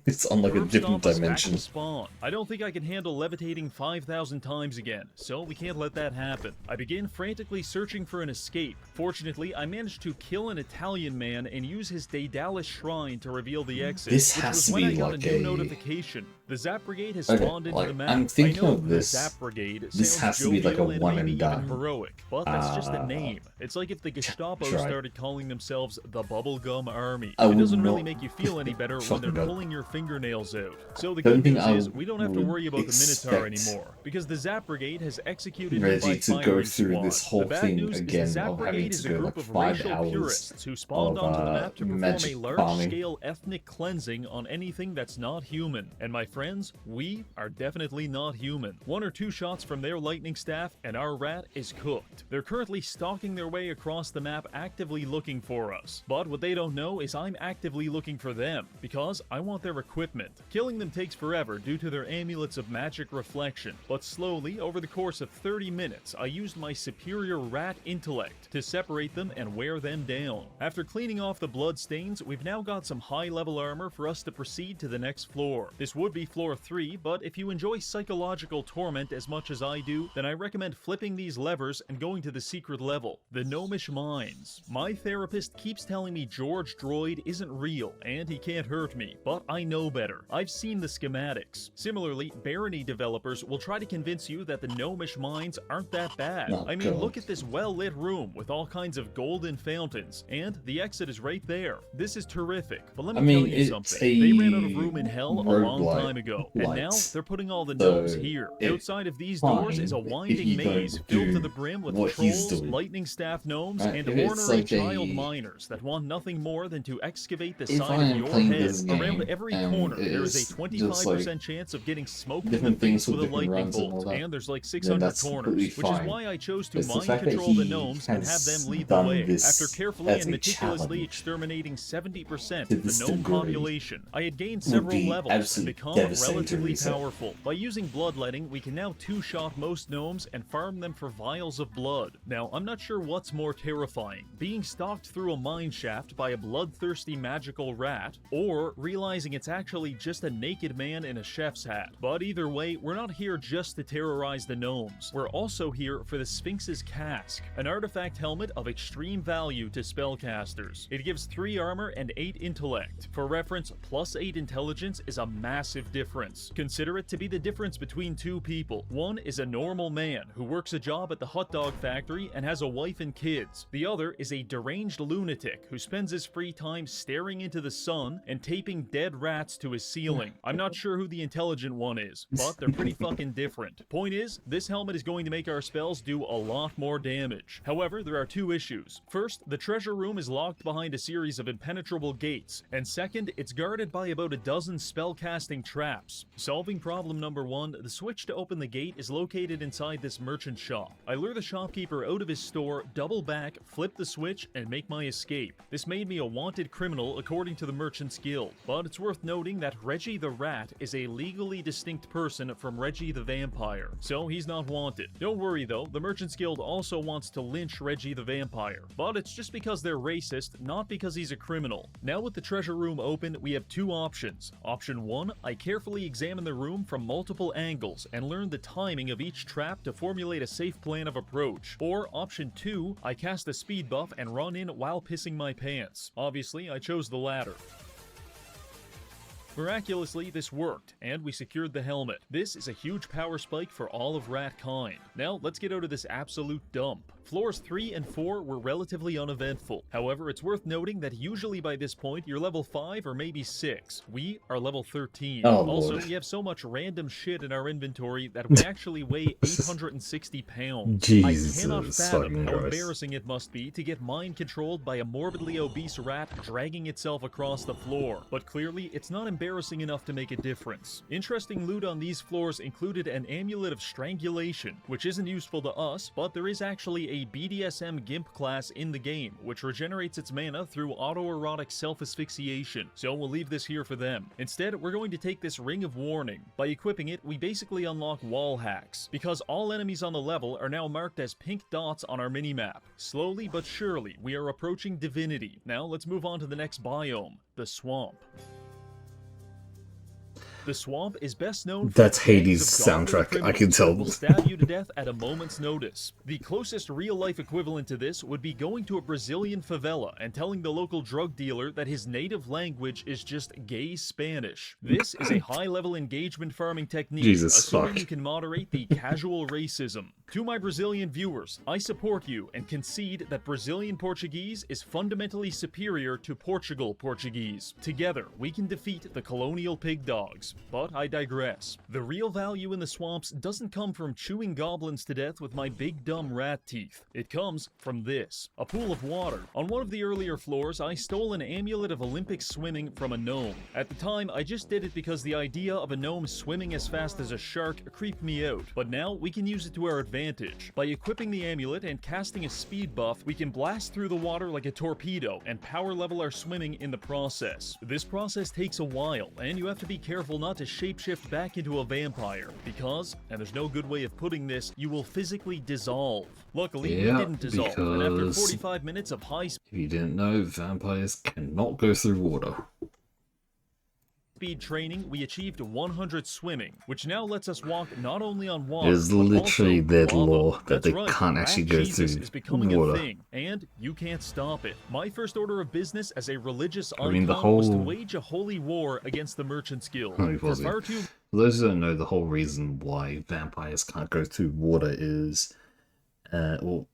it's on like a different dimension. Spawn. I don't think I can handle levitating 5,000 times again, so we can't let that happen. I begin frantically searching for an escape. Fortunately, I managed to kill an Italian man and use his Daedalus shrine to reveal the exit. This has to be like a new notification. The Zap Brigade has okay, spawned into like, the map. I'm thinking I know of this. The Zap Brigade this has to be like a one and done. Heroic, but that's just a name. It's like if the Gestapo started calling themselves the Bubblegum Army. It doesn't really make you feel any better when they're pulling your fingernails out. So the good news is we don't have to worry about the Minotaur anymore, because the Zap Brigade has executed Reggie to go through this whole thing again of having to go like 5 hours who spawned onto the map to perform a large-scale bombing. ethnic cleansing on anything that's not human. And my friends, we are definitely not human. 1 or 2 shots from their lightning staff and our rat is cooked. They're currently stalking their way across the map, actively looking for us. But what they don't know is I'm actively looking for them, because I want their equipment. Killing them takes forever due to their amulets of magic reflection, but slowly, over the course of 30 minutes, I used my superior rat intellect to separate them and wear them down. After cleaning off the blood stains, we've now got some high-level armor for us to proceed to the next floor. This would be floor 3, but if you enjoy psychological torment as much as I do, then I recommend flipping these levers and going to the secret level, the Gnomish Mines. My therapist keeps telling me George Droid isn't real, and he can't hurt me, but I know better. I've seen the schematics. Similarly, Barony developers will try to convince you that the Gnomish Mines aren't that bad. Look at this well-lit room with all kinds of golden fountains, and the exit is right there. This is terrific, but let me tell you something. They ran out of room in hell a long time ago, and now they're putting all the gnomes here. Outside of these doors is a winding maze filled to the brim with trolls, lightning staff gnomes, and ornery child miners that want nothing more than to excavate the side of your head. Around every corner, there is a 25% chance of getting smoked in the face with a lightning bolt, and there's like 600 corners, which is why I chose to mind control the gnomes and have them lead the way. After carefully and meticulously exterminating 70% of the gnome population, I had gained several levels and become relatively powerful. By using bloodletting, we can now two-shot most gnomes and farm them for vials of blood. Now, I'm not sure what's more terrifying, being stalked through a mine shaft by a bloodthirsty magical rat, or realizing it's actually just a naked man in a chef's hat. But either way, we're not here just to terrorize the gnomes. We're also here for the Sphinx's Casque, an artifact helmet of extreme value to spellcasters. It gives 3 armor and 8 intellect. For reference, +8 intelligence is a massive difference. Consider it to be the difference between 2 people. One is a normal man who works a job at the hot dog factory and has a wife and kids. The other is a deranged lunatic who spends his free time staring into the sun and taping dead rats to his ceiling. I'm not sure who the intelligent one is, but they're pretty fucking different. Point is, this helmet is going to make our spells do a lot more damage. However, there are 2 issues. First, the treasure room is locked behind a series of impenetrable gates, and second, it's guarded by about a dozen spellcasting traps. Solving problem number 1, the switch to open the gate is located inside this merchant shop. I lure the shopkeeper out of his store, double back, flip the switch, and make my escape. This made me a wanted criminal according to the Merchant's Guild, but it's worth noting that Reggie the Rat is a legally distinct person from Reggie the Vampire, so he's not wanted. Don't worry though, the Merchant's Guild also wants to lynch Reggie the Vampire, but it's just because they're racist, not because he's a criminal. Now with the treasure room open, we have 2 options. Option 1, I carefully examine the room from multiple angles and learn the timing of each trap to formulate a safe plan of approach. Or option 2, I cast a speed buff and run in while pissing my pants. Obviously, I chose the latter. Miraculously, this worked, and we secured the helmet. This is a huge power spike for all of rat kind. Now, let's get out of this absolute dump. Floors 3 and 4 were relatively uneventful. However, it's worth noting that usually by this point, you're level 5 or maybe 6. We are level 13. Oh, also, Lord. we have so much random shit in our inventory that we actually weigh 860 pounds. Jesus I cannot fathom fucking how Christ. embarrassing it must be to get mind-controlled by a morbidly obese rat dragging itself across the floor. But clearly, it's not embarrassing enough to make a difference. Interesting loot on these floors included an amulet of strangulation, which isn't useful to us, but there is actually a BDSM GIMP class in the game, which regenerates its mana through autoerotic self-asphyxiation, so we'll leave this here for them. Instead, we're going to take this Ring of Warning. By equipping it, we basically unlock wall hacks, because all enemies on the level are now marked as pink dots on our minimap. Slowly but surely, we are approaching divinity. Now let's move on to the next biome, the swamp. The swamp is best known for That's its gangs Hades' of goblin soundtrack, I criminals can tell. that will stab you to death at a moment's notice. The closest real-life equivalent to this would be going to a Brazilian favela and telling the local drug dealer that his native language is just gay Spanish. This is a high-level engagement farming technique, Jesus assuming fuck. you can moderate the casual racism. To my Brazilian viewers, I support you and concede that Brazilian Portuguese is fundamentally superior to Portugal Portuguese. Together, we can defeat the colonial pig dogs. But I digress. The real value in the swamps doesn't come from chewing goblins to death with my big dumb rat teeth. It comes from this. A pool of water. On one of the earlier floors, I stole an amulet of Olympic swimming from a gnome. At the time, I just did it because the idea of a gnome swimming as fast as a shark creeped me out. But now, we can use it to our advantage. By equipping the amulet and casting a speed buff, we can blast through the water like a torpedo and power level our swimming in the process. This process takes a while, and you have to be careful not to shapeshift back into a vampire, because, and there's no good way of putting this, you will physically dissolve. Luckily, we didn't dissolve, and after because 45 minutes of high if you didn't know, vampires cannot go through water. speed training, we achieved 100 swimming, which now lets us walk not only on water, There's but literally also that lava. law that That's they right, can't actually Rat go Jesus through is becoming water. a thing, and you can't stop it. My first order of business as a religious I mean, icon was to whole- wage a holy war against the Merchants Guild. Let me For pause it. far too For those who don't know, the whole reason why vampires can't go through water is, well,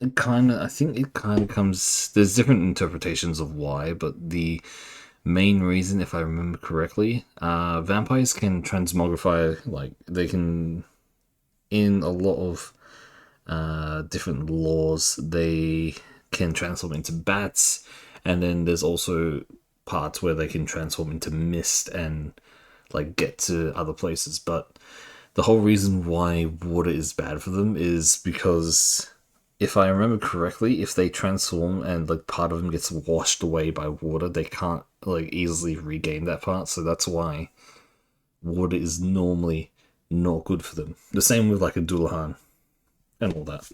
I think it kind of comes, there's different interpretations of why, but the main reason, if I remember correctly, vampires can transmogrify, like, they can, in a lot of different laws, they can transform into bats, and then there's also parts where they can transform into mist and like get to other places. But the whole reason why water is bad for them is because, if I remember correctly, if they transform and like part of them gets washed away by water, they can't like easily regain that part. So that's why water is normally not good for them. The same with like a Dullahan and all that.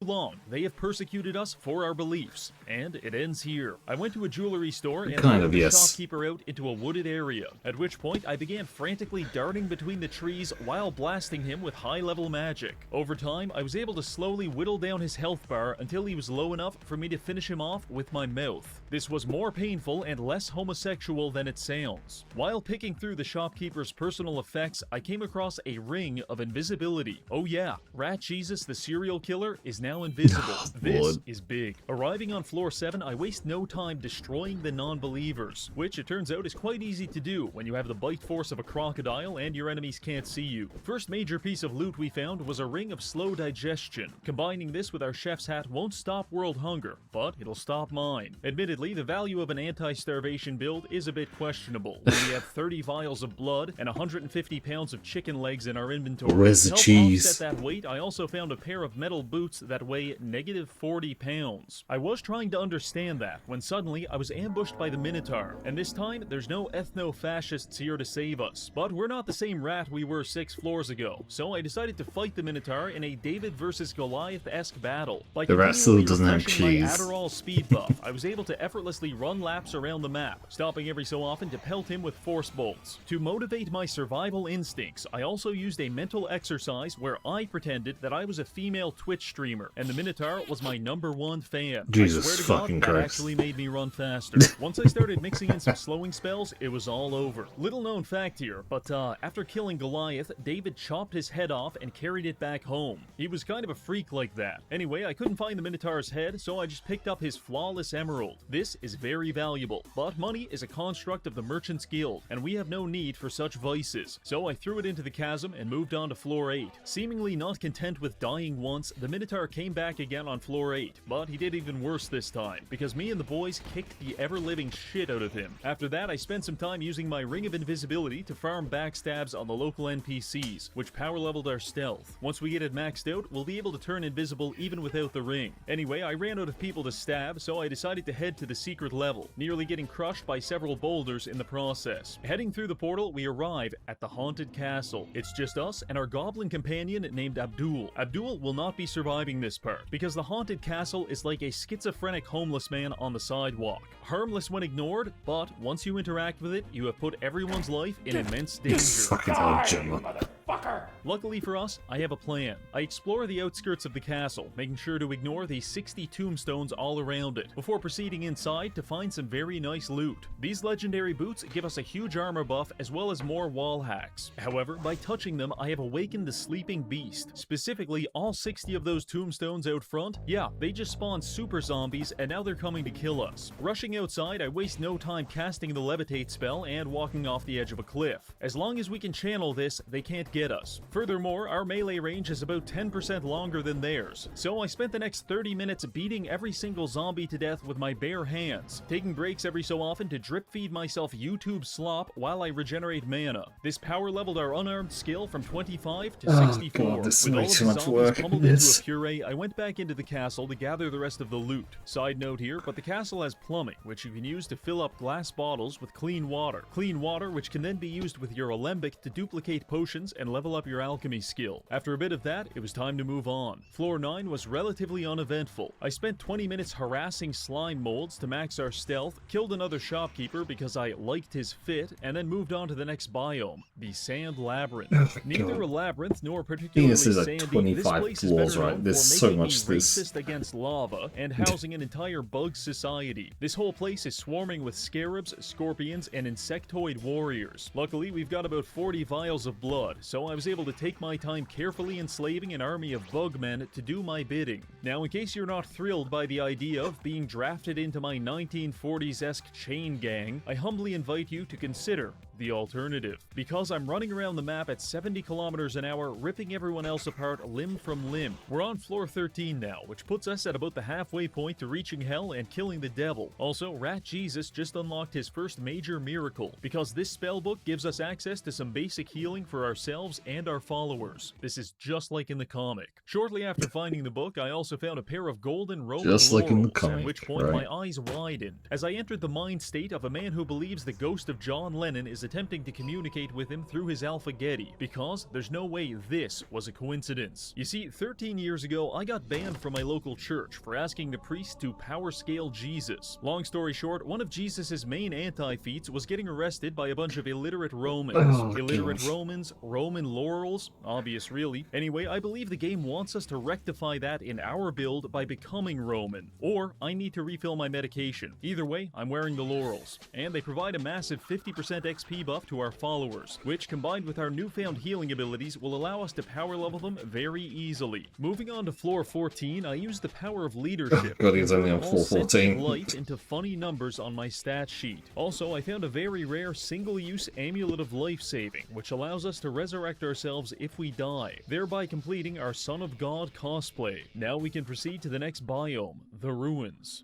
long, they have persecuted us for our beliefs, and it ends here. I went to a jewelry store and Kind lured of, the yes. shopkeeper out into a wooded area, at which point I began frantically darting between the trees while blasting him with high-level magic. Over time, I was able to slowly whittle down his health bar until he was low enough for me to finish him off with my mouth. This was more painful and less homosexual than it sounds. While picking through the shopkeeper's personal effects, I came across a ring of invisibility. Oh yeah, Rat Jesus the serial killer is now invisible. This Lord. is big. Arriving on floor 7, I waste no time destroying the non-believers, which it turns out is quite easy to do when you have the bite force of a crocodile and your enemies can't see you. First major piece of loot we found was a ring of slow digestion. Combining this with our chef's hat won't stop world hunger, but it'll stop mine. Admittedly, the value of an anti-starvation build is a bit questionable. We have 30 vials of blood and 150 pounds of chicken legs in our inventory. Where's the To help cheese? offset that weight, I also found a pair of metal boots that that weigh negative 40 pounds. I was trying to understand that when suddenly I was ambushed by the Minotaur, and this time there's no ethno-fascists here to save us. But we're not the same rat we were 6 floors ago, so I decided to fight the Minotaur in a David versus Goliath-esque battle. By The rat still doesn't have refreshing my cheese. Adderall speed buff, I was able to effortlessly run laps around the map, stopping every so often to pelt him with force bolts. To motivate my survival instincts, I also used a mental exercise where I pretended that I was a female Twitch streamer, and the Minotaur was my #1 fan. Jesus I swear to fucking God, that Christ. actually made me run faster. Once I started mixing in some slowing spells, it was all over. Little known fact here, but after killing Goliath, David chopped his head off and carried it back home. He was kind of a freak like that. Anyway, I couldn't find the Minotaur's head, so I just picked up his flawless emerald. This is very valuable, but money is a construct of the Merchant's Guild, and we have no need for such vices. So I threw it into the chasm and moved on to floor 8. Seemingly not content with dying once, the Minotaur came back again on floor 8, but he did even worse this time, because me and the boys kicked the ever-living shit out of him. After that, I spent some time using my Ring of Invisibility to farm backstabs on the local NPCs, which power leveled our stealth. Once we get it maxed out, we'll be able to turn invisible even without the ring. Anyway, I ran out of people to stab, so I decided to head to the secret level, nearly getting crushed by several boulders in the process. Heading through the portal, we arrive at the Haunted Castle. It's just us and our goblin companion named Abdul. Abdul will not be surviving this part, because the Haunted Castle is like a schizophrenic homeless man on the sidewalk. Harmless when ignored, but once you interact with it, you have put everyone's life in immense danger. Fucking hell, Gemma. Motherfucker! Luckily for us, I have a plan. I explore the outskirts of the castle, making sure to ignore the 60 tombstones all around it, before proceeding inside to find some very nice loot. These legendary boots give us a huge armor buff as well as more wall hacks. However, by touching them, I have awakened the sleeping beast. Specifically, all 60 of those tombstones out front, yeah, they just spawned super zombies and now they're coming to kill us. Rushing outside, I waste no time casting the levitate spell and walking off the edge of a cliff. As long as we can channel this, they can't get us. Furthermore, our melee range is about 10% longer than theirs, so I spent the next 30 minutes beating every single zombie to death with my bare hands, taking breaks every so often to drip feed myself YouTube slop while I regenerate mana. This power leveled our unarmed skill from 25 to 64. God, this is With way all of too the much zombies work. pummeled into Yes. a puree, I went back into the castle to gather the rest of the loot. Side note here, but the castle has plumbing, which you can use to fill up glass bottles with clean water. Clean water which can then be used with your alembic to duplicate potions and level up your alchemy skill. After a bit of that, it was time to move on. Floor 9 was relatively uneventful. I spent 20 minutes harassing slime molds to max our stealth, killed another shopkeeper because I liked his fit, and then moved on to the next biome, the Sand Labyrinth. Neither God. a labyrinth nor particularly This is like sandy, 25 this place is floors, better right? known There's for so making much me this. racist against lava and housing an entire bug society. This whole place is swarming with scarabs, scorpions, and insectoid warriors. Luckily, we've got about 40 vials of blood, so I was able to take my time carefully enslaving an army of bugmen to do my bidding. Now, in case you're not thrilled by the idea of being drafted into my 1940s-esque chain gang, I humbly invite you to consider the alternative. Because I'm running around the map at 70 kilometers an hour, ripping everyone else apart limb from limb. We're on floor 13 now, which puts us at about the halfway point to reaching hell and killing the devil. Also, Rat Jesus just unlocked his first major miracle, because this spellbook gives us access to some basic healing for ourselves and our followers. This is just like in the comic. Shortly after finding the book, I also found a pair of golden Roman Just like in the laurels, comic, at which point right. my eyes widened, as I entered the mind state of a man who believes the ghost of John Lennon is attempting to communicate with him through his Alpha-Getty, because there's no way this was a coincidence. You see, 13 years ago, I got banned from my local church for asking the priest to power scale Jesus. Long story short, one of Jesus's main anti-feats was getting arrested by a bunch of illiterate Romans. Oh, illiterate gosh. Romans, Roman laurels, obvious really. Anyway, I believe the game wants us to rectify that in our build by becoming Roman, or I need to refill my medication. Either way, I'm wearing the laurels, and they provide a massive 50% XP buff to our followers, which combined with our newfound healing abilities will allow us to power level them very easily. Moving on to floor 14, I use the power of leadership. God, he's only on All floor sense of 14. life into funny numbers on my stat sheet. Also, I found a very rare single-use amulet of life saving, which allows us to resurrect ourselves if we die, thereby completing our Son of God cosplay. Now we can proceed to the next biome, the ruins.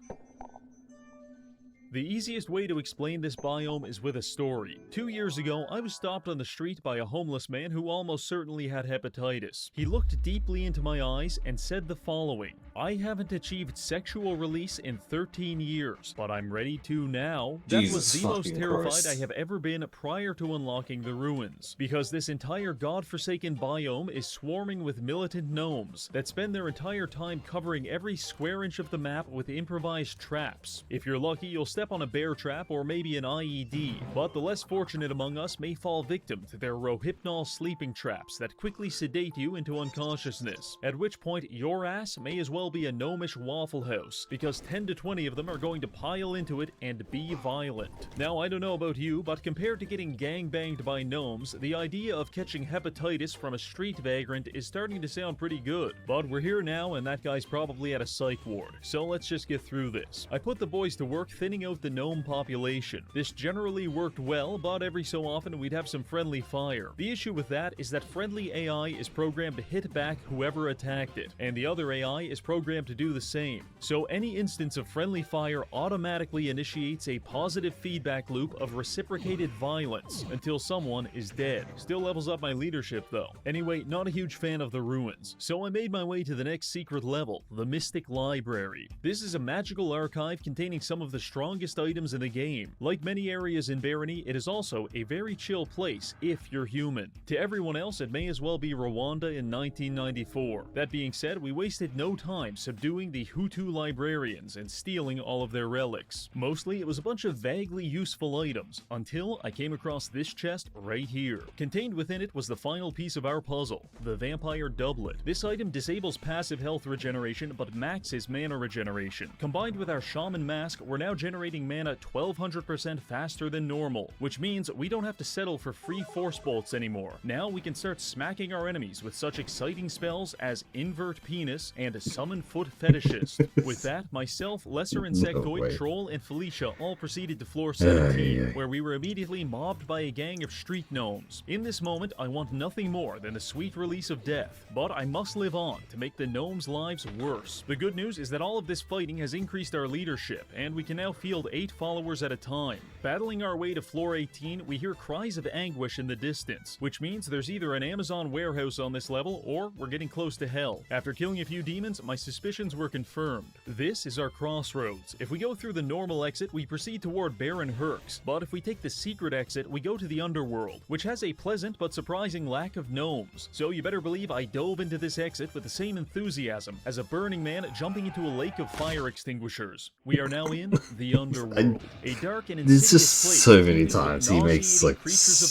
The easiest way to explain this biome is with a story. 2 years ago, I was stopped on the street by a homeless man who almost certainly had hepatitis. He looked deeply into my eyes and said the following: I haven't achieved sexual release in 13 years, but I'm ready to now. That was the most terrified I have ever been prior to unlocking the ruins, because this entire godforsaken biome is swarming with militant gnomes that spend their entire time covering every square inch of the map with improvised traps. If you're lucky, you'll step on a bear trap or maybe an IED, but the less fortunate among us may fall victim to their Rohypnol sleeping traps that quickly sedate you into unconsciousness, at which point your ass may as well be a gnomish Waffle House, because 10 to 20 of them are going to pile into it and be violent. Now, I don't know about you, but compared to getting gangbanged by gnomes, the idea of catching hepatitis from a street vagrant is starting to sound pretty good. But we're here now, and that guy's probably at a psych ward, so let's just get through this. I put the boys to work thinning out the gnome population. This generally worked well, but every so often we'd have some friendly fire. The issue with that is that friendly AI is programmed to hit back whoever attacked it, and the other AI is programmed to do the same. So any instance of friendly fire automatically initiates a positive feedback loop of reciprocated violence until someone is dead. Still levels up my leadership though. Anyway, not a huge fan of the ruins, so I made my way to the next secret level, the Mystic Library. This is a magical archive containing some of the strongest items in the game. Like many areas in Barony, it is also a very chill place if you're human. To everyone else, it may as well be Rwanda in 1994. That being said, we wasted no time subduing the Hutu librarians and stealing all of their relics. Mostly, it was a bunch of vaguely useful items, until I came across this chest right here. Contained within it was the final piece of our puzzle, the Vampire Doublet. This item disables passive health regeneration, but maxes mana regeneration. Combined with our Shaman Mask, we're now generating mana 1200% faster than normal, which means we don't have to settle for free force bolts anymore. Now we can start smacking our enemies with such exciting spells as Invert Penis and Summon Foot Fetishist. With that, myself, Lesser Insectoid, Troll, and Felicia all proceeded to floor 17, where we were immediately mobbed by a gang of street gnomes. In this moment, I want nothing more than the sweet release of death, but I must live on to make the gnomes' lives worse. The good news is that all of this fighting has increased our leadership, and we can now field 8 followers at a time. Battling our way to floor 18, we hear cries of anguish in the distance, which means there's either an Amazon warehouse on this level, or we're getting close to hell. After killing a few demons, my suspicions were confirmed. This is our crossroads. If we go through the normal exit, we proceed toward Baron Herx, but if we take the secret exit, we go to the underworld, which has a pleasant but surprising lack of gnomes. So you better believe I dove into this exit with the same enthusiasm as a burning man jumping into a lake of fire extinguishers. We are now in the underworld, a dark and there's just place so many times he makes like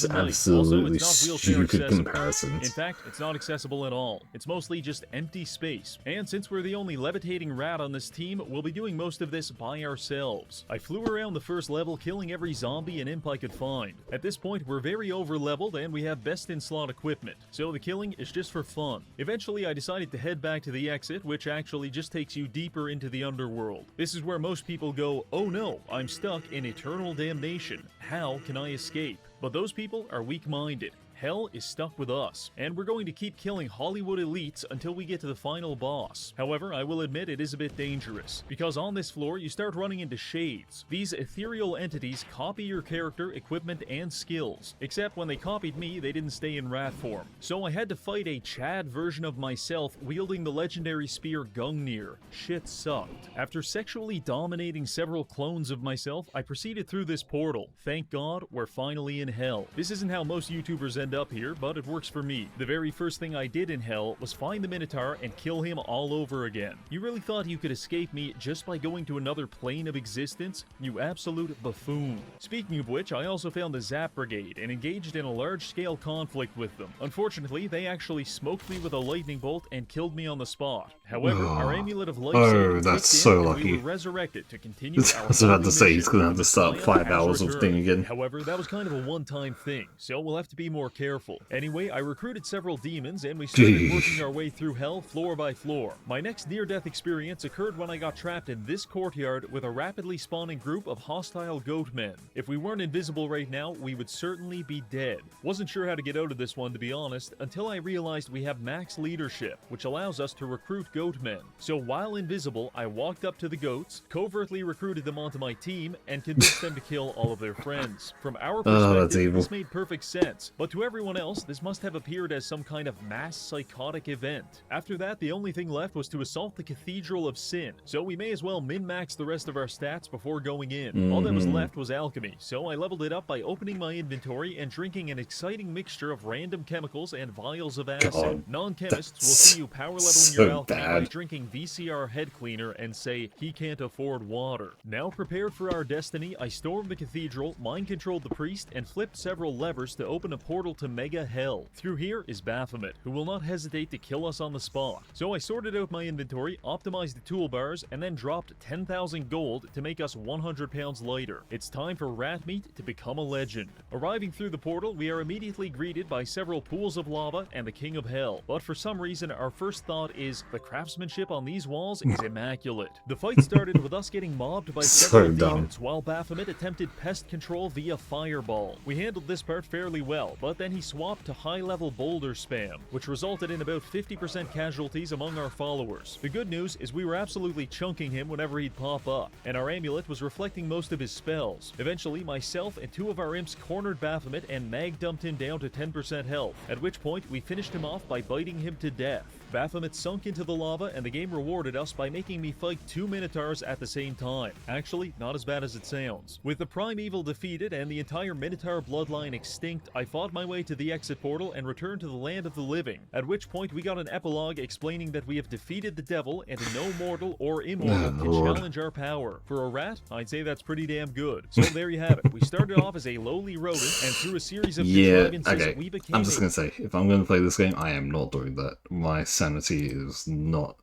absolutely stupid comparisons. In fact, it's not accessible at all. It's mostly just empty space. And since we're the only levitating rat on this team, we'll be doing most of this by ourselves. I flew around the first level, killing every zombie and imp I could find. At this point, we're very over-leveled and we have best-in-slot equipment, so the killing is just for fun. Eventually, I decided to head back to the exit, which actually just takes you deeper into the underworld. This is where most people go, oh no, I'm stuck in eternal damnation. How can I escape? But those people are weak-minded. Hell is stuck with us, and we're going to keep killing Hollywood elites until we get to the final boss. However, I will admit it is a bit dangerous, because on this floor you start running into shades. These ethereal entities copy your character, equipment, and skills. Except when they copied me, they didn't stay in rat form. So I had to fight a Chad version of myself wielding the legendary spear Gungnir. Shit sucked. After sexually dominating several clones of myself, I proceeded through this portal. Thank God, we're finally in hell. This isn't how most YouTubers end up here, but it works for me. The very first thing I did in hell was find the Minotaur and kill him all over again. You really thought you could escape me just by going to another plane of existence? You absolute buffoon. Speaking of which, I also found the Zap Brigade and engaged in a large-scale conflict with them. Unfortunately, they actually smoked me with a lightning bolt and killed me on the spot. However, our Amulet of Life that's so lucky. We were resurrected to continue I was about to say he's gonna have to start 5 hours of thing again. However, that was kind of a one-time thing, so we'll have to be more careful. Anyway, I recruited several demons and we started working our way through hell floor by floor. My next near-death experience occurred when I got trapped in this courtyard with a rapidly spawning group of hostile goat men. If we weren't invisible right now, we would certainly be dead. Wasn't sure how to get out of this one, to be honest, until I realized we have max leadership, which allows us to recruit goat men. So while invisible, I walked up to the goats, covertly recruited them onto my team, and convinced them to kill all of their friends. From our perspective, this made perfect sense, but to everyone else, this must have appeared as some kind of mass psychotic event. After that, the only thing left was to assault the Cathedral of Sin, so we may as well min-max the rest of our stats before going in. All that was left was alchemy, so I leveled it up by opening my inventory and drinking an exciting mixture of random chemicals and vials of acid. Non-chemists will see you power leveling your alchemy by drinking VCR head cleaner and say, he can't afford water. Now prepared for our destiny, I stormed the cathedral, mind-controlled the priest, and flipped several levers to open a portal to Mega Hell. Through here is Baphomet, who will not hesitate to kill us on the spot. So I sorted out my inventory, optimized the toolbars, and then dropped 10,000 gold to make us 100 pounds lighter. It's time for Rat Meat to become a legend. Arriving through the portal, we are immediately greeted by several pools of lava and the King of Hell. But for some reason, our first thought is, the craftsmanship on these walls is immaculate. The fight started with us getting mobbed by several demons, while Baphomet attempted pest control via fireball. We handled this part fairly well, but then he swapped to high-level boulder spam, which resulted in about 50% casualties among our followers. The good news is we were absolutely chunking him whenever he'd pop up, and our amulet was reflecting most of his spells. Eventually, myself and two of our imps cornered Baphomet and mag dumped him down to 10% health, at which point we finished him off by biting him to death. Baphomet sunk into the lava, and the game rewarded us by making me fight 2 Minotaurs at the same time. Actually, not as bad as it sounds. With the Primeval defeated and the entire Minotaur bloodline extinct, I fought my way to the exit portal and returned to the land of the living, at which point we got an epilogue explaining that we have defeated the devil and no mortal or immortal can challenge our power. For a rat, I'd say that's pretty damn good. So there you have it. We started off as a lowly rodent, and through a series of contrivances, we became I'm just going to say, if I'm going to play this game, I am not doing that. My sanity is not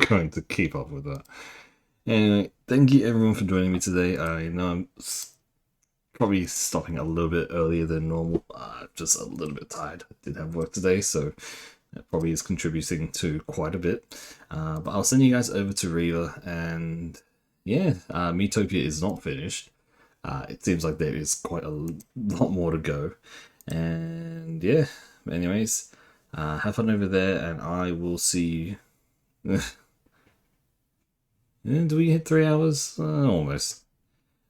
going to keep up with that. Anyway, thank you everyone for joining me today. I know I'm probably stopping a little bit earlier than normal. Just a little bit tired. I did have work today, so that probably is contributing to quite a bit. But I'll send you guys over to Riva, and yeah, Miitopia is not finished. It seems like there is quite a lot more to go. And yeah, anyways, have fun over there, and I will see you. Do we hit 3 hours? Almost.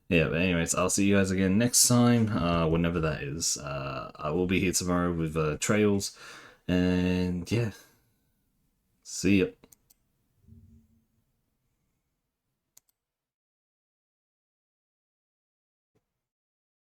Yeah, but anyways, I'll see you guys again next time, whenever that is. I will be here tomorrow with Trails, and yeah, see ya.